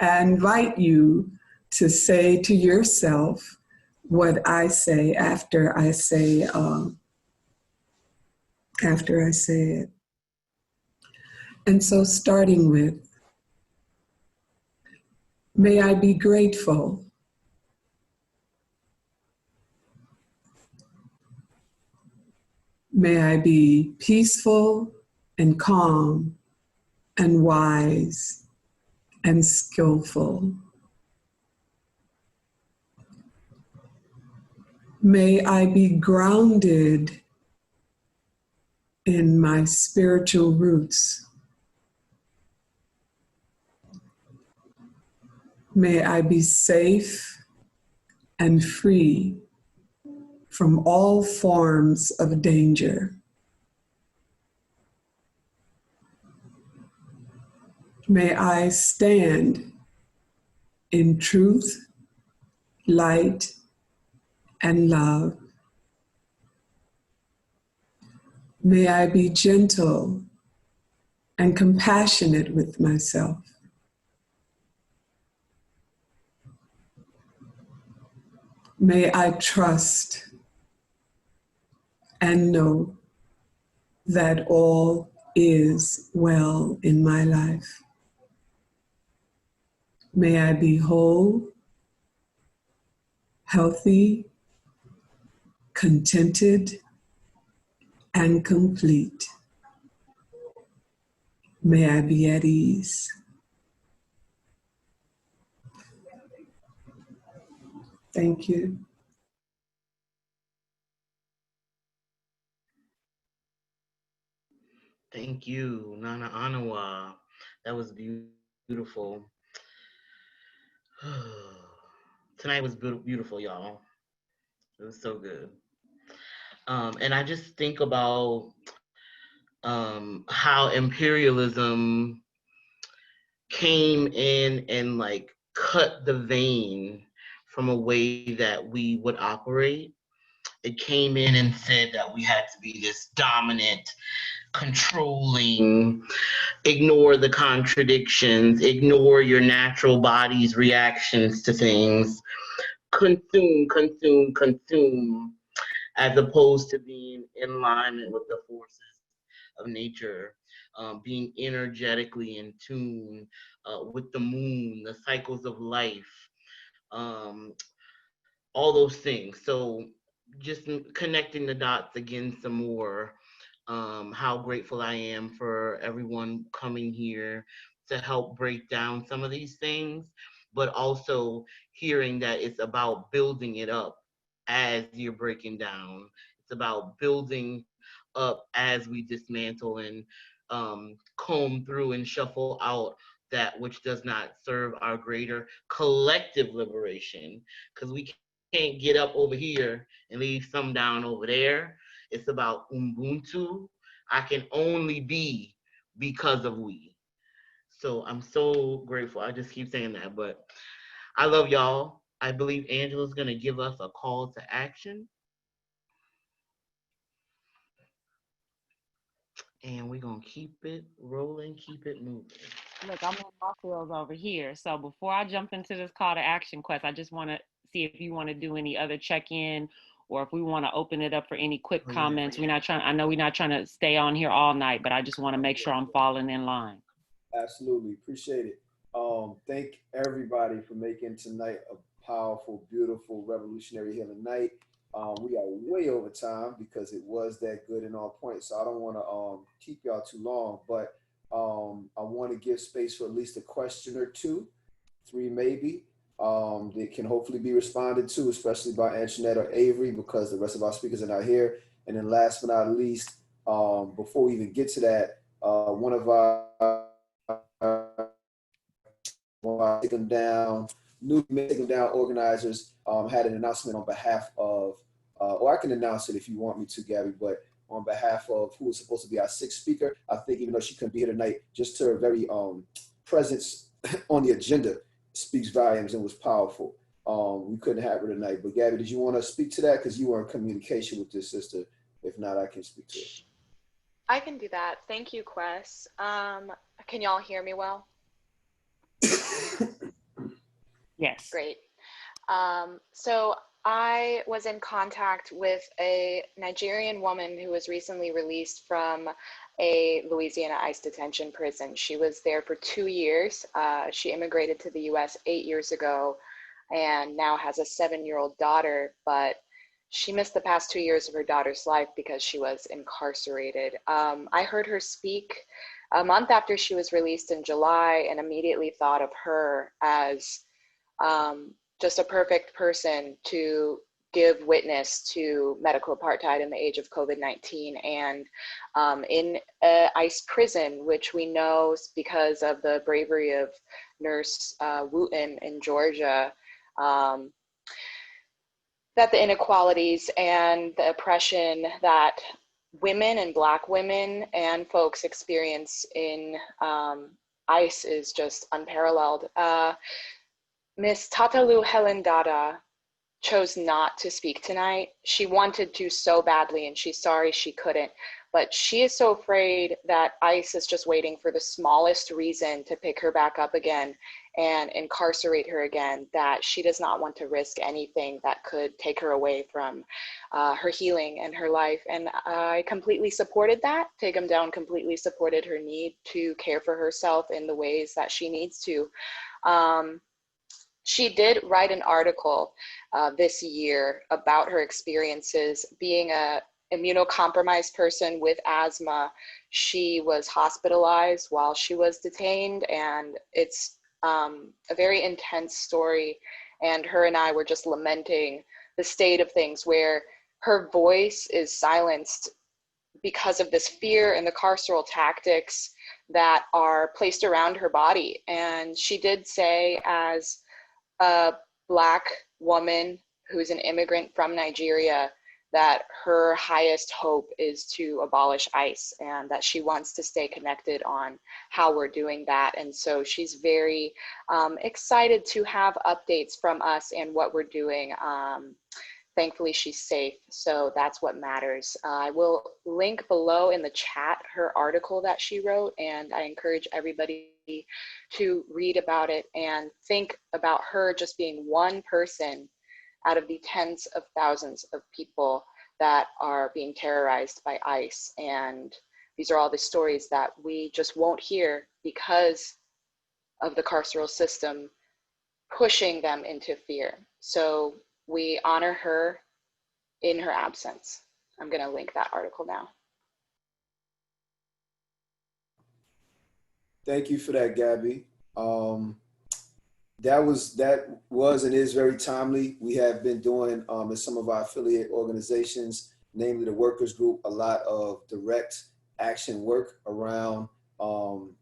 Speaker 15: invite you to say to yourself what I say after I say it. And so starting with, may I be grateful. May I be peaceful and calm and wise and skillful. May I be grounded in my spiritual roots. May I be safe and free from all forms of danger. May I stand in truth, light, and love. May I be gentle and compassionate with myself. May I trust and know that all is well in my life. May I be whole, healthy, contented, and complete. May I be at ease. Thank you.
Speaker 3: Thank you, Nana Anawa. That was beautiful. Tonight was beautiful, y'all. It was so good. And I just think about how imperialism came in and like cut the vein from a way that we would operate. It came in and said that we had to be this dominant, controlling, ignore the contradictions, ignore your natural body's reactions to things, consume, consume, consume, as opposed to being in alignment with the forces of nature, being energetically in tune with the moon, the cycles of life, all those things. So just connecting the dots again some more, how grateful I am for everyone coming here to help break down some of these things, but also hearing that it's about building it up as you're breaking down. It's about building up as we dismantle and comb through and shuffle out that which does not serve our greater collective liberation, because we can't get up over here and leave some down over there. It's about Ubuntu. I can only be because of we. So I'm so grateful. I just keep saying that, but I love y'all. I believe Angela's going to give us a call to action. And we're going to keep it rolling, keep it moving.
Speaker 7: Look, I'm in my fields over here. So before I jump into this call to action quest, I just want to see if you want to do any other check-in or if we want to open it up for any quick comments. We're not trying, I know we're not trying to stay on here all night, but I just want to make sure I'm falling in line.
Speaker 2: Absolutely. Appreciate it. Thank everybody for making tonight a powerful, beautiful, revolutionary healing night. We are way over time because it was that good and on point. So I don't want to keep y'all too long, but I want to give space for at least a question or two, 3 maybe, that can hopefully be responded to, especially by Antoinette or Avery, because the rest of our speakers are not here. And then last but not least, before we even get to that, one of our Taken Down organizers had an announcement on behalf of, or I can announce it if you want me to, Gabby, but on behalf of who was supposed to be our 6th speaker, I think even though she couldn't be here tonight, just her very presence on the agenda speaks volumes and was powerful. We couldn't have her tonight, but Gabby, did you want to speak to that? Because you were in communication with this sister. If not, I can speak to it.
Speaker 10: I can do that. Thank you, Quest. Can y'all hear me well?
Speaker 7: Yes.
Speaker 10: Great. So I was in contact with a Nigerian woman who was recently released from a Louisiana ICE detention prison. She was there for 2 years. She immigrated to the US 8 years ago and now has a 7-year-old daughter, but she missed the past 2 years of her daughter's life because she was incarcerated. I heard her speak a month after she was released in July and immediately thought of her as just a perfect person to give witness to medical apartheid in the age of COVID-19 and in ICE prison, which we know because of the bravery of Nurse Wooten in Georgia, that the inequalities and the oppression that women and Black women and folks experience in ICE is just unparalleled. Miss Tatalu Helen Dada chose not to speak tonight. She wanted to so badly and she's sorry she couldn't, but she is so afraid that ICE is just waiting for the smallest reason to pick her back up again and incarcerate her again, that she does not want to risk anything that could take her away from her healing and her life. And I completely supported that. Take 'em Down completely supported her need to care for herself in the ways that she needs to. She did write an article this year about her experiences being a immunocompromised person with asthma. She was hospitalized while she was detained, and it's a very intense story. And her and I were just lamenting the state of things where her voice is silenced because of this fear and the carceral tactics that are placed around her body. And she did say, as a Black woman who's an immigrant from Nigeria, that her highest hope is to abolish ICE and that she wants to stay connected on how we're doing that. And so she's very excited to have updates from us and what we're doing. Thankfully, she's safe, so that's what matters. I will link below in the chat her article that she wrote, and I encourage everybody to read about it and think about her just being one person out of the tens of thousands of people that are being terrorized by ICE. And these are all the stories that we just won't hear because of the carceral system pushing them into fear. So we honor her in her absence. I'm going to link that article now.
Speaker 2: Thank you for that, Gabby. That was and is very timely. We have been doing in some of our affiliate organizations, namely the Workers Group, a lot of direct action work around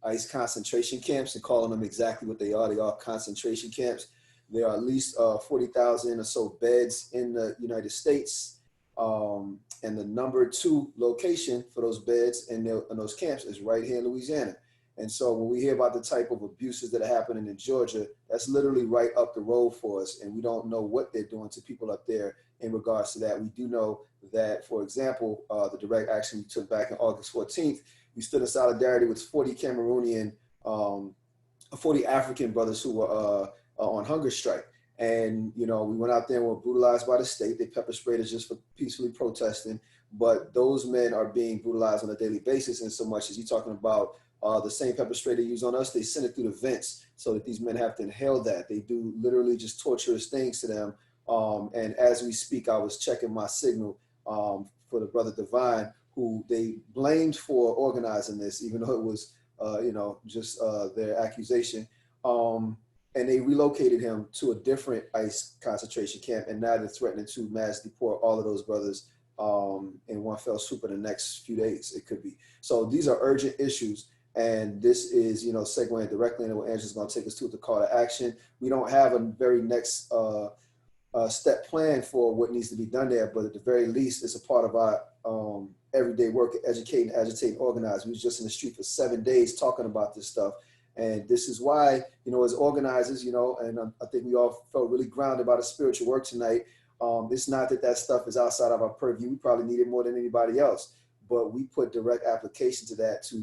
Speaker 2: ICE concentration camps and calling them exactly what they are. They are concentration camps. There are at least 40,000 or so beds in the United States. And the number 2 location for those beds in those camps is right here in Louisiana. And so when we hear about the type of abuses that are happening in Georgia, that's literally right up the road for us. And we don't know what they're doing to people up there in regards to that. We do know that, for example, the direct action we took back in August 14th, we stood in solidarity with 40 Cameroonian, 40 African brothers who were on hunger strike. And, we went out there and were brutalized by the state. They pepper sprayed us just for peacefully protesting. But those men are being brutalized on a daily basis. And so much as you're talking about the same pepper spray they use on us, they send it through the vents so that these men have to inhale that. They do literally just torturous things to them. And as we speak, I was checking my signal for the brother Divine, who they blamed for organizing this, even though it was, just their accusation. And they relocated him to a different ICE concentration camp, and now they're threatening to mass deport all of those brothers in one fell swoop in the next few days, it could be. So these are urgent issues, and this is, segueing directly into what Angela's going to take us to with the call to action. We don't have a very next step plan for what needs to be done there, but at the very least, it's a part of our everyday work, educating, agitating, organize. We was just in the street for 7 days talking about this stuff. And this is why, you know, as organizers, you know, and I think we all felt really grounded by the spiritual work tonight. It's not that that stuff is outside of our purview. We probably need it more than anybody else, but we put direct application to that to,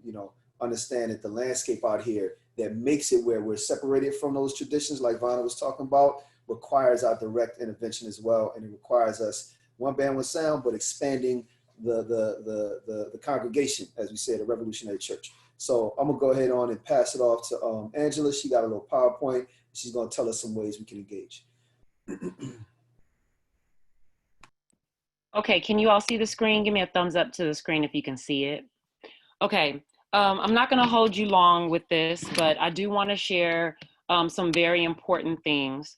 Speaker 2: you know, understand that the landscape out here that makes it where we're separated from those traditions, like Vonna was talking about, requires our direct intervention as well. And it requires us, one band, one sound, but expanding the congregation, as we say, the Revolutionary Church. So I'm gonna go ahead on and pass it off to Angela. She got a little PowerPoint. She's gonna tell us some ways we can engage.
Speaker 7: Okay, can you all see the screen? Give me a thumbs up to the screen if you can see it. Okay, I'm not gonna hold you long with this, but I do wanna share some very important things.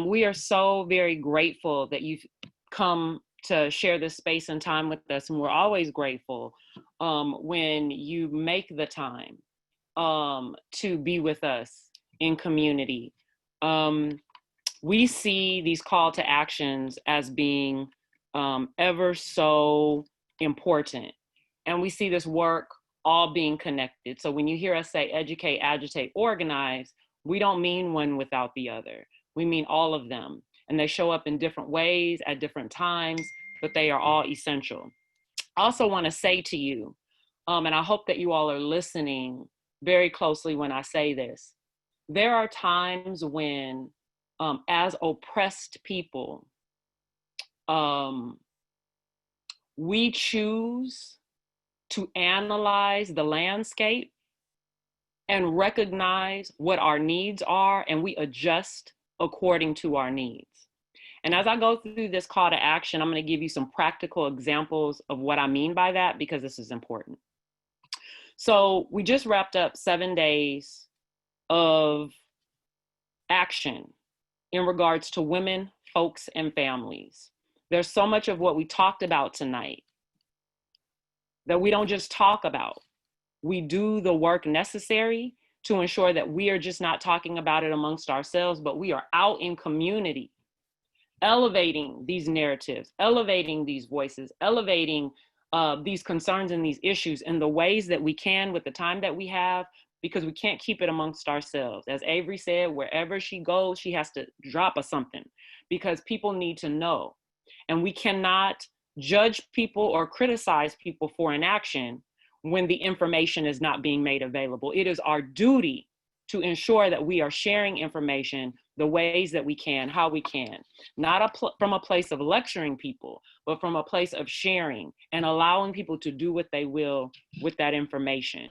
Speaker 7: We are so very grateful that you've come to share this space and time with us, and we're always grateful when you make the time to be with us in community. We see these call to actions as being ever so important. And we see this work all being connected. So when you hear us say educate, agitate, organize, we don't mean one without the other. We mean all of them. And they show up in different ways at different times, but they are all essential. I also want to say to you, and I hope that you all are listening very closely when I say this, there are times when, as oppressed people, we choose to analyze the landscape and recognize what our needs are, and we adjust according to our needs. And as I go through this call to action, I'm going to give you some practical examples of what I mean by that, because this is important. So we just wrapped up 7 days of action in regards to women, folks, and families. There's so much of what we talked about tonight that we don't just talk about. We do the work necessary to ensure that we are just not talking about it amongst ourselves, but we are out in community, elevating these narratives, elevating these voices, elevating these concerns and these issues in the ways that we can with the time that we have, because we can't keep it amongst ourselves. As Avery said, wherever she goes, she has to drop us something, because people need to know. And we cannot judge people or criticize people for inaction when the information is not being made available. It is our duty to ensure that we are sharing information the ways that we can, how we can, not from a place of lecturing people, but from a place of sharing and allowing people to do what they will with that information.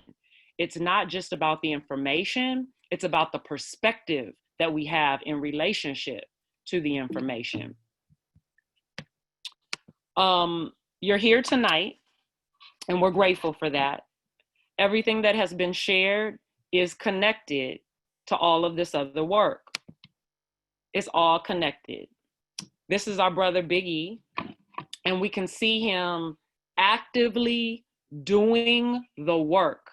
Speaker 7: It's not just about the information, it's about the perspective that we have in relationship to the information. You're here tonight, and we're grateful for that. Everything that has been shared is connected to all of this other work. It's all connected. This is our brother Big E, and we can see him actively doing the work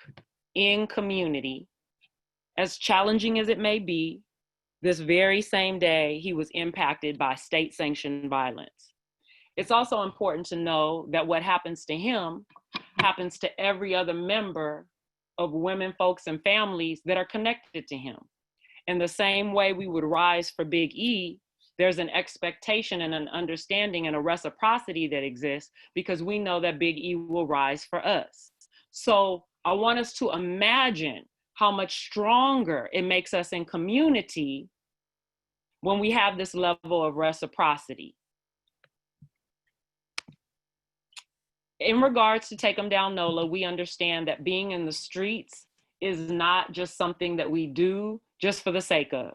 Speaker 7: in community. As challenging as it may be, this very same day, he was impacted by state-sanctioned violence. It's also important to know that what happens to him happens to every other member of women, folks, and families that are connected to him. In the same way we would rise for Big E, there's an expectation and an understanding and a reciprocity that exists, because we know that Big E will rise for us. So I want us to imagine how much stronger it makes us in community when we have this level of reciprocity. In regards to Take Em Down NOLA, we understand that being in the streets is not just something that we do just for the sake of.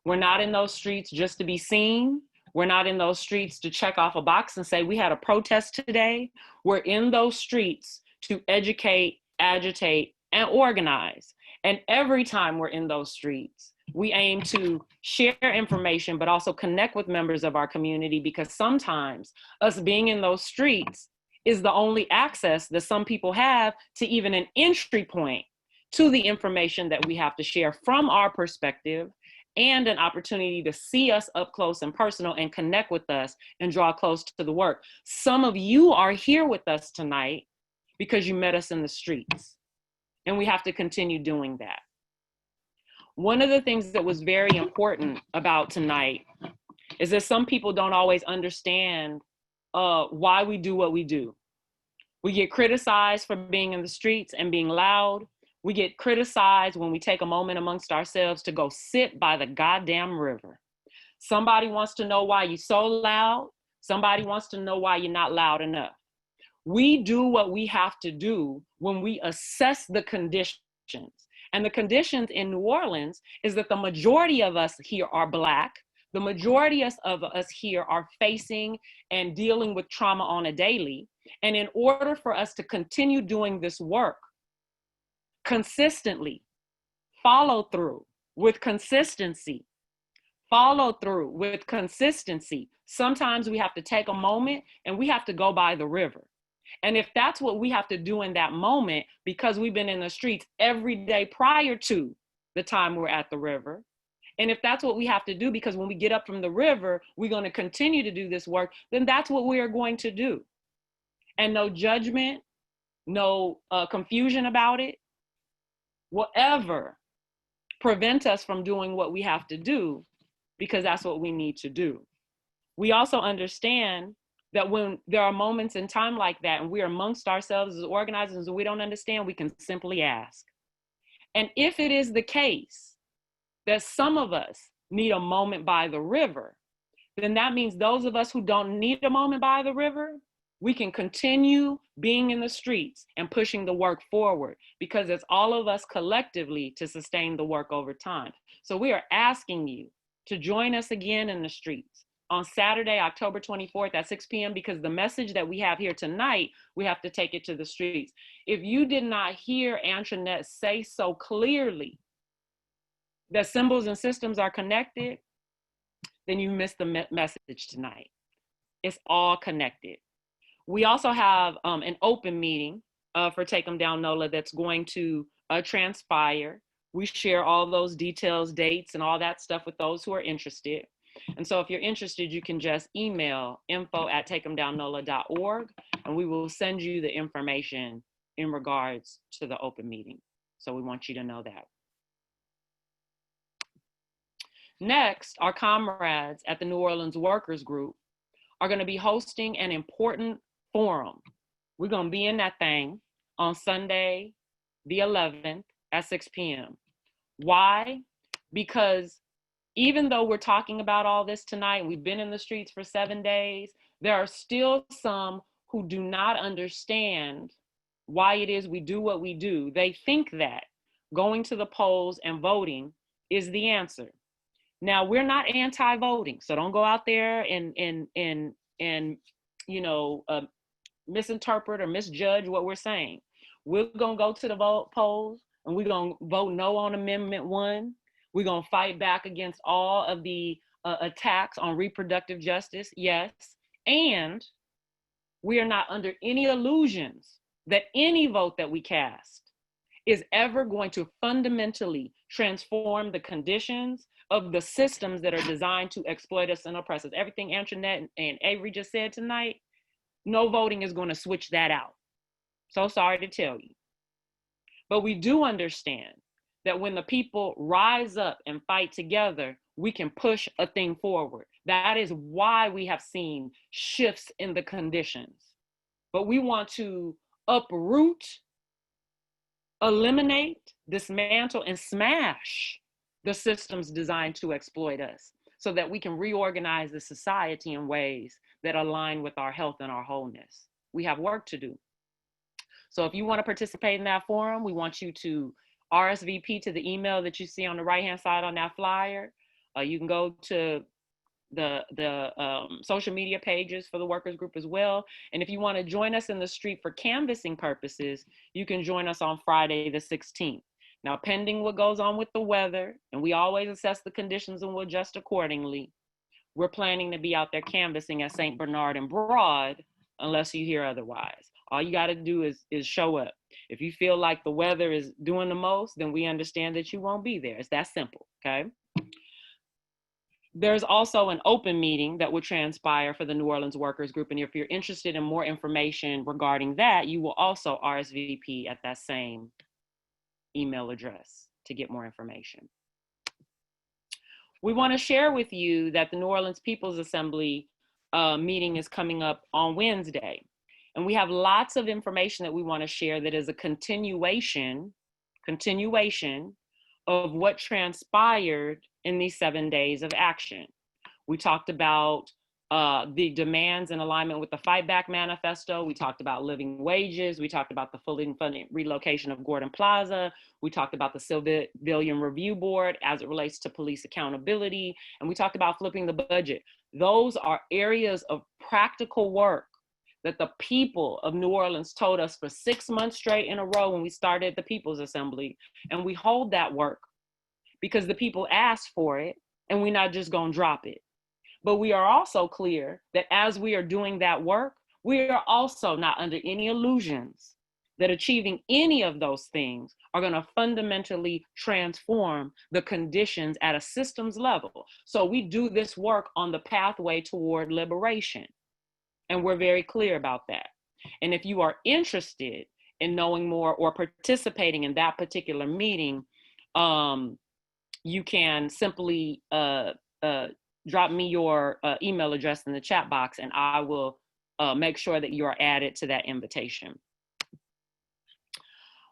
Speaker 7: We're not in those streets just to be seen. We're not in those streets to check off a box and say, we had a protest today. We're in those streets to educate, agitate, and organize. And every time we're in those streets, we aim to share information, but also connect with members of our community, because sometimes us being in those streets is the only access that some people have to even an entry point to the information that we have to share from our perspective, and an opportunity to see us up close and personal and connect with us and draw close to the work. Some of you are here with us tonight because you met us in the streets, and we have to continue doing that. One of the things that was very important about tonight is that some people don't always understand why we do what we do. We get criticized for being in the streets and being loud. We get criticized when we take a moment amongst ourselves to go sit by the goddamn river. Somebody wants to know why you're so loud. Somebody wants to know why you're not loud enough. We do what we have to do when we assess the conditions. And the conditions in New Orleans is that the majority of us here are Black. The majority of us here are facing and dealing with trauma on a daily. And in order for us to continue doing this work consistently, follow through with consistency, sometimes we have to take a moment and we have to go by the river. And if that's what we have to do in that moment, because we've been in the streets every day prior to the time we're at the river, and if that's what we have to do, because when we get up from the river, we're going to continue to do this work, then that's what we are going to do. And no judgment, no confusion about it will ever prevent us from doing what we have to do, because that's what we need to do. We also understand that when there are moments in time like that and we're amongst ourselves as organizers and we don't understand, we can simply ask. And if it is the case that some of us need a moment by the river, then that means those of us who don't need a moment by the river, we can continue being in the streets and pushing the work forward, because it's all of us collectively to sustain the work over time. So we are asking you to join us again in the streets on Saturday, October 24th at 6 p.m. because the message that we have here tonight, we have to take it to the streets. If you did not hear Antoinette say so clearly that symbols and systems are connected, then you missed the message tonight. It's all connected. We also have an open meeting for Take 'em Down NOLA that's going to transpire. We share all those details, dates, and all that stuff with those who are interested. And so if you're interested, you can just email info@takeemdownnola.org, and we will send you the information in regards to the open meeting. So we want you to know that. Next, our comrades at the New Orleans Workers Group are going to be hosting an important forum. We're going to be in that thing on Sunday, the 11th at 6 p.m. Why? Because even though we're talking about all this tonight, and we've been in the streets for 7 days, there are still some who do not understand why it is we do what we do. They think that going to the polls and voting is the answer. Now, we're not anti-voting, so don't go out there and misinterpret or misjudge what we're saying. We're gonna go to the polls and we're gonna vote no on Amendment 1. We're going to fight back against all of the attacks on reproductive justice, yes. And we are not under any illusions that any vote that we cast is ever going to fundamentally transform the conditions of the systems that are designed to exploit us and oppress us. Everything Antoinette and Avery just said tonight, no voting is going to switch that out. So sorry to tell you. But we do understand that when the people rise up and fight together, we can push a thing forward. That is why we have seen shifts in the conditions. But we want to uproot, eliminate, dismantle, and smash the systems designed to exploit us so that we can reorganize the society in ways that align with our health and our wholeness. We have work to do. So if you want to participate in that forum, we want you to RSVP to the email that you see on the right-hand side on that flyer. You can go to the social media pages for the workers group as well. And if you want to join us in the street for canvassing purposes, you can join us on Friday the 16th. Now, pending what goes on with the weather, and we always assess the conditions and we'll adjust accordingly, we're planning to be out there canvassing at St. Bernard and Broad, unless you hear otherwise. All you got to do is show up. If you feel like the weather is doing the most, then we understand that you won't be there. It's that simple, okay? There's also an open meeting that will transpire for the New Orleans Workers Group. And if you're interested in more information regarding that, you will also RSVP at that same email address to get more information. we want to share with you that the New Orleans People's Assembly meeting is coming up on Wednesday. And we have lots of information that we want to share that is a continuation of what transpired in these 7 days of action. We talked about the demands in alignment with the Fight Back Manifesto. We talked about living wages. We talked about the fully funded relocation of Gordon Plaza. We talked about the Civilian Review Board as it relates to police accountability. And we talked about flipping the budget. Those are areas of practical work that the people of New Orleans told us for 6 months straight in a row when we started the People's Assembly. And we hold that work because the people asked for it, and we're not just gonna drop it. But we are also clear that as we are doing that work, we are also not under any illusions that achieving any of those things are gonna fundamentally transform the conditions at a systems level. So we do this work on the pathway toward liberation. And we're very clear about that. And if you are interested in knowing more or participating in that particular meeting, you can simply drop me your email address in the chat box, and I will make sure that you are added to that invitation.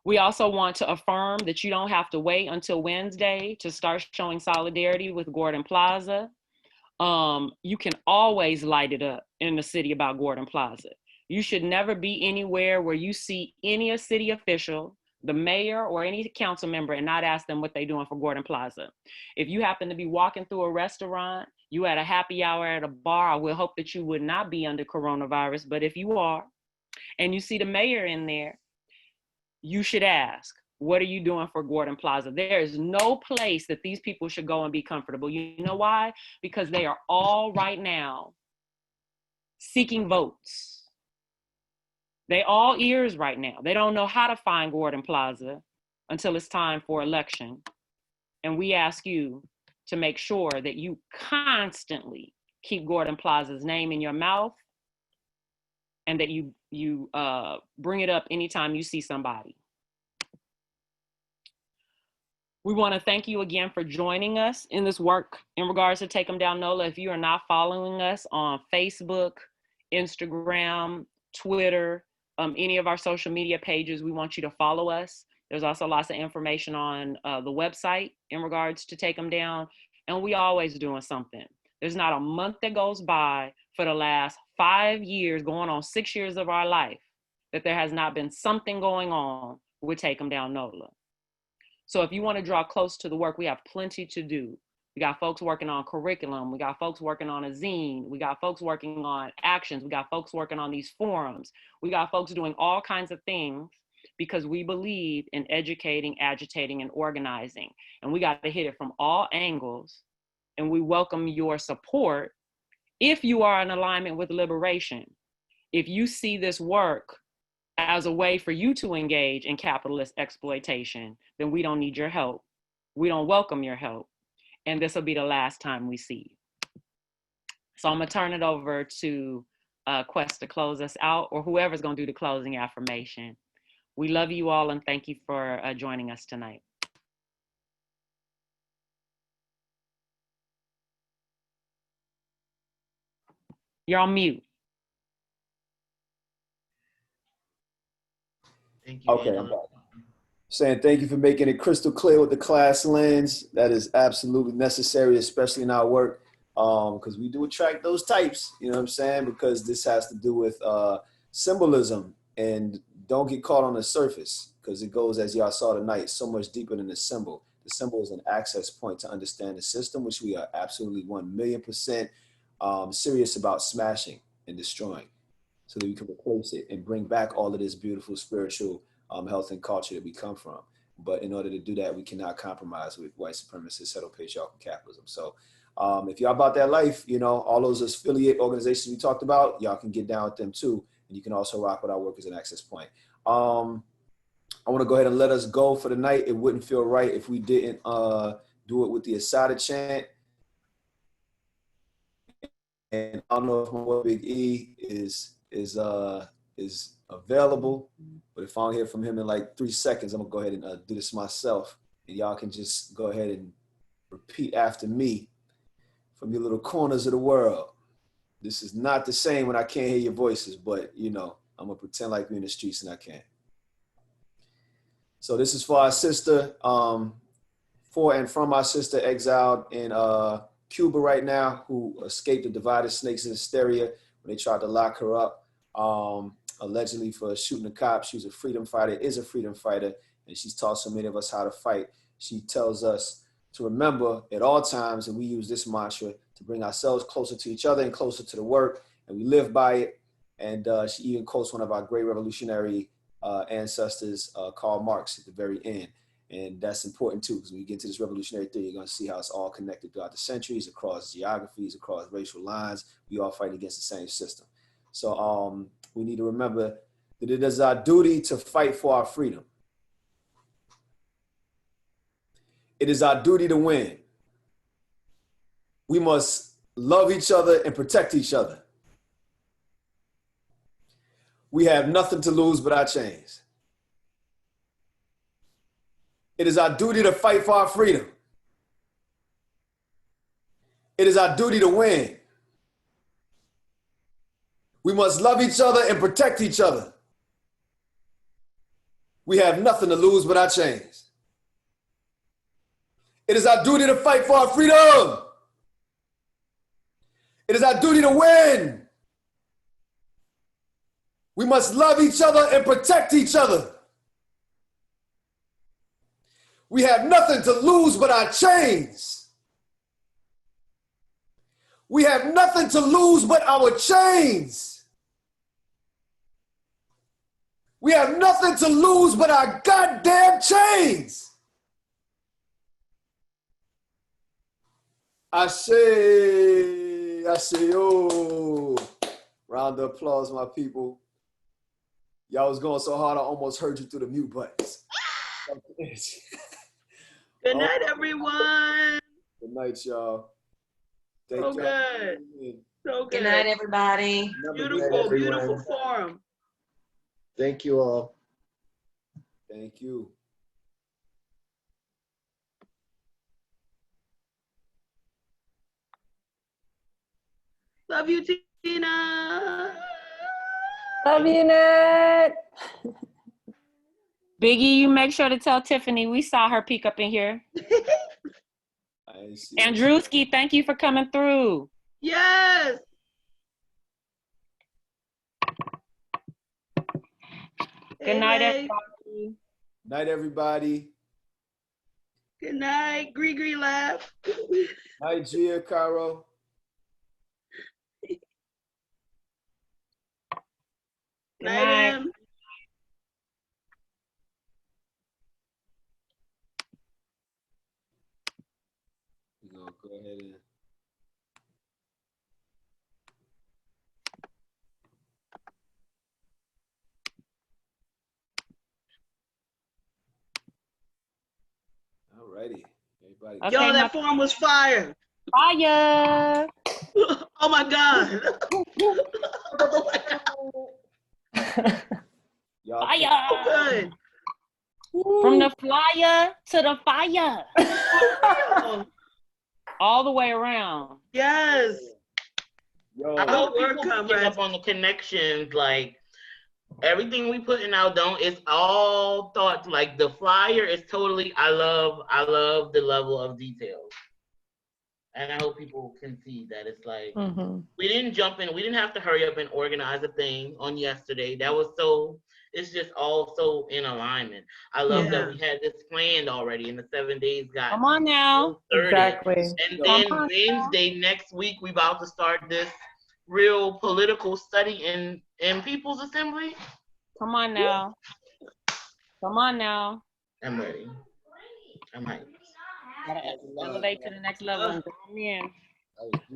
Speaker 7: We also want to affirm that you don't have to wait until Wednesday to start showing solidarity with Gordon Plaza. You can always light it up in the city about Gordon Plaza. You should never be anywhere where you see any city official, the mayor, or any council member and not ask them what they're doing for Gordon Plaza. If you happen to be walking through a restaurant, you at a happy hour at a bar, I will hope that you would not be under coronavirus, but if you are, and you see the mayor in there, you should ask, what are you doing for Gordon Plaza? There is no place that these people should go and be comfortable. You know why? Because they are all right now seeking votes. They all ears right now. They don't know how to find Gordon Plaza until it's time for election. And we ask you to make sure that you constantly keep Gordon Plaza's name in your mouth and that you bring it up anytime you see somebody. We want to thank you again for joining us in this work in regards to Take 'em Down NOLA. If you are not following us on Facebook, Instagram, Twitter, any of our social media pages, we want you to follow us. There's also lots of information on the website in regards to Take 'em Down, and we always doing something. There's not a month that goes by for the last 5 years, going on 6 years of our life, that there has not been something going on with Take 'em Down NOLA. So if you want to draw close to the work, we have plenty to do. We got folks working on curriculum. We got folks working on a zine. We got folks working on actions. We got folks working on these forums. We got folks doing all kinds of things because we believe in educating, agitating, and organizing. And we got to hit it from all angles. And we welcome your support if you are in alignment with liberation. If you see this work as a way for you to engage in capitalist exploitation, then we don't need your help. We don't welcome your help. And this will be the last time we see you. So I'm gonna turn it over to Quest to close us out, or whoever's gonna do the closing affirmation. We love you all and thank you for joining us tonight. You're on mute.
Speaker 3: Thank you.
Speaker 2: Okay, I'm back. Saying thank you for making it crystal clear with the class lens. That is absolutely necessary, especially in our work, because we do attract those types, you know what I'm saying? Because this has to do with symbolism, and don't get caught on the surface, because it goes, as y'all saw tonight, so much deeper than the symbol. The symbol is an access point to understand the system, which we are absolutely 1,000,000% serious about smashing and destroying, so that we can replace it and bring back all of this beautiful spiritual health and culture that we come from. But in order to do that, we cannot compromise with white supremacist, heteropatriarchal capitalism. So if y'all about that life, you know, all those affiliate organizations we talked about, y'all can get down with them too. And you can also rock with our work as an access point. I want to go ahead and let us go for the night. It wouldn't feel right if we didn't do it with the Asada chant. And I don't know if my boy Big E is available, but if I don't hear from him in like 3 seconds, I'm gonna go ahead and do this myself, and y'all can just go ahead and repeat after me. from your little corners of the world. This is not the same when I can't hear your voices, but you know, I'm gonna pretend like we're in the streets and I can't. So this is for our sister, for and from our sister exiled in Cuba right now, who escaped the divided snakes in hysteria when they tried to lock her up, allegedly for shooting the cops. She was a freedom fighter, is a freedom fighter, and she's taught so many of us how to fight. She tells us to remember at all times, and we use this mantra to bring ourselves closer to each other and closer to the work, and we live by it. And she even quotes one of our great revolutionary ancestors, Karl Marx, at the very end. And that's important too, because when you get into this revolutionary theory, you're going to see how it's all connected throughout the centuries, across geographies, across racial lines. We all fight against the same system. So we need to remember that it is our duty to fight for our freedom. It is our duty to win. We must love each other and protect each other. We have nothing to lose but our chains. It is our duty to fight for our freedom. It is our duty to win. We must love each other and protect each other. We have nothing to lose but our chains. It is our duty to fight for our freedom. It is our duty to win. We must love each other and protect each other. We have nothing to lose but our chains. We have nothing to lose but our chains. We have nothing to lose but our goddamn chains. I say, oh. Round of applause, my people. Y'all was going so hard, I almost heard you through the mute buttons.
Speaker 4: Good night, everyone.
Speaker 2: Good night, y'all.
Speaker 4: So good. So good.
Speaker 16: Good night, everybody.
Speaker 4: Beautiful, beautiful forum.
Speaker 2: Thank you all. Thank you.
Speaker 4: Love you, Tina.
Speaker 14: Love you, Nat.
Speaker 7: Biggie, you make sure to tell Tiffany we saw her peek up in here. And Drewski, thank you for coming through.
Speaker 4: Yes.
Speaker 7: Good night,
Speaker 4: hey.
Speaker 7: everybody.
Speaker 2: Night, everybody.
Speaker 4: Good night, Gree laugh.
Speaker 2: Night, Gia, Caro.
Speaker 7: Good night.
Speaker 2: We're gonna go ahead and alrighty. Everybody.
Speaker 7: Okay,
Speaker 4: yo, that forum was fire.
Speaker 7: Fire.
Speaker 4: Oh my God.
Speaker 7: Fire.
Speaker 4: So good.
Speaker 7: From the flyer to the fire. All the way around.
Speaker 4: Yes.
Speaker 2: Yo.
Speaker 3: I hope
Speaker 4: Good
Speaker 3: people
Speaker 4: work,
Speaker 3: pick
Speaker 4: comrades.
Speaker 3: up on the connections. Like everything we putting out, it's all thought. Like the flyer is totally. I love the level of details, and I hope people can see that it's like we didn't jump in. We didn't have to hurry up and organize a thing on yesterday. That was so. It's just all so in alignment. I love that we had this planned already, and the 7 days got.
Speaker 7: Come on now.
Speaker 14: Exactly.
Speaker 3: And then Wednesday next week, we about to start this real political study in People's Assembly.
Speaker 7: Come on now. Come on now.
Speaker 3: I'm ready. I'm hyped.
Speaker 7: Gotta elevate to the next level and go in.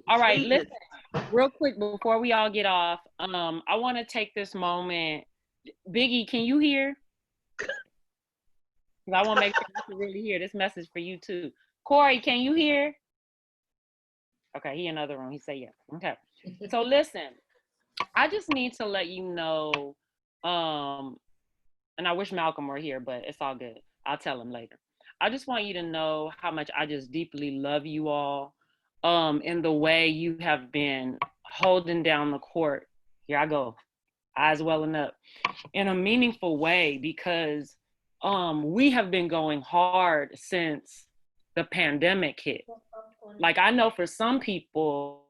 Speaker 7: All right, listen, real quick before we all get off, I want to take this moment. Biggie, can you hear? Because I want to make sure you can really hear this message for you too. Corey, can you hear? Okay, he in another room. He said yes. Okay. So listen, I just need to let you know, and I wish Malcolm were here, but it's all good. I'll tell him later. I just want you to know how much I just deeply love you all. in the way you have been holding down the court. Here I go, eyes welling up, in a meaningful way, because we have been going hard since the pandemic hit. Like, I know for some people,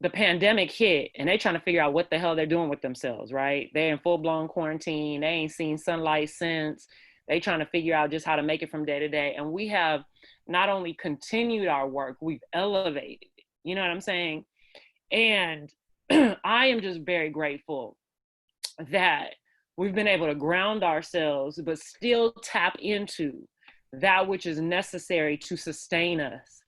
Speaker 7: the pandemic hit and they trying to figure out what the hell they're doing with themselves, right? They're in full-blown quarantine. They ain't seen sunlight since. They trying to figure out just how to make it from day to day. And we have not only continued our work, we've elevated, you know what I'm saying? And I am just very grateful that we've been able to ground ourselves, but still tap into that which is necessary to sustain us